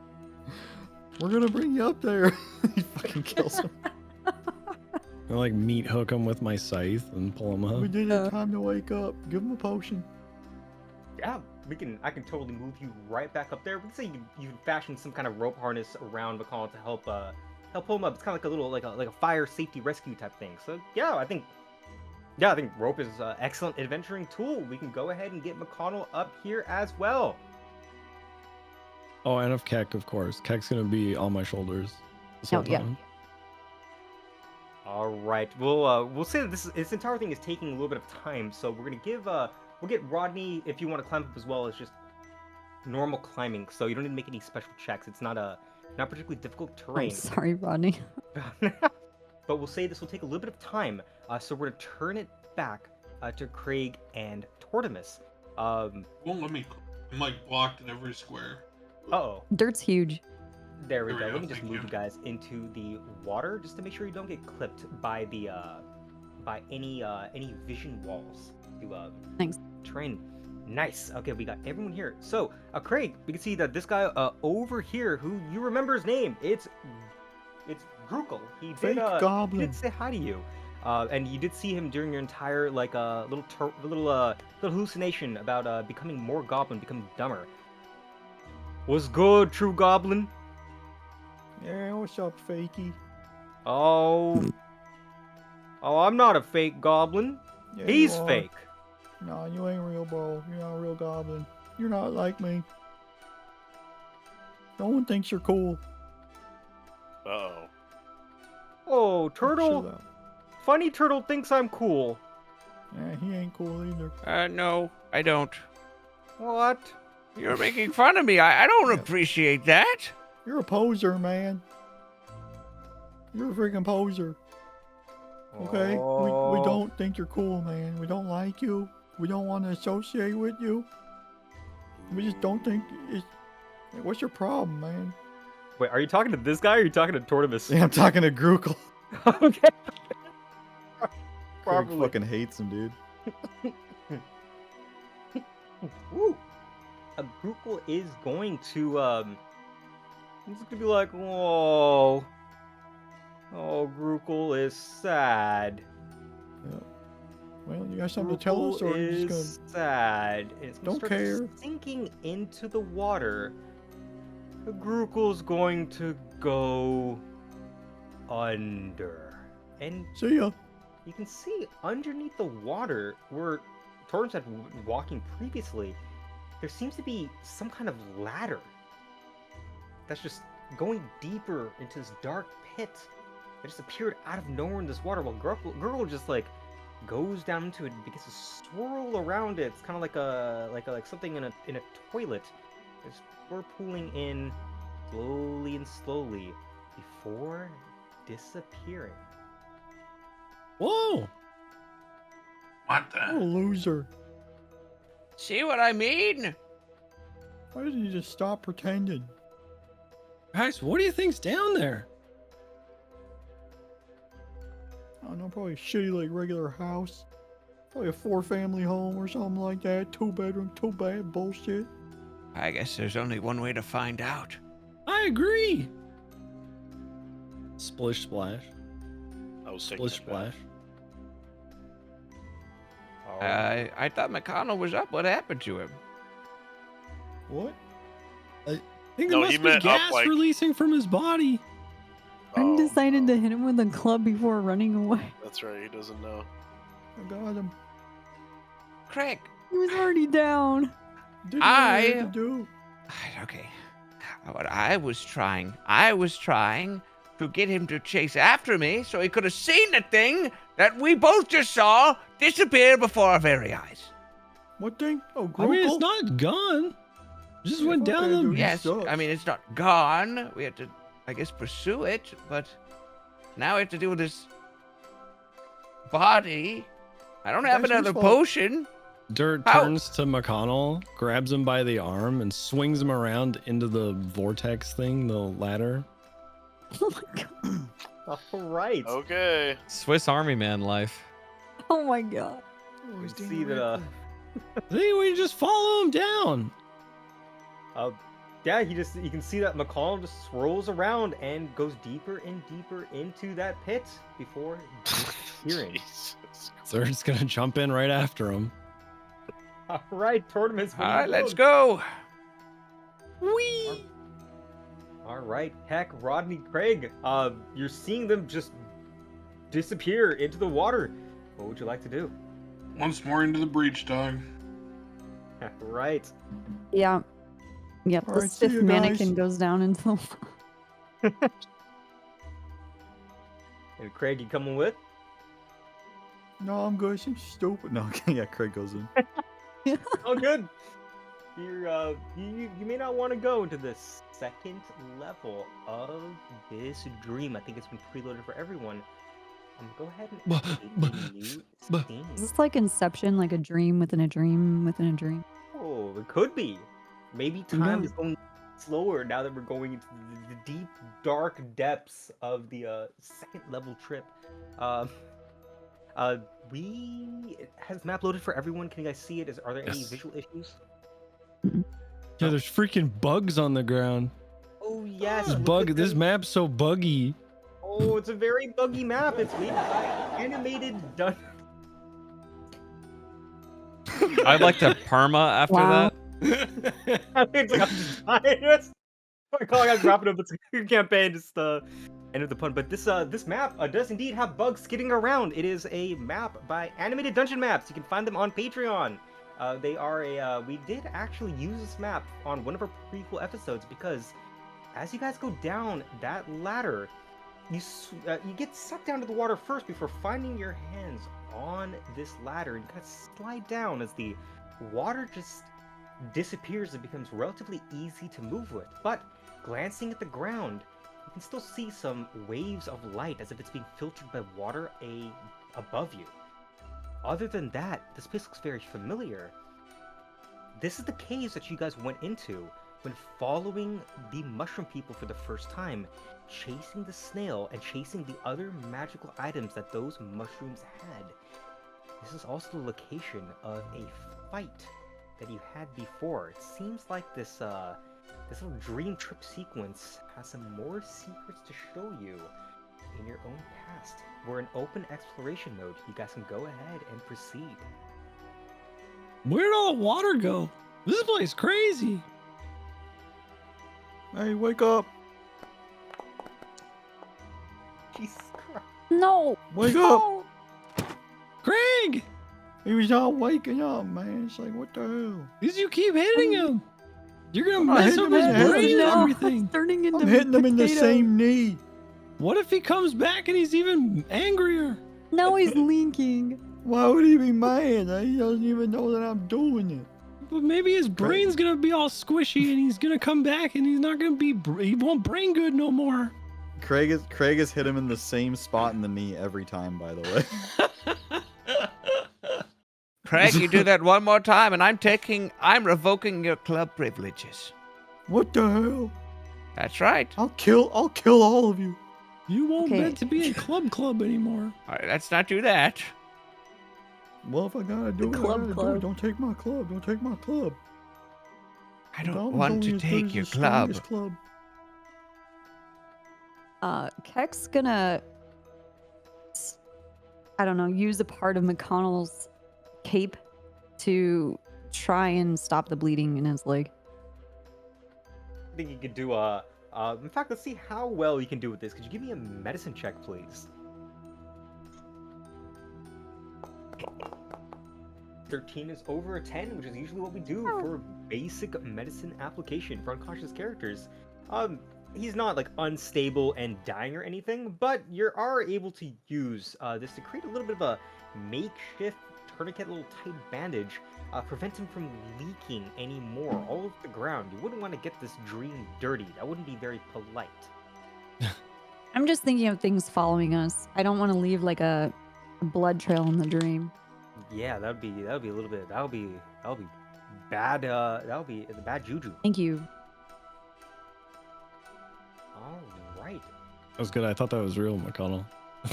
We're gonna bring you up there. He fucking kills him. I like meat hook him with my scythe and pull him We up. didn't have time to wake up. Give him a potion. Yeah, I can totally move you right back up there. We can say you can fashion some kind of rope harness around McConnell to help pull him up. It's kind of like a little like a fire safety rescue type thing. So yeah, I think rope is an excellent adventuring tool. We can go ahead and get McConnell up here as well. Oh, and of Keck, of course. Keck's gonna be on my shoulders. this Oh, whole yeah. time. All right, we'll say that this entire thing is taking a little bit of time. So we're gonna give we'll get Rodney, if you want to climb up as well, as just normal climbing. So you don't need to make any special checks. It's not particularly difficult I'm terrain. sorry, Rodney. But we'll say this will take a little bit of time, so we're gonna turn it back to Craig and Tortimus. Won't let me. I'm like blocked in every square. Uh-oh. Dirt's huge. There we There go. we Let go, me just thank move you. you guys into the water, just to make sure you don't get clipped by the by any vision walls to Thanks. terrain. Nice. Okay, we got everyone here. So, Craig, we can see that this guy over here, who you remember his name, it's Grukel. He Fake did goblin. did say hi to you. And you did see him during your entire little hallucination about becoming more goblin, becoming dumber. What's good, true goblin? Yeah, what's up, fakey? Oh, I'm not a fake goblin. Yeah, He's you are. fake. No, you ain't real, bro. You're not a real goblin. You're not like me. No one thinks you're cool. Uh-oh. Oh, Shut Turtle. up. Funny Turtle thinks I'm cool. Yeah, he ain't cool either. No, I don't. What? You're making fun of me. I don't Yeah. appreciate that. You're a poser, man. You're a freaking poser. Okay? Oh. We don't think you're cool, man. We don't like you. We don't want to associate with you. We just don't think it's... What's your problem, man? Wait, are you talking to this guy or are you talking to Tortimus? Yeah, I'm talking to Grukel. Okay. Craig Probably. fucking hates him, dude. Woo. Grukel is going to I'm just gonna be like, whoa. Oh, Grukel is sad. Yeah. Well, you got something to tell us, or are you just is sad. And it's gonna Don't start care. sinking into the water. The Grukel's going to go under. And gonna see ya? you can see underneath the water where Tortimus had walking previously, there seems to be some kind of ladder that's just going deeper into this dark pit. It just appeared out of nowhere in this water while Gurgle just like goes down into it and begins to swirl around it. It's kind of like something in a toilet. It's whirlpooling in slowly before disappearing. Whoa! What What a the? loser. See what I mean? Why didn't you just stop pretending? Guys, what do you think's down there? I don't know, probably a shitty, like, regular house. Probably a 4-family home or something like that. 2-bedroom, 2-bath bullshit. I guess there's only one way to find out. I agree. Splish splash. I was taking Splish it back. splash. I thought McConnell was up. What happened to him? What? I think No, there he must be meant up, gas like- releasing from his body. I decided no. to hit him with a club before running away. That's right. He doesn't know. I got him. Craig. He was already down. Didn't know what I had to do. Okay. What I was trying to get him to chase after me so he could have seen the thing that we both just saw disappear before our very eyes. What thing? Oh, I mean, it's Grunkle? not gone. It just Yeah, went fuck down that the. dude. He Yes, sucks. I mean, it's not gone. We have to, I guess, pursue it, but now we have to deal with this body. I don't have That's his another fault. potion. Dirt Ow. turns to McConnell, grabs him by the arm, and swings him around into the vortex thing, the ladder. Oh my god. All right. Okay. Swiss Army man life. Oh my god. Oh, We he's see doing that. right. I think we just follow him down. Yeah, you can see that McConnell just swirls around and goes deeper and deeper into that pit before disappearing. Jesus. Third's gonna jump in right after him. All right, Tortimus. All right, let's go. Whee! All right, Heck, Rodney, Craig. You're seeing them just disappear into the water. What would you like to do? Once more into the breach, dog. Right. Yeah. Yep, All the right, see stiff you guys. mannequin goes down into the And Craig, you coming with? No, I'm good. She's stupid. No, okay, yeah, Craig goes in. Oh, good. You're you may not want to go into the second level of this dream. I think it's been preloaded for everyone. Go ahead and create a new scene. Is this like Inception, like a dream within a dream within a dream? Oh, it could be. Maybe time is going slower now that we're going into the deep, dark depths of the second level trip. Has map loaded for everyone? Can you guys see it? Are there any Yes. visual issues? Yeah, there's freaking bugs on the ground. Oh yes, This look at this them. map's so buggy. Oh, it's a very buggy map. It's made by animated dun. I'd like to perma after Wow. that. It's like I'm just dying. It's I'm calling out wrapping up the campaign. Just end of the pun. But this map does indeed have bugs skidding around. It is a map by Animated Dungeon Maps. You can find them on Patreon. They are we did actually use this map on one of our prequel episodes because as you guys go down that ladder, you get sucked down to the water first before finding your hands on this ladder and kind of slide down as the water just disappears. It becomes relatively easy to move with, but glancing at the ground, you can still see some waves of light as if it's being filtered by water above you. Other than that, this place looks very familiar. This is the caves that you guys went into when following the mushroom people for the first time, chasing the snail and chasing the other magical items that those mushrooms had. This is also the location of a fight that you had before. It seems like this This little dream trip sequence has some more secrets to show you in your own past. We're in open exploration mode. You guys can go ahead and proceed. Where'd all the water go? This place is crazy. Hey, wake up! Jesus Christ. No. Wake up! No. Craig! He was not waking up, man. It's like, what the hell? Because you keep hitting him. You're gonna I'm not mess hitting up him in his the head. brain and No, everything. it's turning into I'm hitting him in the potato. same knee. What if he comes back and he's even angrier? Now he's linking. Why would he be mad? He doesn't even know that I'm doing it. But maybe his brain's gonna be all squishy and he's gonna come back and he's not gonna be, he won't brain good no more. Craig has hit him in the same spot in the knee every time, by the way. Craig, you do that one more time, and I'm revoking your club privileges. What the hell? That's right. I'll kill all of you. You won't Okay. bet to be in club anymore. All right, let's not do that. Well, if I gotta do it, I club gotta do club. it. Don't take my club. Don't take my club. I That don't was want only to as good take as your the club. strongest club. Keck's gonna, I don't know, use a part of McConnell's cape to try and stop the bleeding in his leg. I think you could do in fact, let's see how well you can do with this. Could you give me a medicine check, please? 13 is over a 10, which is usually what we do for basic medicine application for unconscious characters. He's not like unstable and dying or anything, but you are able to use this to create a little bit of a makeshift tourniquet, little tight bandage, prevent him from leaking anymore all over the ground. You wouldn't want to get this dream dirty. That wouldn't be very polite. I'm just thinking of things following us. I don't want to leave like a blood trail in the dream. Yeah, that would be a little bit. That would be bad. That would be the bad juju. Thank you. All right. That was good. I thought that was real, McConnell. I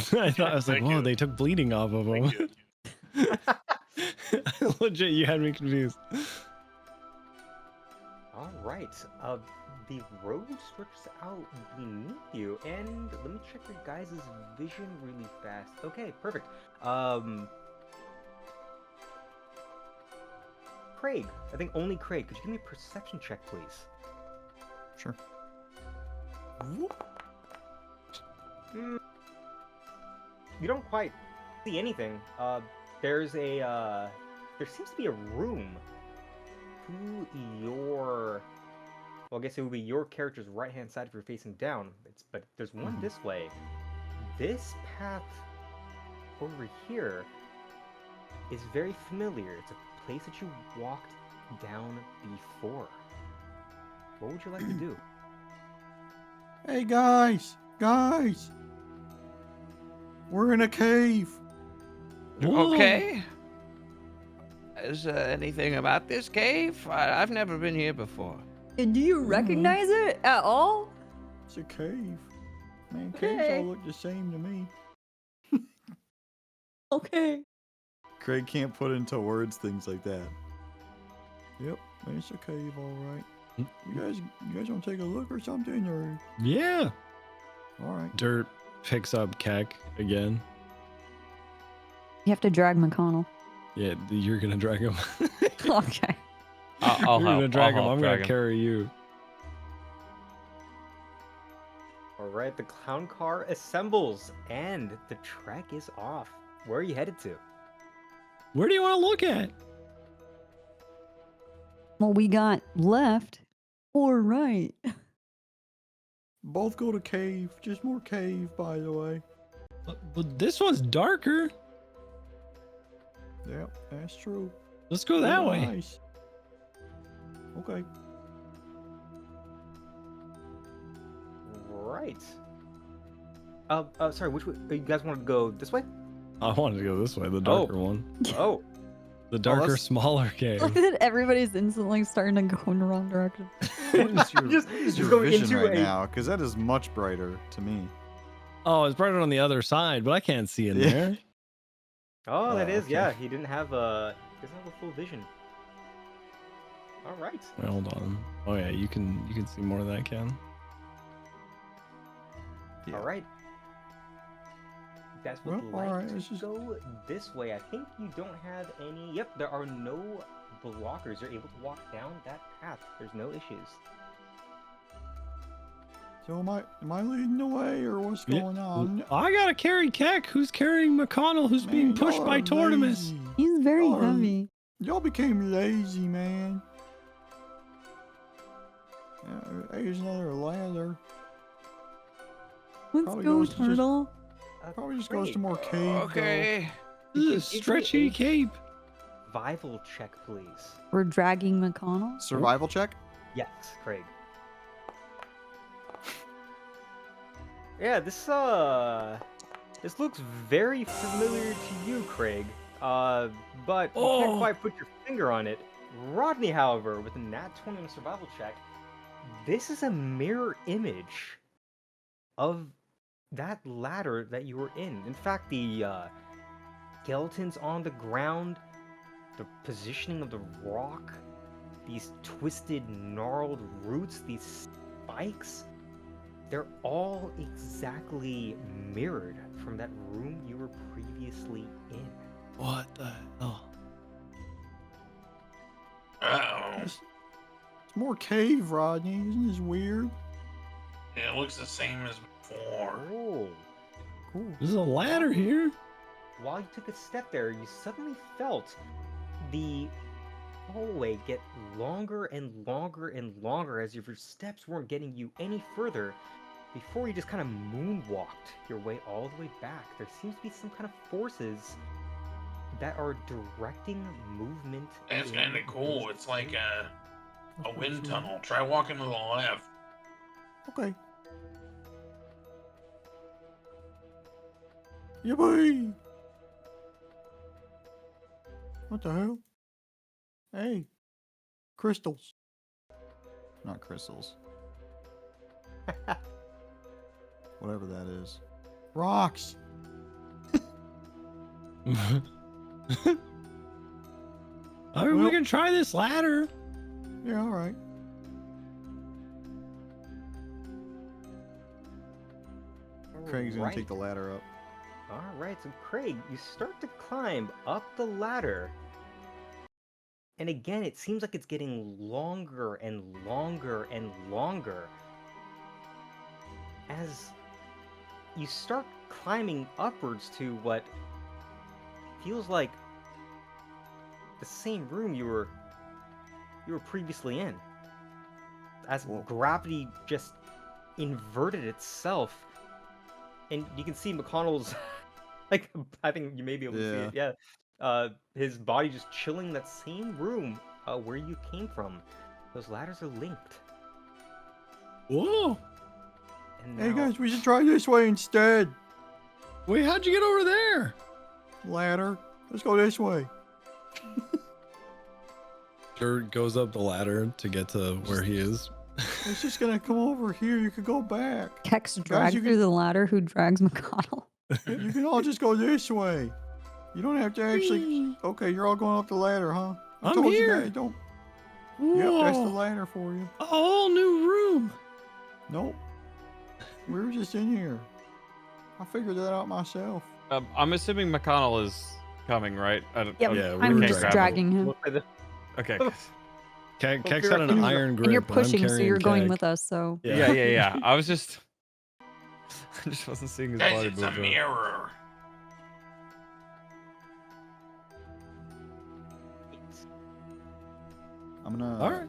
was like, Thank whoa, you. they took bleeding off of him. Thank you. Legit, you had me confused. All right. The road stretches out beneath you, and let me check your guys' vision really fast. Okay, perfect. Craig, I think only Craig. Could you give me a perception check, please? Sure. You don't quite see anything. There seems to be a room to your, well, I guess it would be your character's right-hand side if you're facing down. But there's one this way. This path over here is very familiar. It's a place that you walked down before. What would you like to do? Hey, guys. We're in a cave. Whoa. Okay. Is anything about this cave? I've never been here before. And do you recognize it at all? It's a cave. Man, Okay. caves all look the same to me. Okay. Craig can't put into words things like that. Yep, it's a cave, all right. You guys want to take a look or something, or? Yeah. All right. Dirt picks up Keck again. You have to drag McConnell. Yeah, you're gonna drag him. Okay. I'll You're help. gonna drag I'll him. help I'm drag gonna him. carry you. All right, the clown car assembles, and the trek is off. Where are you headed to? Where do you want to look at? Well, we got left or right. Both go to cave. Just more cave, by the way. But this one's darker. Yep, that's true. Let's go that way. Nice. Okay. Right. Sorry, which way? You guys want to go this way? I wanted to go this way, the darker one. Oh, The darker, let's- smaller cave. Everybody's instantly starting to go in the wrong direction. What is your, Just- what is just your going vision into right a- now? Because that is much brighter to me. Oh, it's brighter on the other side, but I can't see in Yeah. there. oh, that Oh, is okay. yeah. He doesn't have a full vision. All right. Wait, hold on. Oh yeah, you can see more of that, Ken. Yeah. All right. You guys would Well, all like right, to let's just- go this way. I think you don't have any. Yep, there are no blockers. You're able to walk down that path. There's no issues. So am I leading the way, or what's Yeah, going on? I gotta carry Keck, who's carrying McConnell, who's being Man, pushed y'all by are Tortimus. lazy. He's very Y'all are- heavy. Y'all became lazy, man. Hey, here's another ladder. Let's Probably go, goes to just- turtle. Probably just goes Great. to more cave. Okay. This is a Give me stretchy a cape. Survival check, please. We're dragging McConnell. Survival check. Yes, Craig. Yeah, this looks very familiar to you, Craig. But you can't Oh. quite put your finger on it. Rodney, however, with a nat 20 on a survival check, this is a mirror image of that ladder that you were in. In fact, the skeletons on the ground, the positioning of the rock, these twisted, gnarled roots, these spikes, they're all exactly mirrored from that room you were previously in. What the hell? Uh-oh. It's more cave, Rodney. Isn't this weird? It looks the same as before. Oh. Cool. There's a ladder here. While you took a step there, you suddenly felt the hallway get longer and longer and longer as if your steps weren't getting you any further before you just kind of moonwalked your way all the way back. There seems to be some kind of forces that are directing movement. That's in kind of cool. this It's like direction. a wind tunnel. Try walking to the left. Okay. Yippee! What the hell? Hey, crystals. Not crystals. Whatever that is. Rocks. I mean, we Well- can try this ladder. Yeah, all right. Craig's gonna Alright. take the ladder up. Alright, so Craig, you start to climb up the ladder. And again, it seems like it's getting longer and longer and longer. As you start climbing upwards to what feels like the same room you were previously in. As Whoa. gravity just inverted itself. And you can see McConnell's like, I think you may be able to see it. Yeah. His body just chilling in that same room where you came from. Those ladders are linked. Whoa. And Hey now, guys, we should try this way instead. Wait, how'd you get over there? Ladder. Let's go this way. Dirt goes up the ladder to get to where he is. It's just gonna come over here. You could go back. Kex dragged you through can- the ladder who drags McConnell. You can all just go this way. You don't have to actually. Okay, you're all going up the ladder, huh? I I'm told here. You guys, don't. Yep, that's the Whoa. ladder for you. A whole new room. Nope. We were just in here. I figured that out myself. I'm assuming McConnell is coming, right? Yep, Yeah, I'm we're just grab him. dragging him. Okay. Keck's got an you're- iron grip. And you're but I'm pushing, so carrying you're going Keck. with us, so. Yeah. I was just, I just wasn't seeing his Guys, body it's a move. mirror. I'm gonna. All right.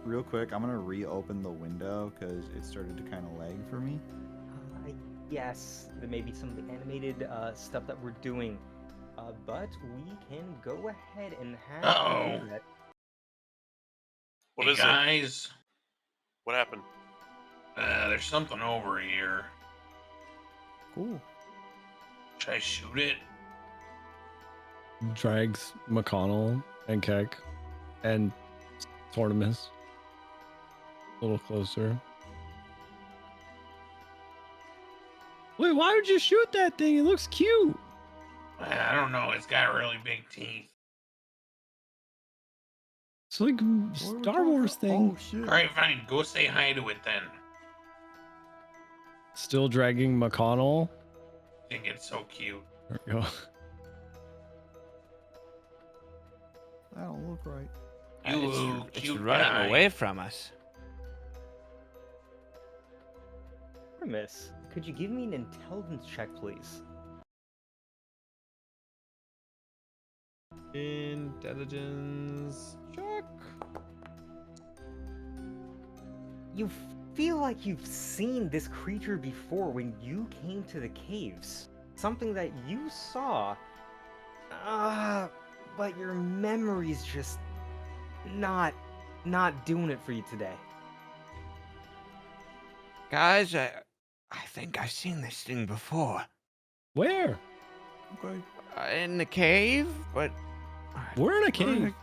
Real quick, I'm gonna reopen the window because it started to kind of lag for me. Yes, there may be some of the animated stuff that we're doing. But we can go ahead and have you Uh-oh. do that. What Hey, is it? guys? What happened? There's something over here. Cool. Should I shoot it? Drags McConnell and Keck and Tortimus a little closer. Wait, why would you shoot that thing? It looks cute. I don't know. It's got really big teeth. It's like Star Wars thing. Oh shit. All right, fine. Go say hi to it then. Still dragging McConnell. I think it's so cute. There we go. That don't look right. You It's cute running guy. away from us. Miss, could you give me an intelligence check, please? Intelligence check. You feel like you've seen this creature before when you came to the caves. Something that you saw. But your memory's just not doing it for you today. Guys, I think I've seen this thing before. Where? Okay. In the cave, but We're in a cave.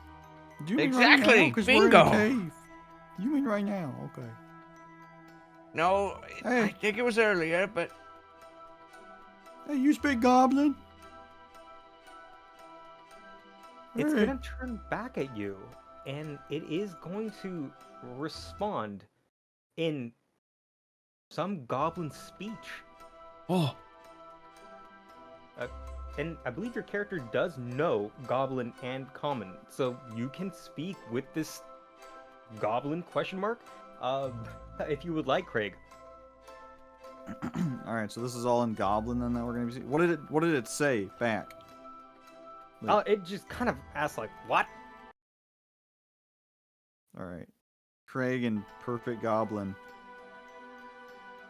Do you mean Exactly, Right now? 'Cause we're in bingo. a cave. You mean right now? Okay. no, I Hey. think it was earlier, but Hey, you speak Goblin? It's Hey. gonna turn back at you, and it is going to respond in some goblin speech. Oh, And I believe your character does know Goblin and Common, so you can speak with this Goblin question mark, if you would like, Craig. All right, so this is all in Goblin then that we're gonna be seeing. What did it say back? It just kind of asks like, what? All right, Craig and Perfect Goblin.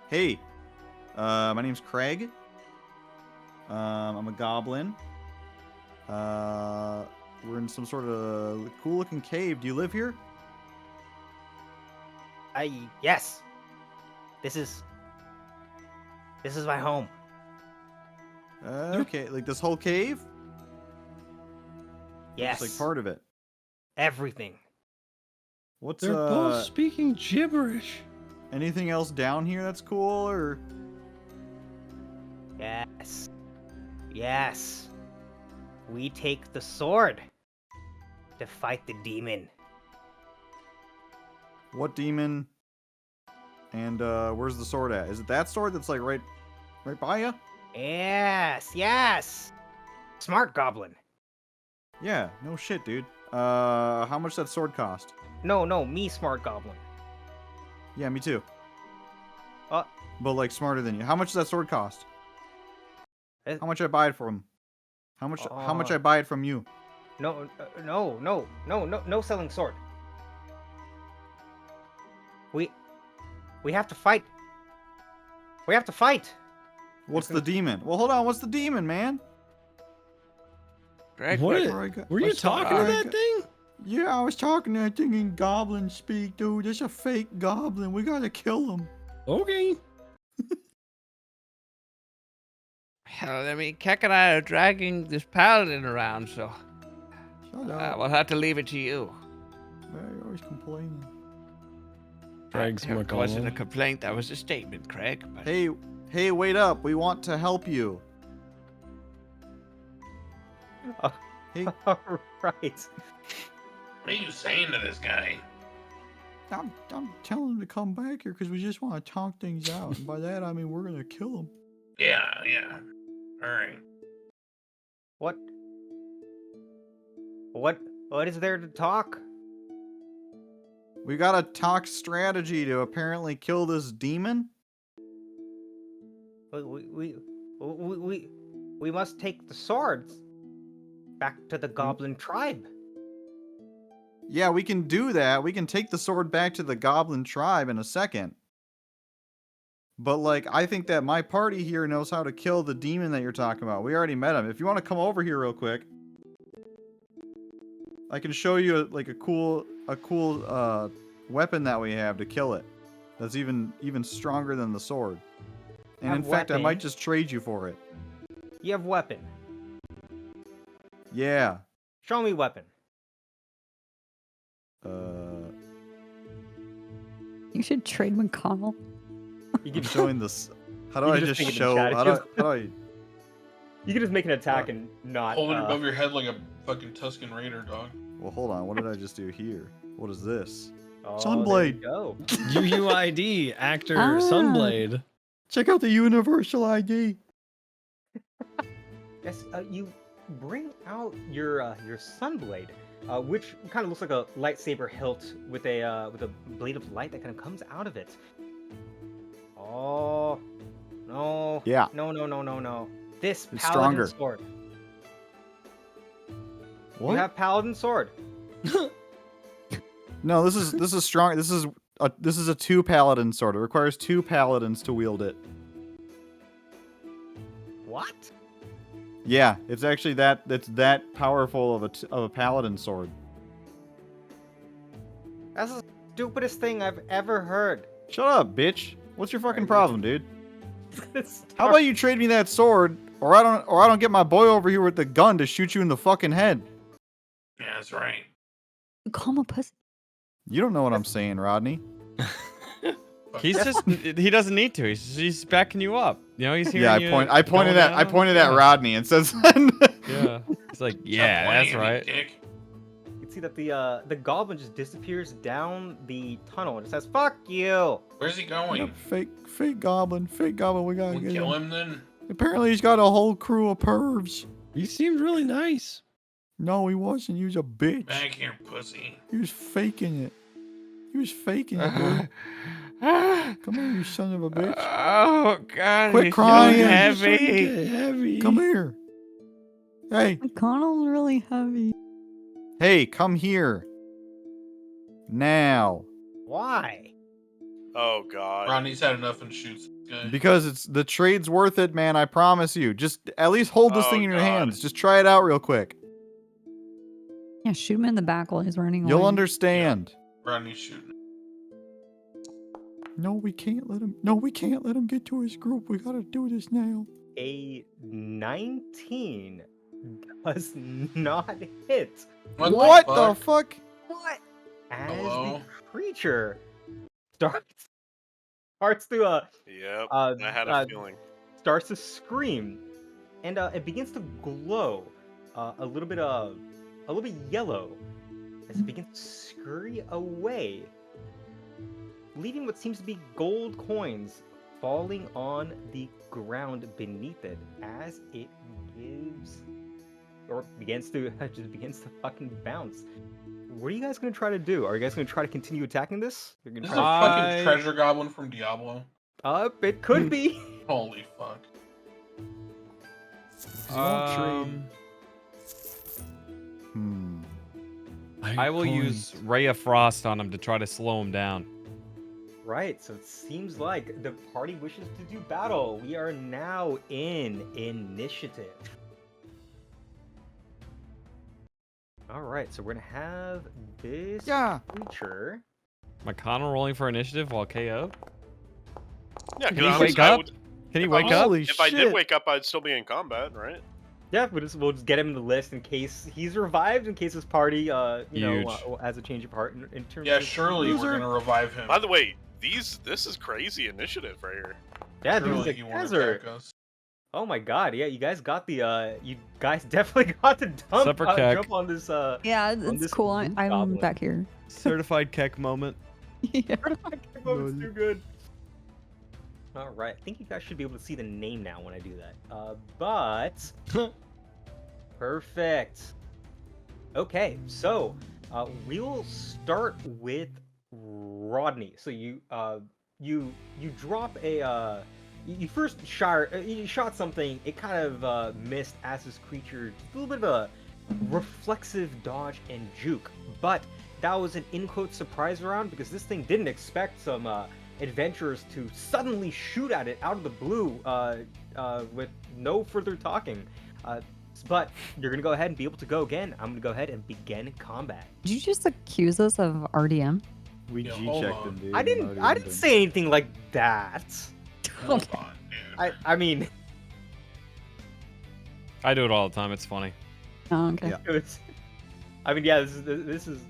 Hey, my name's Craig. I'm a goblin. We're in some sort of cool-looking cave. Do you live here? Yes. This is my home. Okay, like this whole cave? Yes. It's like part of it. Everything. What's they're both speaking gibberish. anything else down here that's cool or? Yes. Yes. We take the sword to fight the demon. What demon? And where's the sword at? Is it that sword that's like right by you? Yes, yes. Smart goblin. Yeah, no shit, dude. How much that sword cost? No, me smart goblin. Yeah, me too. Uh, But like smarter than you. How much does that sword cost? It- How much I buy it from? How much I buy it from you? No, no selling sword. We have to fight. We have to fight. What's the demon? Well, hold on. What's the demon, man? Greg, What? Craig, Were you what's talking to Craig? that thing? Yeah, I was talking to that thing in goblin speak, dude. It's a fake goblin. We gotta kill him. Okay. hell, I mean, Keck and I are dragging this paladin around, so Shut up. we'll have to leave it to you. Man, you're always complaining. Craig's That wasn't a McConnell. complaint, that was a statement, Craig. But Hey, wait up. We want to help you. Hey, All right. What are you saying to this guy? I'm telling him to come back here because we just want to talk things out. And by that, I mean we're gonna kill him. Yeah. All right. What is there to talk? we got a talk strategy to apparently kill this demon. We must take the swords back to the goblin tribe. Yeah, we can do that. We can take the sword back to the goblin tribe in a second. But, like, I think that my party here knows how to kill the demon that you're talking about. We already met him. If you want to come over here real quick, I can show you, a cool weapon that we have to kill it. That's even stronger than the sword. And Have in fact, I weapon? might just trade you for it. You have weapon. Yeah. Show me weapon. You should trade McConnell. You I'm can showing this. How do You I can just just make it in show? chat. How do I? You can just make an attack and not. Hold it above your head like a fucking Tuscan Raider, dog. Well, hold on. What did I just do here? What is this? Oh, Sunblade. There you go. UUID actor Ah. Sunblade. Check out the universal ID. Yes, you bring out your sunblade, which kind of looks like a lightsaber hilt with a blade of light that kind of comes out of it. Oh no! Yeah. No! This It's paladin stronger. sword. What? You have paladin sword. No, this is strong. This is a 2 paladin sword. It requires 2 paladins to wield it. What? Yeah, it's actually that's that powerful of a paladin sword. That's the stupidest thing I've ever heard. Shut up, bitch. What's your fucking problem, dude? It's How about you trade me that sword, or I don't get my boy over here with the gun to shoot you in the fucking head. Yeah, that's right. You call him a pussy. You don't know what I'm saying, Rodney. He's just he doesn't need to. He's backing you up. You know, he's hearing Yeah, you I pointed going at down. at Rodney and says, Yeah. It's like, yeah, that's right. You can see that the goblin just disappears down the tunnel and it says, "Fuck you." Where's he going? Yep, fake goblin. Fake goblin. We gotta We get kill him. him then? Apparently, he's got a whole crew of pervs. He seems really nice. No, he wasn't. He was a bitch. Back here, pussy. He was faking it. He was faking it, dude. Come here, you son of a bitch. Oh God! Quit he's crying. So He's heavy. Heavy. Come here. Hey, McConnell's really heavy. "Hey, come here. Now." Why? Oh God. Rodney's had enough and shoots this guy. Because the trade's worth it, man, I promise you. Just at least hold this Oh, thing in your God. hands. Just try it out real quick. Yeah, shoot him in the back while he's running You'll away. understand. Rodney's shooting. no, we can't let him. No, we can't let him get to his group. We gotta do this now. A 19 does not hit What the fuck? as Hello? the creature starts to Yep. uh, I had a uh, feeling. starts to scream, and it begins to glow a little bit yellow as it begins to scurry away, leaving what seems to be gold coins falling on the ground beneath it as it begins to fucking bounce. What are you guys gonna try to do? Are you guys gonna try to continue attacking this? You're gonna This is try a fucking treasure goblin from Diablo. it could be. Holy fuck. I will use Ray of Frost on him to try to slow him down. Right, so it seems like the party wishes to do battle. We are now in initiative. Alright, so we're gonna have this creature. McConnell rolling for initiative while KO. Yeah, Can because he wake up? Can he wake up? If I did wake up, I'd still be in combat, right? Yeah, we'll just get him in the list in case he's revived, in case his party, Huge. has a change of heart in terms Yeah, of surely we're gonna revive him. By the way, this is crazy initiative right here. Yeah, dude, Surely like, he you won't guys are. attack us. Oh my god, yeah, you guys got the you guys definitely got to Supper keck. jump on this Yeah, on it's this cool. roof I'm goblin. back here. Certified keck moment. Yeah. It's too good. All right, I think you guys should be able to see the name now when I do that. But perfect. Okay, so we'll start with Rodney. So you drop a you first shot something. It kind of missed as this creature, just a little bit of a reflexive dodge and juke, but that was an in quote surprise round because this thing didn't expect some adventurers to suddenly shoot at it out of the blue with no further talking. But you're gonna go ahead and be able to go again. I'm gonna go ahead and begin combat. Did you just accuse us of RDM? We Yeah, G hold checked on. him, dude. I didn't say anything like that. Hold on, dude. I mean, I do it all the time. It's funny. Oh, okay. Yeah. it was, I mean, yeah, this is.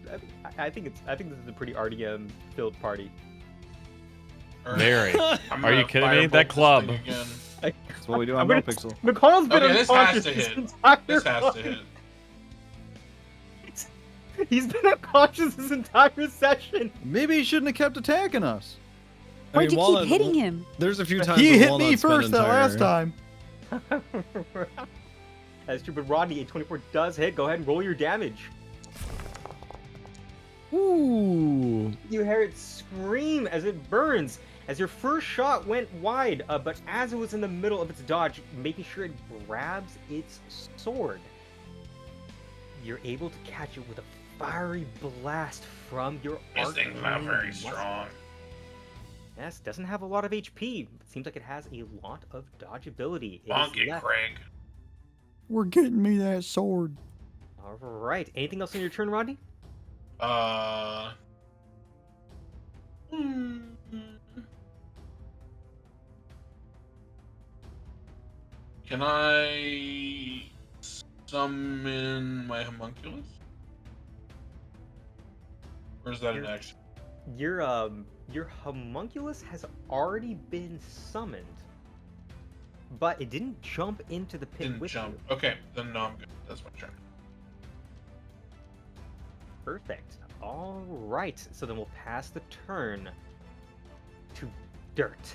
I think this is a pretty RDM filled party. Very. I'm Are you gonna kidding me? firebolt That this club. thing again. That's what we do on I'm gonna- NoPixel. McConnell's been Okay, this has unconscious to this hit. entire This has to fucking- hit. He's been unconscious this entire session. Maybe he shouldn't have kept attacking us. I Why'd mean, you keep Walnut- hitting him? There's a few times He where hit me Walnut's been first that last entire- time. That's true, but Rodney, a 24 does hit. Go ahead and roll your damage. Ooh. You hear it scream as it burns. As your first shot went wide, but as it was in the middle of its dodge, making sure it grabs its sword, you're able to catch it with a fiery blast from your This thing's not arcane very muscle. strong. Yes, doesn't have a lot of HP. It seems like it has a lot of dodge ability. It is Bonk it, left. Craig. We're getting me that sword. All right. Anything else on your turn, Rodney? Can I summon my homunculus? Or is that an action? Your homunculus has already been summoned, but it didn't jump into the pit Didn't with jump. you. Okay, then no, I'm good. That's my turn. Perfect. All right. So then we'll pass the turn to Dirt.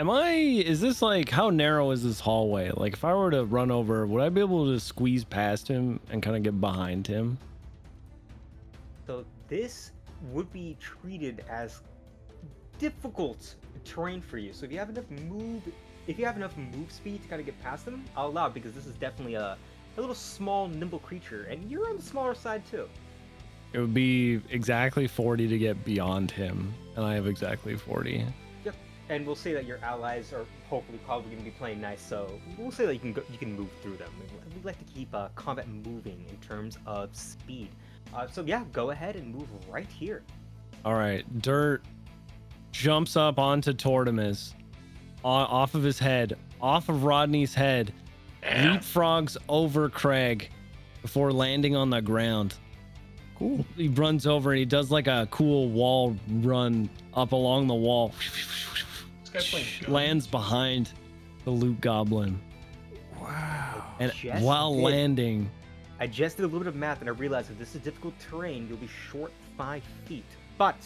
Is this like, how narrow is this hallway? Like, if I were to run over, would I be able to squeeze past him and kind of get behind him? So this would be treated as difficult terrain for you. So if you have enough move speed to kind of get past them, I'll allow it, because this is definitely a little small, nimble creature, and you're on the smaller side too. It would be exactly 40 to get beyond him, and I have exactly 40. Yep. And we'll say that your allies are hopefully probably going to be playing nice, so we'll say that you can move through them. We like to keep combat moving in terms of speed. So yeah, go ahead and move right here. All right, Dirt jumps up onto Tortimus, off of his head, off of Rodney's head, leapfrogs over Craig before landing on the ground. Cool. He runs over and he does like a cool wall run up along the wall. This guy's playing good. Lands behind the loot goblin. Wow. And Just while did. landing, I just did a little bit of math and I realized if this is difficult terrain, you'll be short 5 feet. But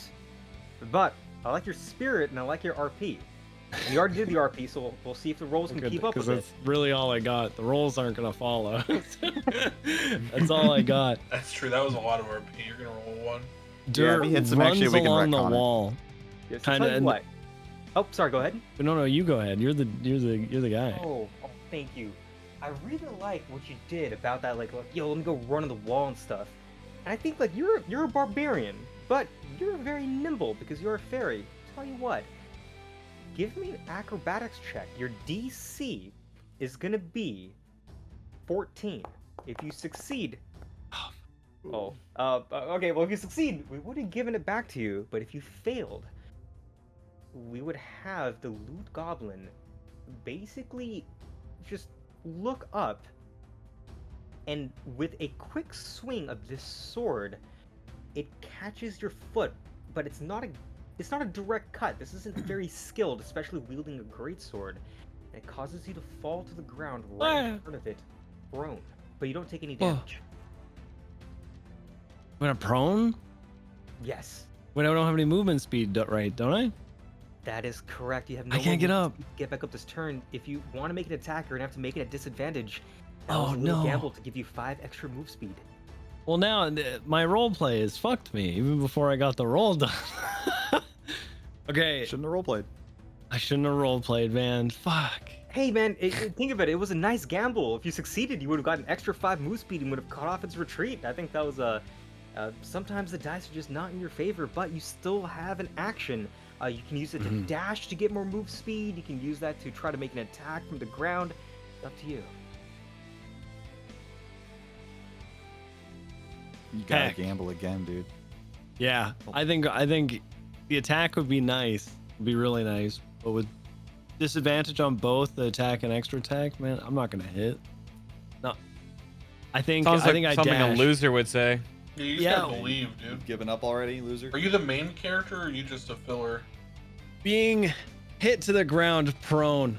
I like your spirit and I like your RP. And you already did the RP, so we'll see if the rolls can keep up with it. that's really all I got. The rolls aren't gonna follow. That's all I got. That's true. That was a lot of RP. You're gonna roll one. Dirt if he hits him, runs actually, we can along the retcon it. wall. Yeah, so kinda, tell you and- what. Oh, sorry, go ahead. No, you go ahead. You're the guy. Oh, thank you. I really like what you did about that, like, yo, let me go run on the wall and stuff. And I think, like, you're a barbarian, but you're very nimble because you're a fairy. Tell you what, give me an acrobatics check. Your DC is gonna be 14. If you succeed, okay, well, if you succeed, we would have given it back to you, but if you failed, we would have the loot goblin basically just look up, and with a quick swing of this sword, it catches your foot, but it's not a direct cut. This isn't very skilled, especially wielding a greatsword, and it causes you to fall to the ground right in front of it, prone, but you don't take any damage. When I'm prone? Yes, When I don't have any movement speed, right? Don't I? that is correct. You have no I can't more get up. movement to get back up this turn. If you want to make an attack, you're gonna have to make it at disadvantage. That Oh, was a little no. gamble to give you 5 extra move speed. Well, now my role play has fucked me even before I got the roll done. Okay, Shouldn't have roleplayed. I shouldn't have role played, man. Fuck. Hey man, think of it. It was a nice gamble. If you succeeded, you would have gotten extra 5 move speed and would have cut off its retreat. I think that was sometimes the dice are just not in your favor, but you still have an action. You can use it to dash to get more move speed. You can use that to try to make an attack from the ground. It's up to you. You gotta Heck. gamble again, dude. Yeah, I think the attack would be nice. Would be really nice, but with disadvantage on both the attack and extra attack, man, I'm not gonna hit. No, I think Sounds like I something dash. a loser would say. Yeah, you just Yeah. gotta believe, dude. Giving up already, loser? Are you the main character or are you just a filler? Being hit to the ground prone.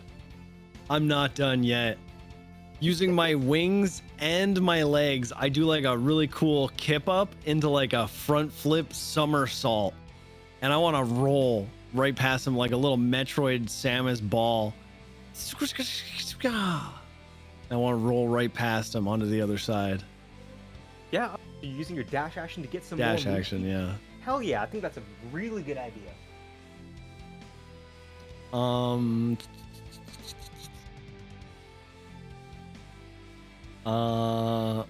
I'm not done yet. using my wings and my legs, I do like a really cool kip up into like a front flip somersault. And I want to roll right past him like a little Metroid Samus ball. I want to roll right past him onto the other side. Yeah, you're using your dash action to get some Dash more action, movement. yeah. Hell yeah, I think that's a really good idea. I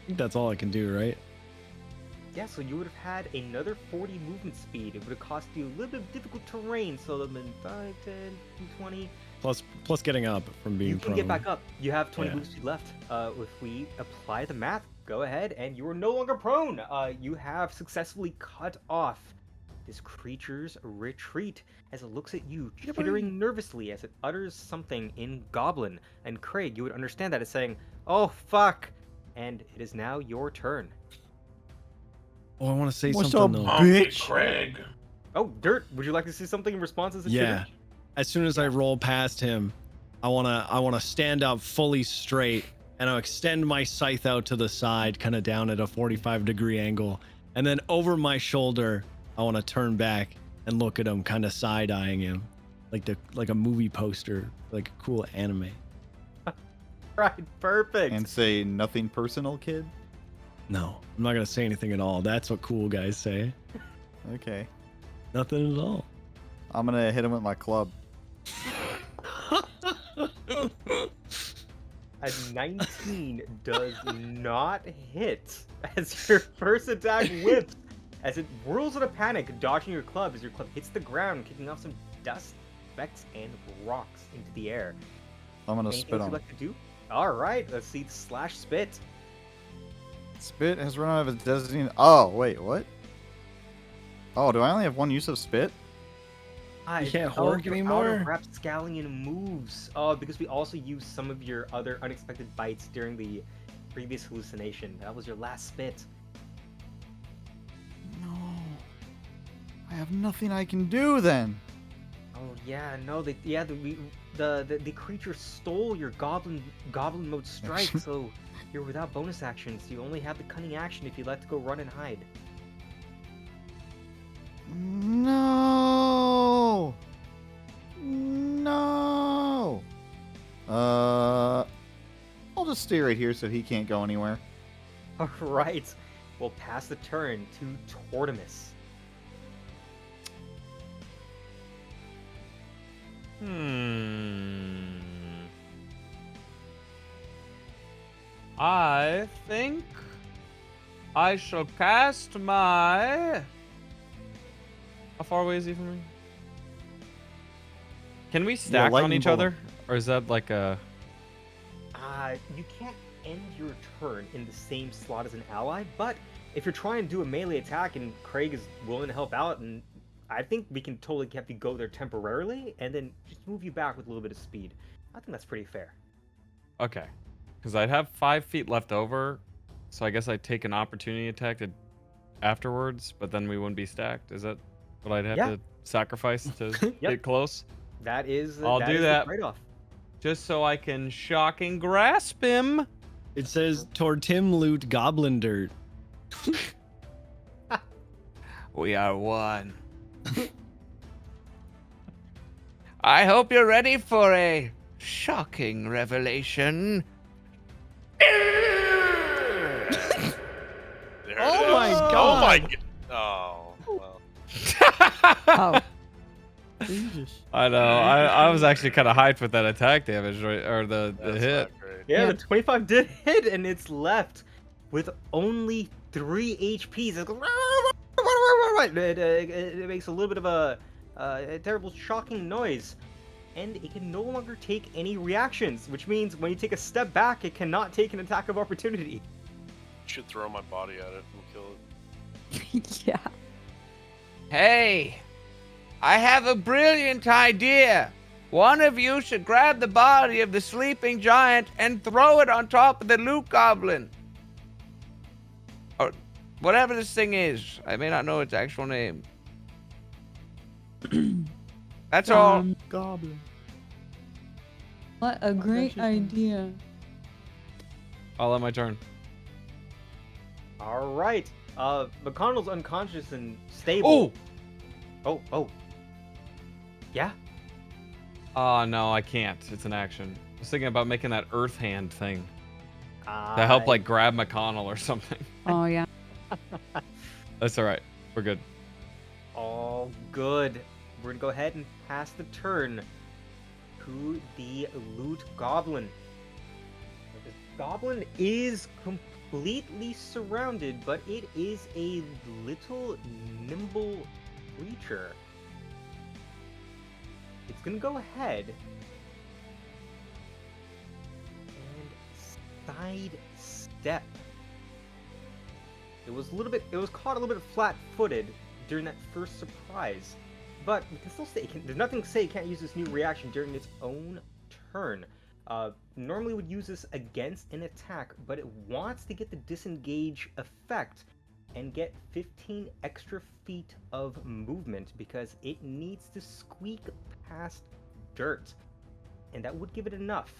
think that's all I can do, right? Yeah, so you would have had another 40 movement speed. It would have cost you a little bit of difficult terrain, so it would have been 5, 10, 20. Plus getting up from being You can prone. get back up. You have 20 Yeah. movement speed left. If we apply the math, go ahead, and you are no longer prone. You have successfully cut off this creature's retreat as it looks at you, chittering nervously as it utters something in Goblin. And Craig, you would understand that as saying, "Oh fuck!" And it is now your turn. Oh, I want to say What's something up, though. bitch? Craig. Oh, Dirt, would you like to see something in response as a Yeah. chitter? As soon as I roll past him, I wanna stand up fully straight and I'll extend my scythe out to the side, kind of down at a 45-degree angle, and then over my shoulder, I want to turn back and look at him, kind of side-eyeing him, like a movie poster, like a cool anime. Right, perfect. And say nothing personal, kid. No, I'm not gonna say anything at all. That's what cool guys say. Okay. Nothing at all. I'm gonna hit him with my club. A 19 does not hit as your first attack whips as it whirls in a panic, dodging your club as your club hits the ground, kicking off some dust, specks, and rocks into the air. I'm gonna Anything spit else on you'd him. like to do? All right, let's see the slash spit. Spit has run out of its designated. Oh, wait, what? Oh, do I only have one use of spit? You can't Oh, hork your anymore? outer rapscallion moves. Oh, because we also used some of your other unexpected bites during the previous hallucination. That was your last spit. No. I have nothing I can do then. Oh yeah, no, the creature stole your goblin mode strike, so you're without bonus actions. You only have the cunning action if you'd like to go run and hide. No. No. I'll just stay right here so he can't go anywhere. All right, we'll pass the turn to Tortimus. I think I shall cast my... How far away is he from me? Can we stack on lightning each bolt. other? Or is that like a... You can't end your turn in the same slot as an ally, but if you're trying to do a melee attack and Craig is willing to help out, and I think we can totally have you go there temporarily and then just move you back with a little bit of speed. I think that's pretty fair. Okay. Because I'd have 5 feet left over, so I guess I'd take an opportunity attack afterwards, but then we wouldn't be stacked. Is that what I'd have Yeah. to sacrifice to Yep. get close? That is I'll do that. The trade-off. Just so I can shock and grasp him. It says Tortim loot goblin dirt. We are one. I hope you're ready for a shocking revelation. There it Oh is. my Oh God. my god. Oh, well. Oh, Jesus. I know. I was actually kind of hyped with that attack damage, right? Or the That's hit. not great. Yeah, Yeah. the 25 did hit, and it's left with only 3 HPs. It goes, it makes a little bit of a terrible, shocking noise, and it can no longer take any reactions, which means when you take a step back, it cannot take an attack of opportunity. Should throw my body at it and kill it. yeah. Hey, I have a brilliant idea. One of you should grab the body of the sleeping giant and throw it on top of the loot goblin. Or whatever this thing is. I may not know its actual name. That's all. Goblin. What a great just- idea. I'll end my turn. All right. McConnell's unconscious and stable. Oh! Oh. Yeah? Oh, no, I can't. It's an action. I was thinking about making that earth hand thing Uh, to help, like, grab McConnell or something. Oh yeah. That's all right. We're good. All good. We're gonna go ahead and pass the turn to the loot goblin. This goblin is completely surrounded, but it is a little nimble creature. It's gonna go ahead and sidestep. It was caught a little bit flat-footed during that first surprise, but we can still say there's nothing to say it can't use this new reaction during its own turn. Normally would use this against an attack, but it wants to get the disengage effect and get 15 extra feet of movement because it needs to squeak past dirt, and that would give it enough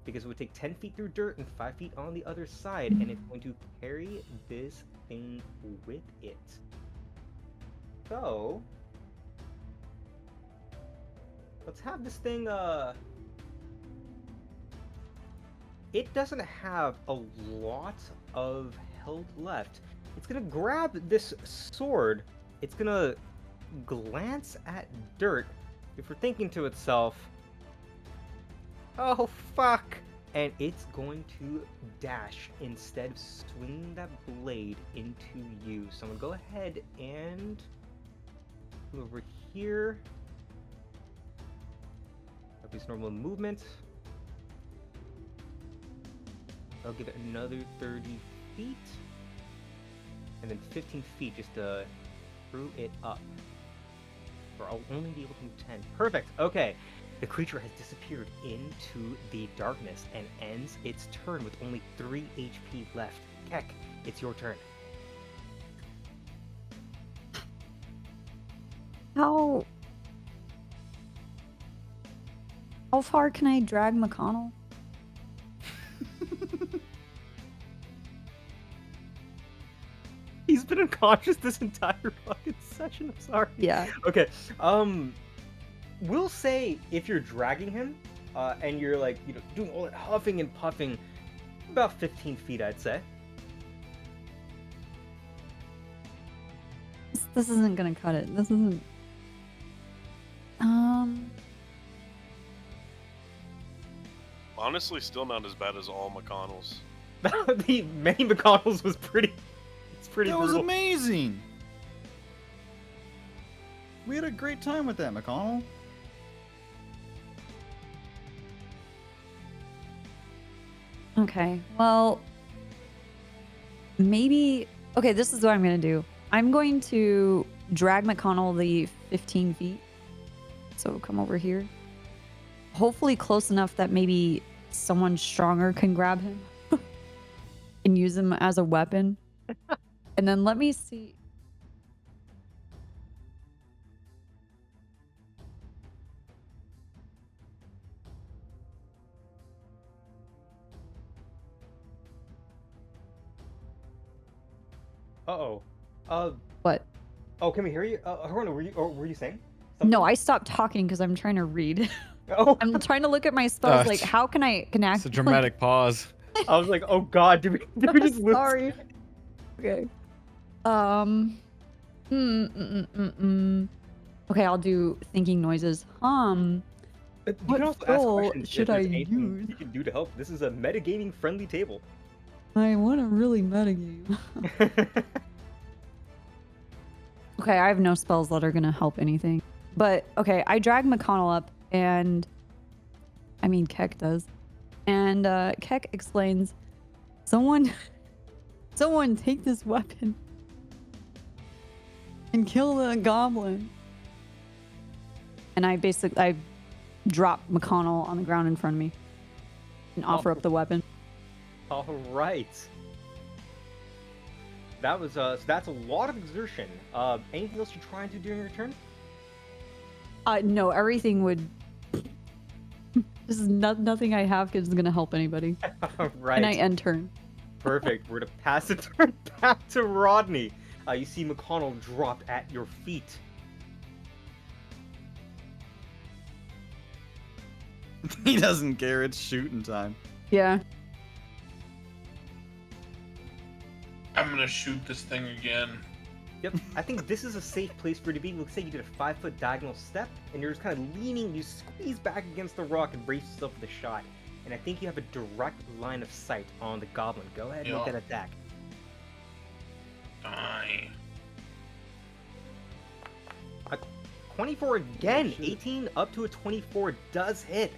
because it would take 10 feet through dirt and 5 feet on the other side, and it's going to carry this thing with it. So let's have this thing, it doesn't have a lot of health left. It's gonna grab this sword, it's gonna glance at dirt before thinking to itself, oh fuck, and it's going to dash instead of swinging that blade into you. So I'm gonna go ahead and move over here. That'll be its normal movement. I'll give it another 30 feet. And then 15 feet just to screw it up. Or I'll only be able to move 10. Perfect. Okay. The creature has disappeared into the darkness and ends its turn with only 3 HP left. Keck, it's your turn. How far can I drag McConnell? He's been unconscious this entire fucking session. I'm sorry. Yeah. Okay. We'll say if you're dragging him, and you're like, doing all that huffing and puffing, about 15 feet, I'd say. This isn't gonna cut it. This isn't. Honestly, still not as bad as all McConnells. The many McConnells was pretty. It's pretty That was brutal. amazing. We had a great time with that, McConnell. Okay. Well, maybe. Okay, this is what I'm gonna do. I'm going to drag McConnell the 15 feet. So come over here. Hopefully close enough that maybe someone stronger can grab him and use him as a weapon. And then let me see. What? Oh, can we hear you? Haruna, were you saying something? No, I stopped talking because I'm trying to read. Oh, I'm trying to look at my spells. Like, how can I connect? It's a dramatic pause. I was like, oh god, did we just lose? Sorry. Okay. Okay, I'll do thinking noises. You What can also ask spell questions should if there's I anything use? you can do to help. This is a metagaming friendly table. I want to really metagame. Okay, I have no spells that are gonna help anything. But okay, I drag McConnell up, and I mean Keck does, and Keck explains, someone take this weapon and kill the goblin. And I drop McConnell on the ground in front of me and offer up the weapon. All right. That was so that's a lot of exertion. Anything else you're trying to do during your turn? No, everything would. This is nothing I have is gonna help anybody. All right. And I end turn. Perfect. We're gonna pass the turn back to Rodney. You see McConnell dropped at your feet. He doesn't care. It's shooting time. Yeah. I'm gonna shoot this thing again. Yep, I think this is a safe place for you to be. Looks like you did a 5-foot diagonal step, and you're just kind of leaning, you squeeze back against the rock and brace yourself for the shot. And I think you have a direct line of sight on the goblin. Go ahead and make that attack. Die. 24 again, 18 up to a 24 does hit.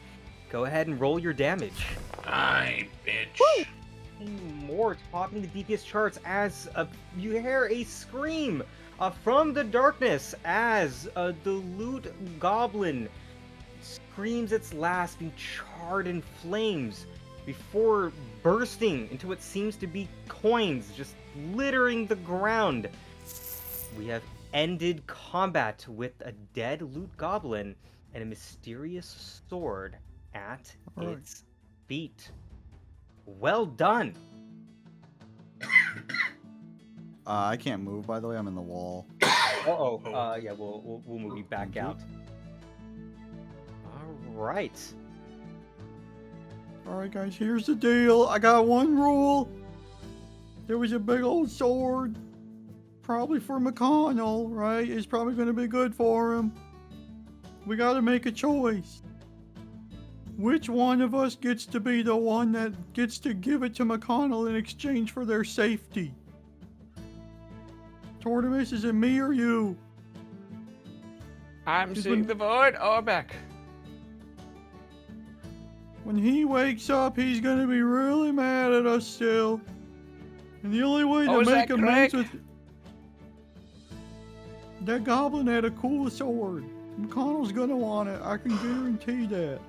Go ahead and roll your damage. Die, bitch. Woo! More topping the DPS charts as you hear a scream from the darkness as the loot goblin screams its last, being charred in flames before bursting into what seems to be coins just littering the ground. We have ended combat with a dead loot goblin and a mysterious sword at its feet. Well done. I can't move, by the way. I'm in the wall. Yeah, we'll move you back out. All right. Alright, guys, here's the deal. I got one rule. There was a big old sword. Probably for McConnell, right? It's probably going to be good for him. We got to make a choice. Which one of us gets to be the one that gets to give it to McConnell in exchange for their safety? Tortimus, is it me or you? I'm seeing the void or back. When he wakes up, he's gonna be really mad at us still. And the only way to is make that amends correct? with... That goblin had a cool sword. McConnell's gonna want it, I can guarantee that.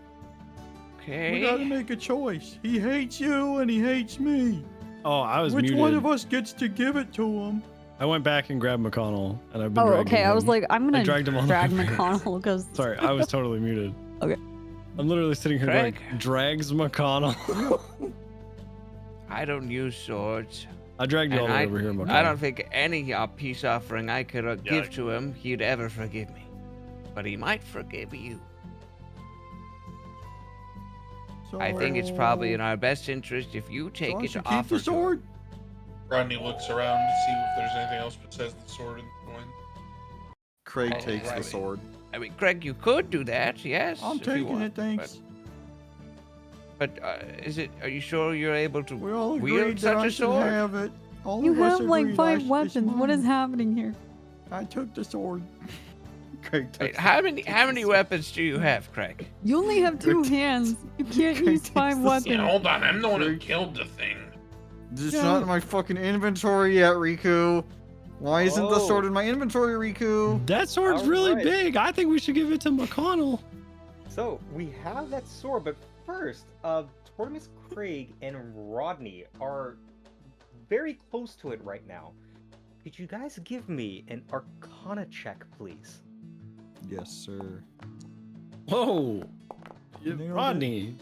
Okay. We gotta make a choice. He hates you and he hates me. Oh, I was Which muted. one of us gets to give it to him? I went back and grabbed McConnell, and I've been Oh, dragging okay. I was him. like, I'm gonna dragged him all the drag way back. McConnell because. Sorry, I was totally muted. Okay. I'm literally sitting here Craig? going, drags McConnell. I don't use swords. I dragged you all the way over here, McConnell. I don't think any peace offering I could give to him, he'd ever forgive me. But he might forgive you. I think it's probably in our best interest if you take So I it should to keep offer the to sword? Rodney looks around to see if there's anything else besides the sword and the coin. Craig Oh, takes the right. sword. I mean, Greg, you could do that, yes. I'm if you taking want, it, thanks. But are you sure you're able to We all wield agreed that such I a should sword? have it. All You of us have like agreed 5 it's weapons. What is mine. happening here? I took the sword. Craig Wait, takes how many weapons do you have, Craig? You only have 2 hands. You can't Craig use takes 5 the weapons. Yeah, hold on. I'm the one who killed the thing. It's not in my fucking inventory yet, Riku. Why isn't the sword in my inventory, Riku? That sword's really Alright. big. I think we should give it to McConnell. So we have that sword, but first, Tortimus, Craig, and Rodney are very close to it right now. Could you guys give me an Arcana check, please? Yes, sir. Whoa. Nailed it. Rodney.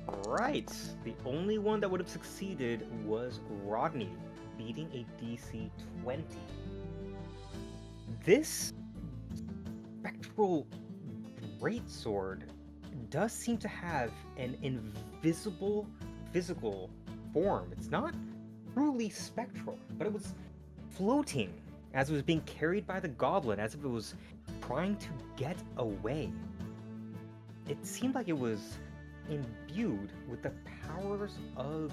Alright. The only one that would have succeeded was Rodney, beating a DC 20. This spectral greatsword does seem to have an invisible physical form. It's not truly spectral, but it was floating as it was being carried by the goblin, as if it was trying to get away. It seemed like it was imbued with the powers of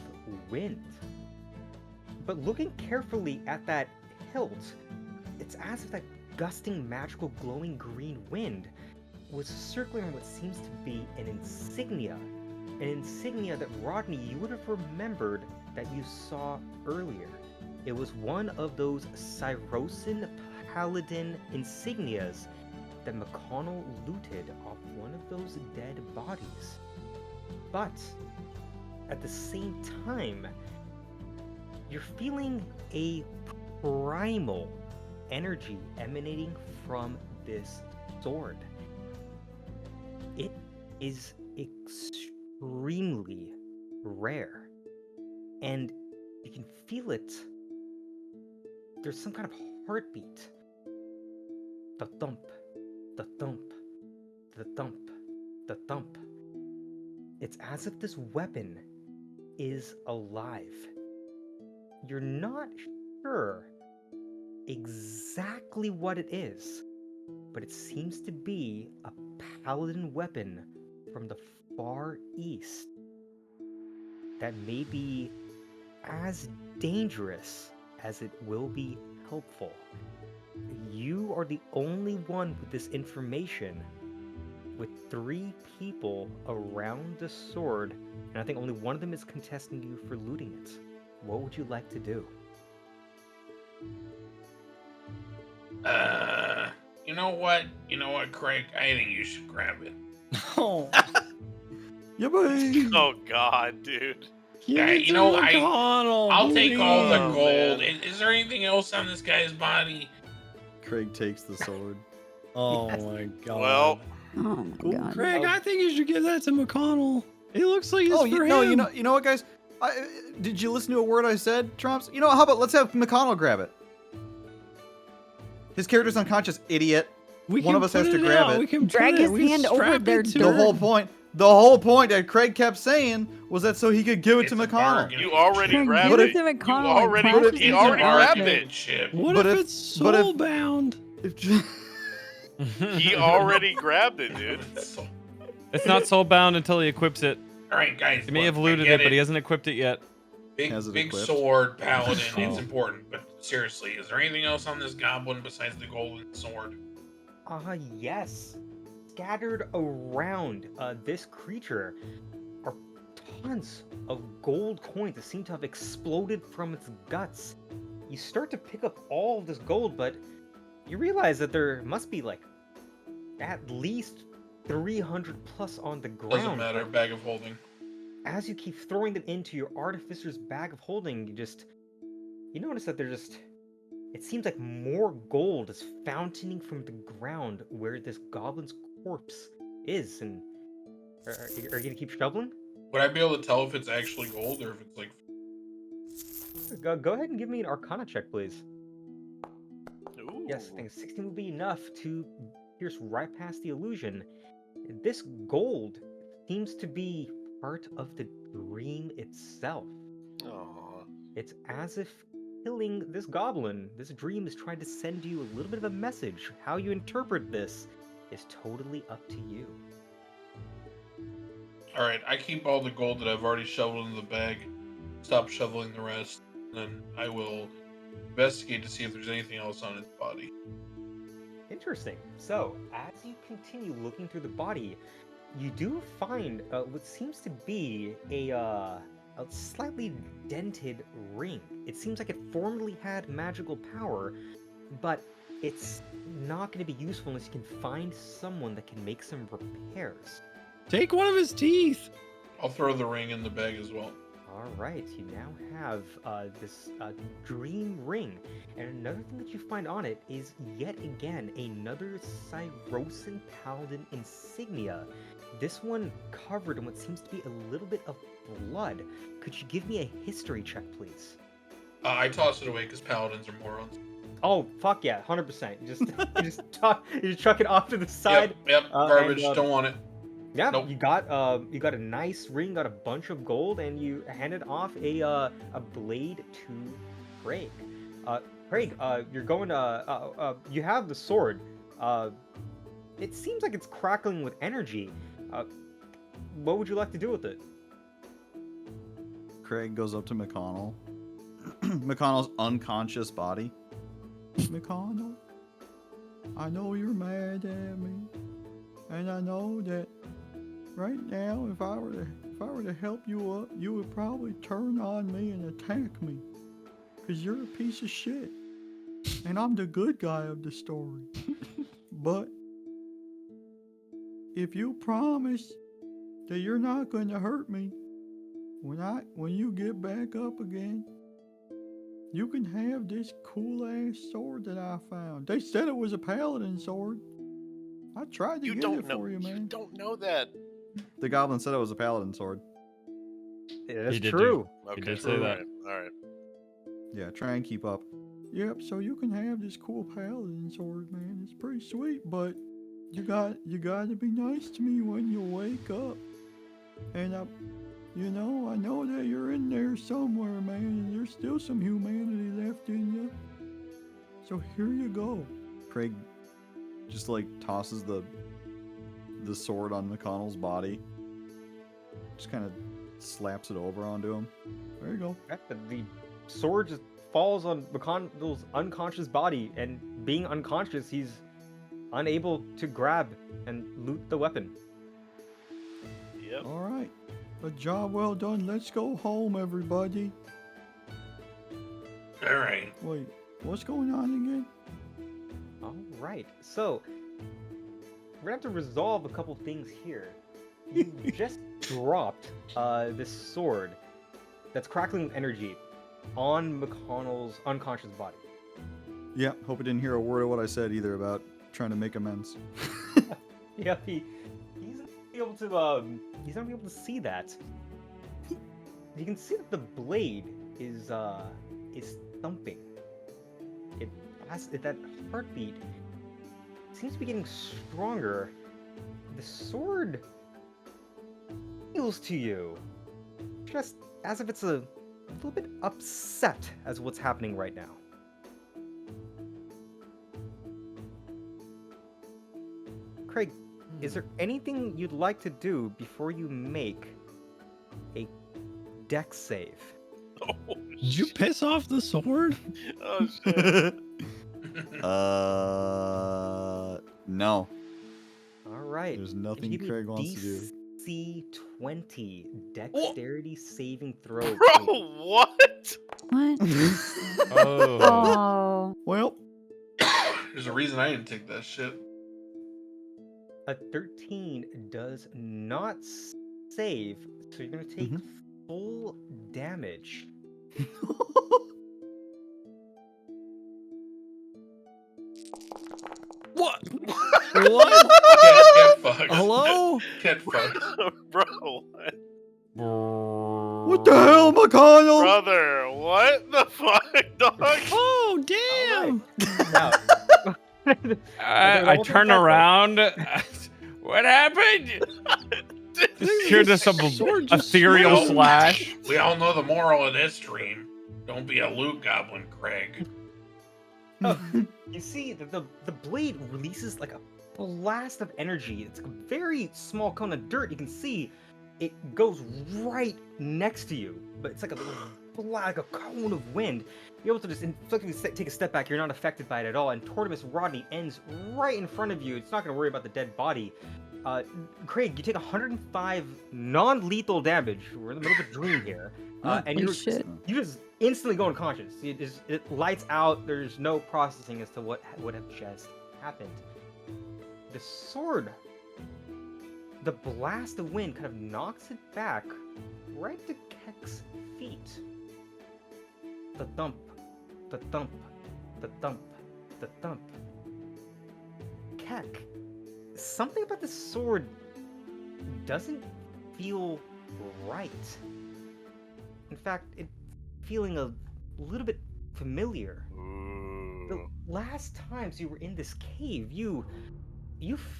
wind. But looking carefully at that hilt, it's as if that gusting, magical, glowing green wind was circling what seems to be an insignia that Rodney, you would have remembered that you saw earlier. It was one of those Cyrosan Paladin insignias that McConnell looted off one of those dead bodies. But at the same time, you're feeling a primal energy emanating from this sword. It is extremely rare. and you can feel it. There's some kind of heartbeat. The thump, the thump, the thump, the thump. It's as if this weapon is alive. You're not sure exactly what it is, but it seems to be a paladin weapon from the far east that may be as dangerous as it will be helpful. You are the only one with this information, with 3 people around the sword, and I think only one of them is contesting you for looting it. What would you like to do? You know what? You know what, Craig? I think you should grab it. Oh, Yippee! Oh God, dude. Yeah, give it you know, to McConnell, I'll take all the Oh, gold. man. Is there anything else on this guy's body? Craig takes the sword. Oh Yes. my god. Well, Oh my god. Craig, I think you should give that to McConnell. It looks like it's Oh, for him. no, you know what, guys? Did you listen to a word I said, Trumps? You know, how about let's have McConnell grab it? His character's unconscious, idiot. We one can of us has put to it grab out. it. We can Drag put it. his We hand strap over it their to The her. whole point that Craig kept saying was that so he could give it It's to a McConnell. bargain. you already Give grabbed it it. to You McConnell and already, clashes he his already grabbed arm. it. What But if if- it's but if- soulbound? He already grabbed it, dude. It's not soulbound until he equips it. All right, guys. He may look, have I looted get it, but he hasn't equipped it yet. Big, Has it big equipped? sword, paladin. It's Oh. important, but seriously, is there anything else on this goblin besides the golden sword? Yes. Scattered around this creature are tons of gold coins that seem to have exploded from its guts. You start to pick up all of this gold, but you realize that there must be like at least 300 plus on the ground. Doesn't matter. but Bag of holding. as you keep throwing them into your artificer's bag of holding, you notice that it seems like more gold is fountaining from the ground where this goblin's corpse is. And are you gonna keep shoveling? Would I be able to tell if it's actually gold or if it's like? Go ahead and give me an Arcana check, please. Ooh. Yes, I think 16 will be enough to pierce right past the illusion. This gold seems to be part of the dream itself. Aw. It's as if killing this goblin, this dream is trying to send you a little bit of a message. How you interpret this is totally up to you. All right, I keep all the gold that I've already shoveled into the bag. Stop shoveling the rest, and then I will investigate to see if there's anything else on its body. Interesting. So, as you continue looking through the body, you do find what seems to be a slightly dented ring. It seems like it formerly had magical power, but it's not going to be useful unless you can find someone that can make some repairs. Take one of his teeth. I'll throw the ring in the bag as well. All right, you now have this dream ring, and another thing that you find on it is yet again another Cyrosan Paladin insignia. This one covered in what seems to be a little bit of blood. Could you give me a history check, please? I toss it away because paladins are morons. Oh, fuck yeah, 100%. You just chuck it off to the side. Yep, garbage. and, Don't want it. Yeah, Nope. you got a nice ring, got a bunch of gold, and you handed off a blade to Craig. Craig, you're going to you have the sword. It seems like it's crackling with energy. What would you like to do with it? Craig goes up to McConnell. McConnell's unconscious body. McConnell, I know you're mad at me, and I know that right now, if I were to help you up, you would probably turn on me and attack me, 'cause you're a piece of shit, and I'm the good guy of the story. But if you promise that you're not going to hurt me when you get back up again, you can have this cool ass sword that I found. They said it was a paladin sword. I tried to You get don't it know. for you, You man. don't know that. The goblin said it was a paladin sword. That's did true. Okay, did say that. All right. Yeah, try and keep up. Yep, so you can have this cool paladin sword, man. It's pretty sweet, but you got to be nice to me when you wake up. And I know that you're in there somewhere, man, and there's still some humanity left in you. So here you go. Craig just like tosses the sword on McConnell's body. Just kind of slaps it over onto him. There you go. The sword just falls on McConnell's unconscious body, and being unconscious, he's unable to grab and loot the weapon. Yep. All right. A job well done. Let's go home, everybody. All right. Wait, what's going on again? All right. So we're gonna have to resolve a couple things here. You just dropped this sword that's crackling with energy on McConnell's unconscious body. Yeah, hope I didn't hear a word of what I said either about trying to make amends. Yeah, he's not able to see that. You can see that the blade is thumping. That heartbeat seems to be getting stronger. The sword feels to you, just as if it's a little bit upset as what's happening right now. Craig, is there anything you'd like to do before you make a dex save? Oh, Did you piss off the sword? oh shit. No. All right. There's nothing Give me Craig wants to do. DC 20 dexterity saving throw. Bro, what? What? Oh. Oh. Well, There's a reason I didn't take that shit. A 13 does not save, so you're going to take full damage. What? Get, What? get fucked. Hello? Get fucked. Bro, what? what the hell, McConnell? Brother, what the fuck, dog? Oh, damn! Now, I turn around. What happened? Hear just Sword a just ethereal smelled. slash. We all know the moral of this dream. Don't be a loot goblin, Craig. you see that the blade releases like a blast of energy. It's a very small cone of dirt. You can see it goes right next to you, but it's like a like a cone of wind. You're able to just inflictively take a step back. You're not affected by it at all. And Tortimus Rodney ends right in front of you. It's not going to worry about the dead body. Craig, you take 105 non-lethal damage. We're in the middle of a dream here. And Holy shit. you just instantly go unconscious. It lights out. There's no processing as to what would have just happened. The sword, the blast of wind kind of knocks it back right to Kek's feet. The thump, the thump, the thump, the thump. Kek, something about the sword doesn't feel right. In fact, it's feeling a little bit familiar. The last times you were in this cave, you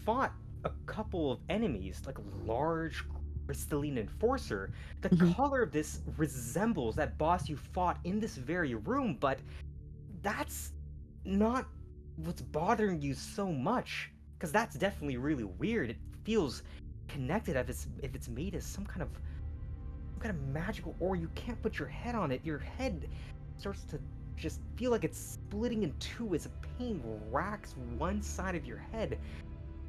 fought a couple of enemies, like a large crystalline enforcer. The color of this resembles that boss you fought in this very room, but that's not what's bothering you so much, because that's definitely really weird. It feels connected if it's made as some kind of magical ore. You can't put your head on it. Your head starts to just feel like it's splitting in two as a pain racks one side of your head.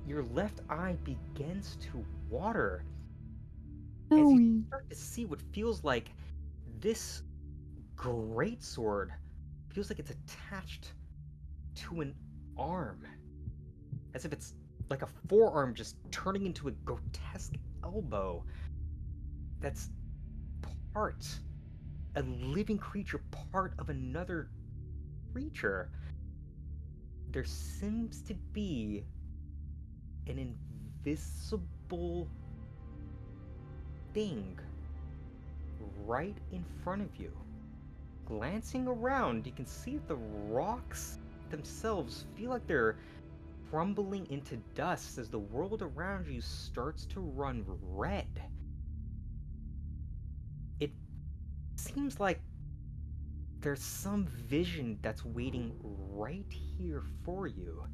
Your left eye begins to water as you start to see what feels like this greatsword feels like it's attached to an arm, as if it's like a forearm just turning into a grotesque elbow. That's part a living creature, part of another creature. There seems to be an invisible thing right in front of you. Glancing around, you can see that the rocks themselves feel like they're crumbling into dust as the world around you starts to run red. It seems like there's some vision that's waiting right here for you,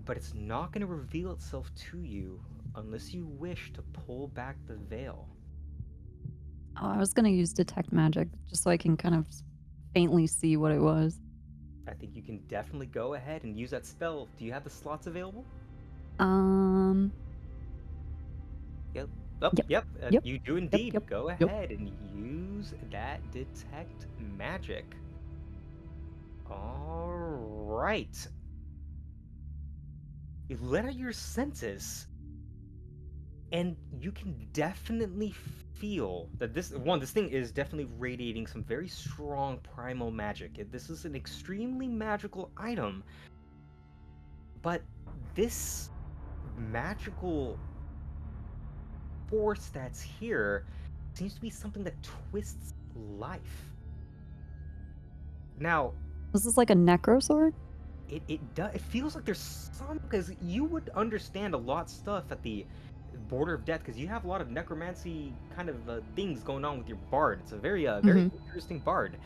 but it's not going to reveal itself to you unless you wish to pull back the veil. Oh, I was gonna use detect magic just so I can kind of faintly see what it was. I think you can definitely go ahead and use that spell. Do you have the slots available? Yep. Oh, Yep. yep. Yep. You do indeed. Yep. Go Yep. ahead and use that detect magic. All right. You let out your senses, and you can definitely feel that this thing is definitely radiating some very strong primal magic. This is an extremely magical item, but this magical force that's here seems to be something that twists life. Now, Was this like a necro sword? it feels like there's some, because you would understand a lot of stuff at the border of death, because you have a lot of necromancy kind of things going on with your bard. It's a very interesting bard.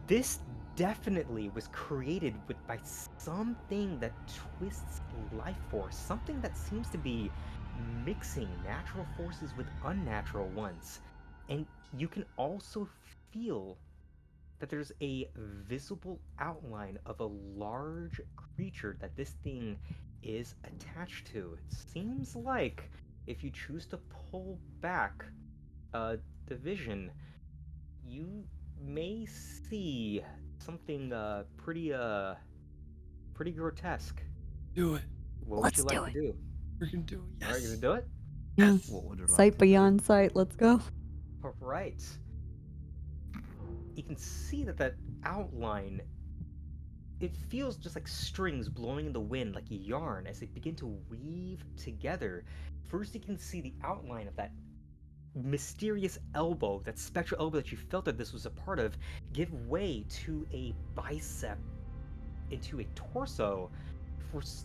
This definitely was created by something that twists life force, something that seems to be mixing natural forces with unnatural ones. And you can also feel that there's a visible outline of a large creature that this thing is attached to. It seems like if you choose to pull back the vision, you may see something pretty grotesque. Do it. What Let's would you like do to do? We're gonna do it. All right, you Yes. gonna do it? Yeah. What would you like Sight to do? beyond sight. Let's go. All right. You can see that outline, it feels just like strings blowing in the wind, like yarn, as they begin to weave together. First, you can see the outline of that mysterious elbow, that spectral elbow that you felt that this was a part of, give way to a bicep, into a torso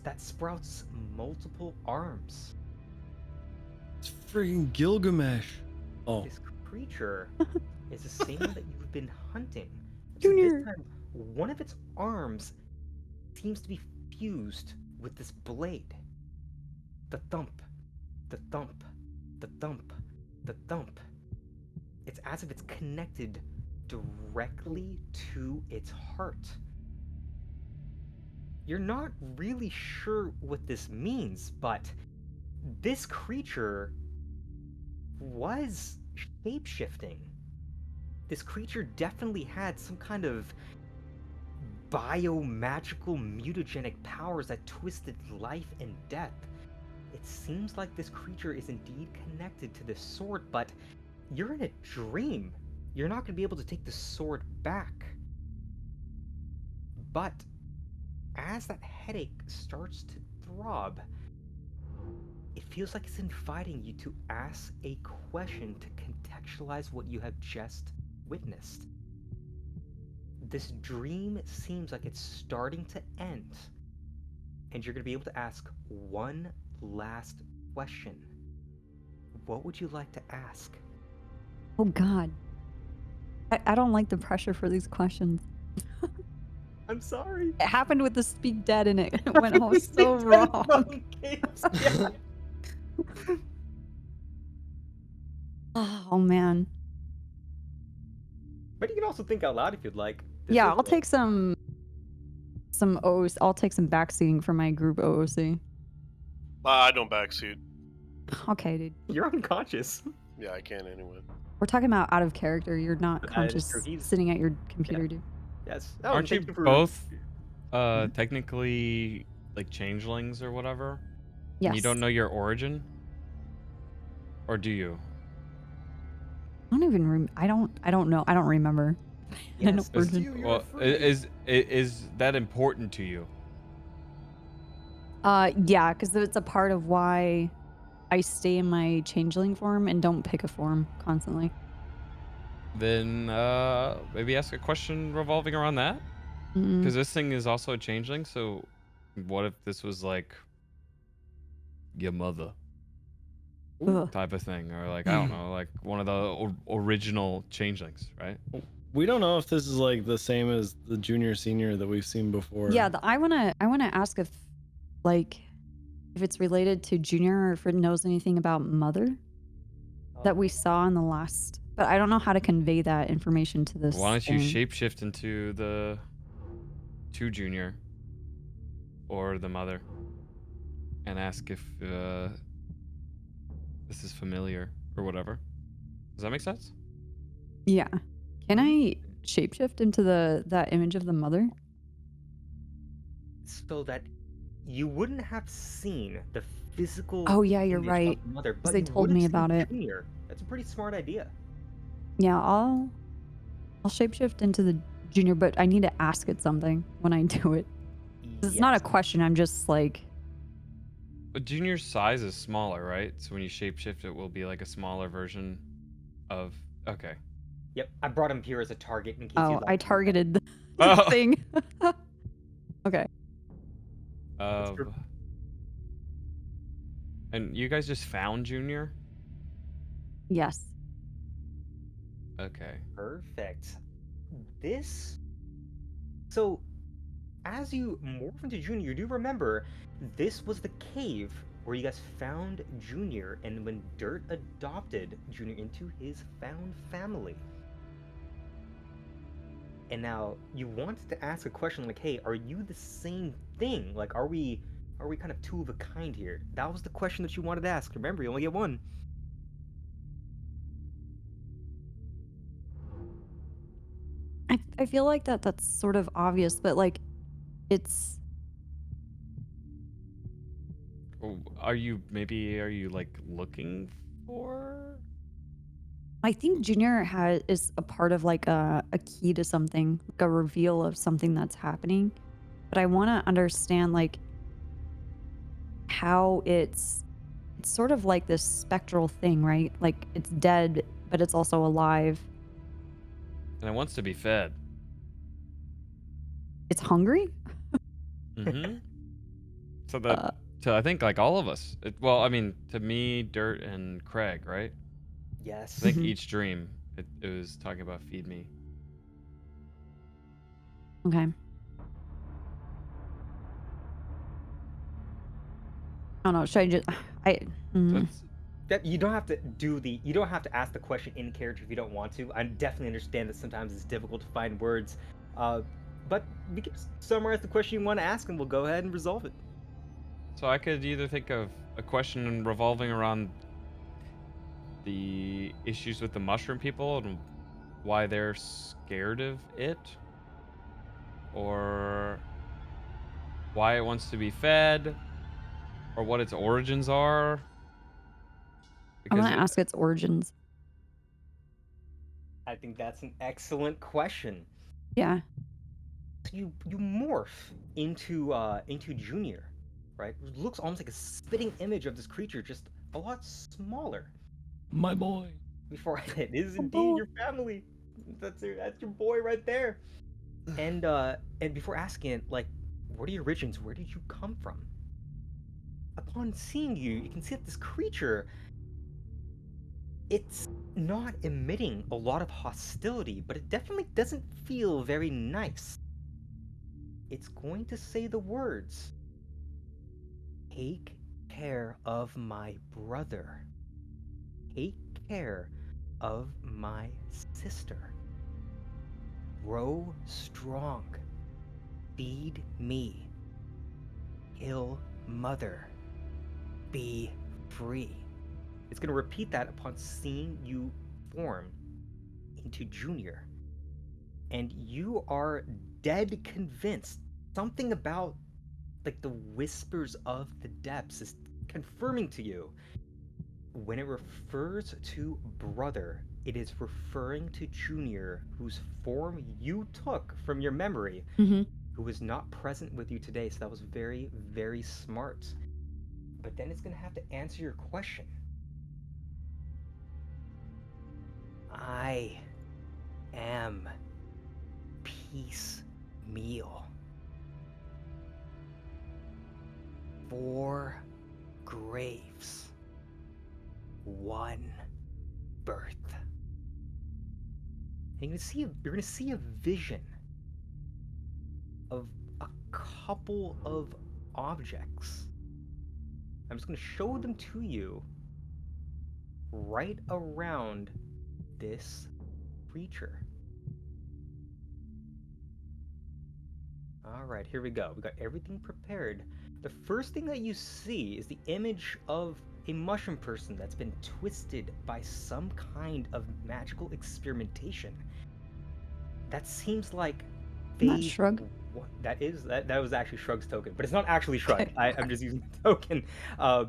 that sprouts multiple arms. It's freaking Gilgamesh. Oh, This creature is the same one that you've been hunting. So Junior. this time, one of its arms seems to be fused with this blade. The thump, the thump, the thump, the thump. It's as if it's connected directly to its heart. You're not really sure what this means, but this creature was shape-shifting. This creature definitely had some kind of bio-magical mutagenic powers that twisted life and death. It seems like this creature is indeed connected to this sword, but you're in a dream. You're not going to be able to take the sword back. But as that headache starts to throb, it feels like it's inviting you to ask a question to contextualize what you have just witnessed. This dream seems like it's starting to end, and you're going to be able to ask one last question. What would you like to ask? Oh God. I don't like the pressure for these questions. I'm sorry. It happened with the Speak Dead and it went all so wrong. Yeah. Oh man. But you can also think out loud if you'd like. Yeah, I'll take some OOC. I'll take some backseating for my group OOC. I don't backseat. Okay, dude. You're unconscious. Yeah, I can anyway. We're talking about out of character. You're not That is conscious true. He's- sitting at your computer, dude. Yes. Aren't you thank for- both technically like changelings or whatever? Yes. And you don't know your origin? Or do you? I don't even. I don't know. I don't remember. I don't Yes. origin. Well, is that important to you? Yeah, because it's a part of why I stay in my changeling form and don't pick a form constantly. then maybe ask a question revolving around that. Mm, Because this thing is also a changeling, so what if this was like your mother ugh. type of thing, or like I don't know, like one of the original changelings, right? We don't know if this is like the same as the junior senior that we've seen before. Yeah, I wanna ask if like if it's related to Junior or if it knows anything about Mother that we saw in the last. But I don't know how to convey that information to this. Why don't you thing. shapeshift into the Junior or the mother and ask if this is familiar or whatever. Does that make sense? Yeah. Can I shapeshift into that image of the mother? So that you wouldn't have seen the physical. Oh yeah, you're image right. Of the mother, but they you told would me have seen about it. Junior. That's a pretty smart idea. Yeah, I'll shapeshift into the Junior, but I need to ask it something when I do it. 'Cause it's not a Yes. question. I'm just like, But Junior's size is smaller, right? So when you shapeshift, it will be like a smaller version of. Okay. Yep, I brought him here as a target in case. oh, you'd like I to- targeted the Oh. thing. Okay. true. And you guys just found Junior? Yes. Okay. Perfect. This. So, as you morph into Junior, you do remember this was the cave where you guys found Junior, and when Dirt adopted Junior into his found family. And now you wanted to ask a question like, "Hey, are you the same thing? Like, are we kind of two of a kind here?" That was the question that you wanted to ask. Remember, you only get one. I feel like that's sort of obvious, but like, it's Are you like looking for? I think Junior is a part of like a key to something, like a reveal of something that's happening. But I want to understand like how it's sort of like this spectral thing, right? Like it's dead, but it's also alive. And it wants to be fed. It's hungry? Mm-hmm. So that Uh, to I think like all of us. Well, I mean, to me, Dirt, and Craig, right? Yes. I think Mhm. each dream it was talking about feed me. Okay. I don't know. Should I just That's That you don't have to you don't have to ask the question in character if you don't want to. I definitely understand that sometimes it's difficult to find words, but we can just summarize the question you want to ask, and we'll go ahead and resolve it. so I could either think of a question revolving around the issues with the mushroom people and why they're scared of it, or why it wants to be fed, or what its origins are. I'm Because gonna ask its origins. I think that's an excellent question. Yeah. So you morph into Junior, right? It looks almost like a spitting image of this creature, just a lot smaller. My boy. Before it is indeed your family. That's your boy right there. And before asking it, like, what are your origins? Where did you come from? Upon seeing you, you can see that this creature, it's not emitting a lot of hostility, but it definitely doesn't feel very nice. It's going to say the words, "Take care of my brother. Take care of my sister. Grow strong. Feed me. Kill mother. Be free." It's going to repeat that upon seeing you form into Junior. And you are dead convinced something about like the whispers of the depths is confirming to you. When it refers to brother, it is referring to Junior, whose form you took from your memory, Mm-hmm. who is not present with you today. So that was very, very smart. But then it's going to have to answer your question. I piecemeal. 4 graves, 1 birth. And you're gonna see a vision of a couple of objects. I'm just gonna show them to you right around this creature. All right, here we go. We got everything prepared. The first thing that you see is the image of a mushroom person that's been twisted by some kind of magical experimentation. That seems like Not Shrug. That was actually Shrug's token, but it's not actually Shrug. I'm just using the token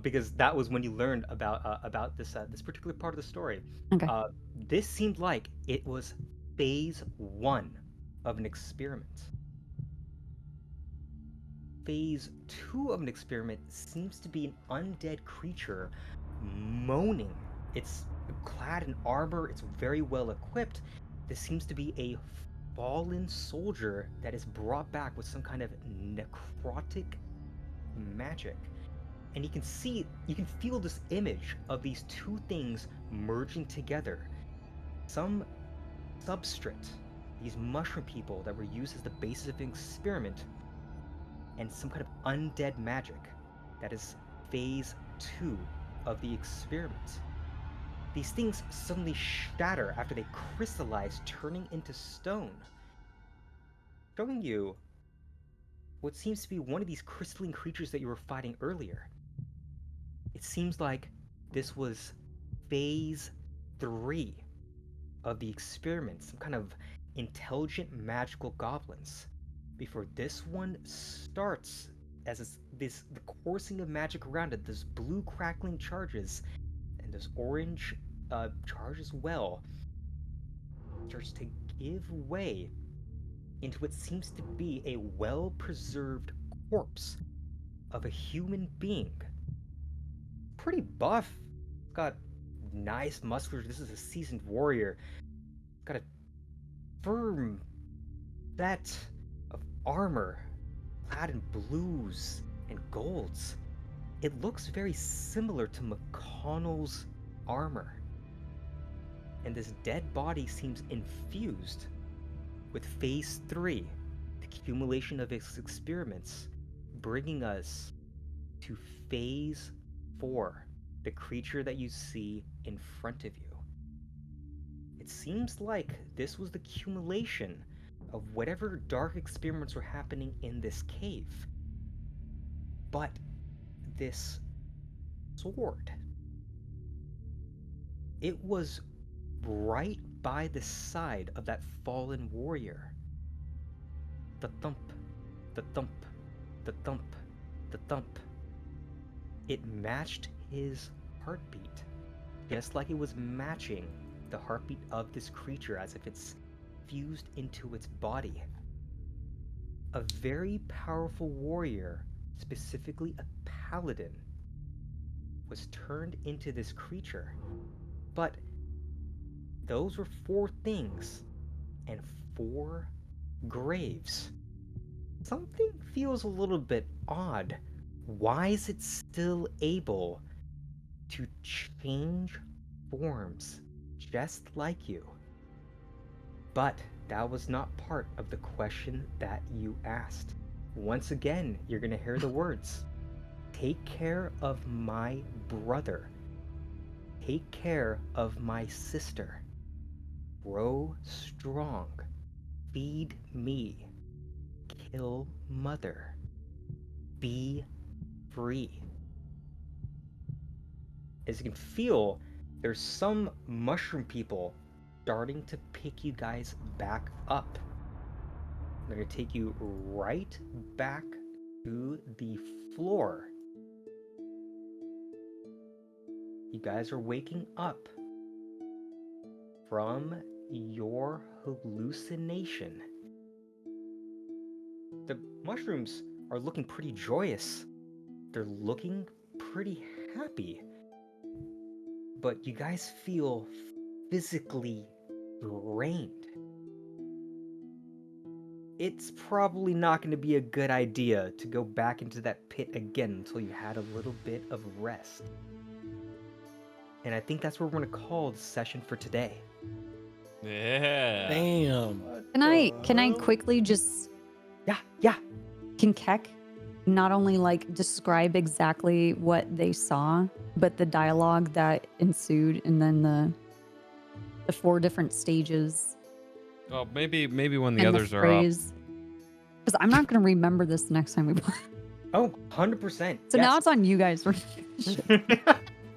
because that was when you learned about this particular part of the story. Okay. This seemed like it was phase 1 of an experiment. Phase 2 of an experiment seems to be an undead creature moaning. It's clad in armor, it's very well equipped. This seems to be a fallen soldier that is brought back with some kind of necrotic magic. And you can feel this image of these two things merging together. Some substrate, these mushroom people that were used as the basis of an experiment, and some kind of undead magic that is phase 2 of the experiment. These things suddenly shatter after they crystallize, turning into stone, showing you what seems to be one of these crystalline creatures that you were fighting earlier. It seems like this was phase 3 of the experiment, some kind of intelligent magical goblins. Before this one starts, as the coursing of magic around it, those blue crackling charges and those orange charge as well, starts to give way into what seems to be a well-preserved corpse of a human being. Pretty buff, got nice muscles. This is a seasoned warrior. Got a firm set of armor, clad in blues and golds. It looks very similar to McConnell's armor. And this dead body seems infused with phase 3, the accumulation of its experiments, bringing us to phase 4, the creature that you see in front of you. It seems like this was the accumulation of whatever dark experiments were happening in this cave. But this sword, it was right by the side of that fallen warrior. The thump, the thump, the thump, the thump. It matched his heartbeat, just like it was matching the heartbeat of this creature, as if it's fused into its body. A very powerful warrior, specifically a paladin, was turned into this creature. But those were 4 things and 4 graves. Something feels a little bit odd. Why is it still able to change forms just like you? But that was not part of the question that you asked. Once again, you're gonna hear the words. Take care of my brother. Take care of my sister. Grow strong. Feed me. Kill mother. Be free. As you can feel, there's some mushroom people starting to pick you guys back up. They're going to take you right back to the floor. You guys are waking up from your hallucination. The mushrooms are looking pretty joyous. They're looking pretty happy. But you guys feel physically drained. it's probably not going to be a good idea to go back into that pit again until you had a little bit of rest. And I think that's what we're going to call the session for today. Yeah. Damn. Can I quickly just Yeah. can Keck not only like describe exactly what they saw, but the dialogue that ensued, and then the 4 different stages. Well, maybe when the and others are up. Because I'm not going to remember this next time we play. Oh, 100%. So now it's on you guys.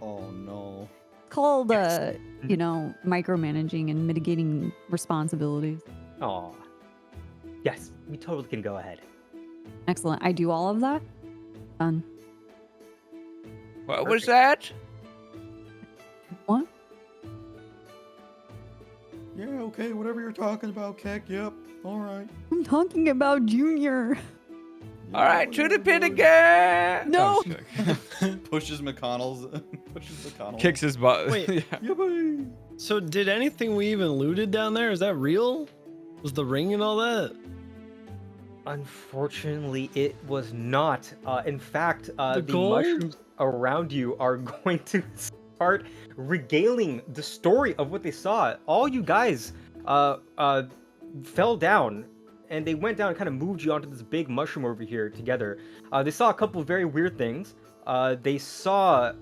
Oh no. Called, micromanaging and mitigating responsibilities. Aw. Yes, we totally can go ahead. Excellent. I do all of that. Done. What was that? What? Yeah, okay, whatever you're talking about, Keck. Yep. All right. I'm talking about Junior. All right, to the pit again. No. Pushes McConnell's. Kicks his butt. Wait. Yeah. Yippee! So did anything we even looted down there? Is that real? Was the ring and all that? Unfortunately, it was not. In fact, the gold? mushrooms around you are going to start regaling the story of what they saw. All you guys fell down, and they went down and kind of moved you onto this big mushroom over here together. They saw a couple of very weird things. They saw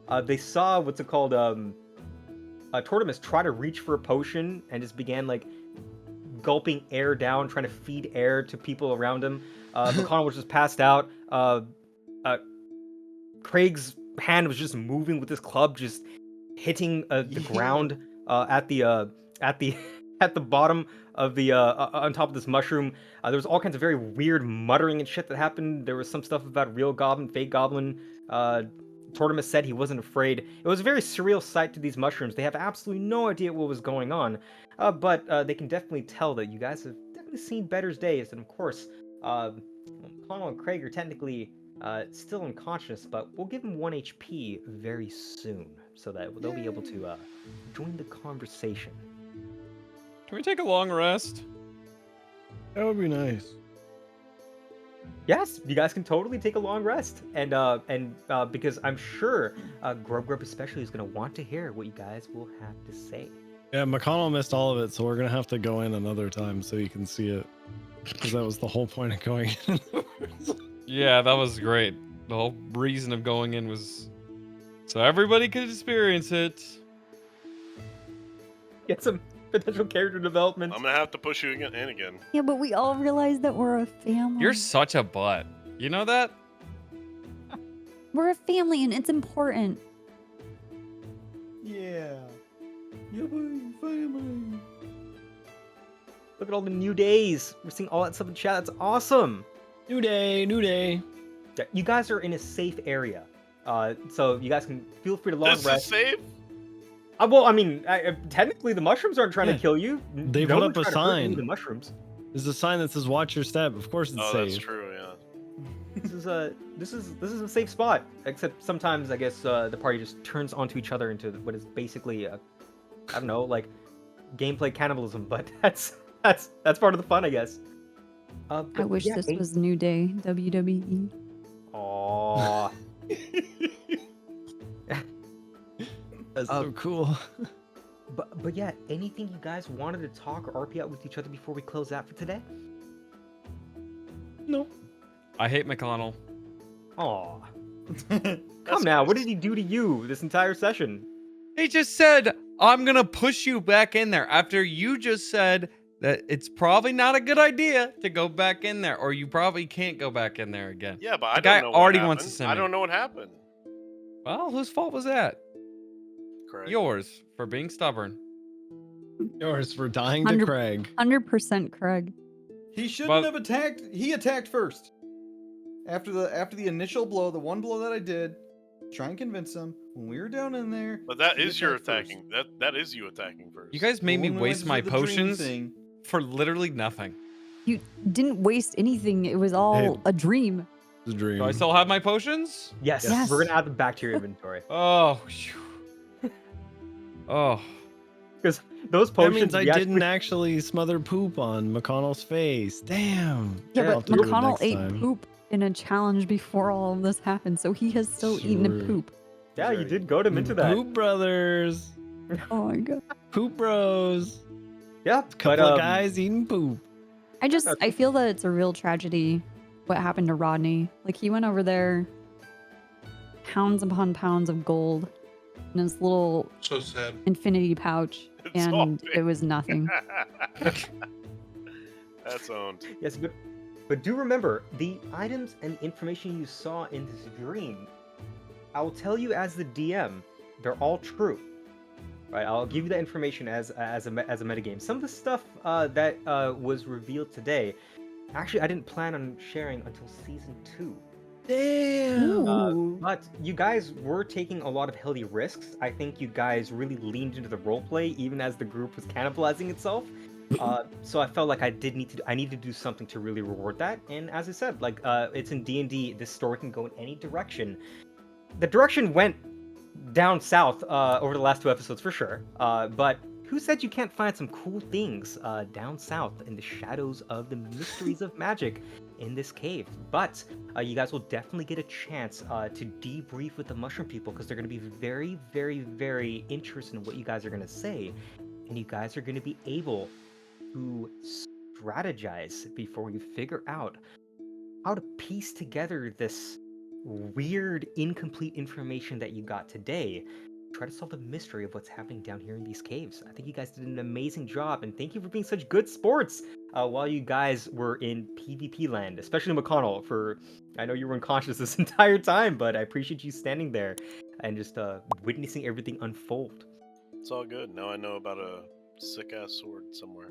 what's it called? Tortimus try to reach for a potion and just began like gulping air down, trying to feed air to people around him. Mcconnell was just passed out. Craig's hand was just moving with his club, just hitting the ground at the bottom of the on top of this mushroom. There was all kinds of very weird muttering and shit that happened. There was some stuff about real goblin, fake goblin. Tortimus said he wasn't afraid. It was a very surreal sight to these mushrooms. They have absolutely no idea what was going on, but they can definitely tell that you guys have definitely seen better days. And of course, Mcconnell and Craig are technically still unconscious, but we'll give them 1 HP very soon, so that they'll be able to join the conversation. Can we take a long rest? That would be nice. Yes, you guys can totally take a long rest, and because I'm sure Grub especially is going to want to hear what you guys will have to say. Yeah, McConnell missed all of it, so we're gonna have to go in another time so you can see it, because that was the whole point of going in. Yeah, that was great. The whole reason of going in was so everybody could experience it. Get some potential character development. I'm gonna have to push you in again. Yeah, but we all realize that we're a family. You're such a butt. You know that? We're a family, and it's important. Yeah. Yippee, family. Look at all the new days. We're seeing all that stuff in chat. That's awesome. New day, new day. Yeah, you guys are in a safe area, so you guys can feel free to long This rest. is safe. Well, I mean, technically the mushrooms aren't trying Yeah. to kill you. They No put one's up a trying to hurt you, sign. The mushrooms. There's a sign that says "Watch your step." Of course, it's Oh, safe. that's true. Yeah. This is a safe spot. Except sometimes I guess the party just turns onto each other into what is basically I don't know, like gameplay cannibalism. But that's part of the fun, I guess. I wish this was New Day WWE. Aww. That's so cool. But yeah, anything you guys wanted to talk or RP out with each other before we close out for today? No. I hate McConnell. Aw. Come now, what did he do to you this entire session? He just said, I'm going to push you back in there after you just said that it's probably not a good idea to go back in there, or you probably can't go back in there again. Yeah, but I The don't guy know what already happened. wants to send I me. don't know what happened. Well, whose fault was that? Correct. Yours, for being stubborn. Yours for dying to 100 Craig. 100% Craig. He shouldn't Well- have attacked. He attacked first. After the initial blow, the one blow that I did, try and convince him when we were down in there. But that he is your attacked first. attacking. That is you attacking first. You guys made But me when we went waste to my do the dream potions thing- for literally nothing. You didn't waste anything. It was all Hey. a dream. It's a dream. Do I still have my potions? Yes, Yes. we're gonna add them back to your inventory. Oh, phew. Oh, Because those That potions. means I we didn't actually- actually smother poop on McConnell's face. Damn. Yeah, I'll have but to do it McConnell next ate time. poop in a challenge before all of this happened, so he has still eaten a Sure. poop. Yeah, you did goad him into that. Poop brothers. Oh my god. Poop bros. Yeah, Couple but of guys eating poop. I feel that it's a real tragedy what happened to Rodney. Like, he went over there, pounds upon pounds of gold in his little So sad. infinity pouch, It's all and big. it was nothing. That's owned. Yes, but do remember the items and information you saw in this dream. I will tell you as the DM, they're all true. Right, I'll give you that information as a metagame. Some of the stuff that was revealed today, actually, I didn't plan on sharing until season 2. Damn. But you guys were taking a lot of healthy risks. I think you guys really leaned into the roleplay, even as the group was cannibalizing itself. So I felt like I need to do something to really reward that. And as I said, like it's in D&D, this story can go in any direction. The direction went down south over the last 2 episodes for sure. But who said you can't find some cool things down south in the shadows of the mysteries of magic in this cave? But you guys will definitely get a chance to debrief with the mushroom people, because they're going to be very, very, very interested in what you guys are going to say. And you guys are going to be able to strategize before you figure out how to piece together this weird, incomplete information that you got today. Try to solve the mystery of what's happening down here in these caves. I think you guys did an amazing job, and thank you for being such good sports while you guys were in PvP land, especially McConnell. I know you were unconscious this entire time, but I appreciate you standing there and just witnessing everything unfold. It's all good. Now I know about a sick ass sword somewhere.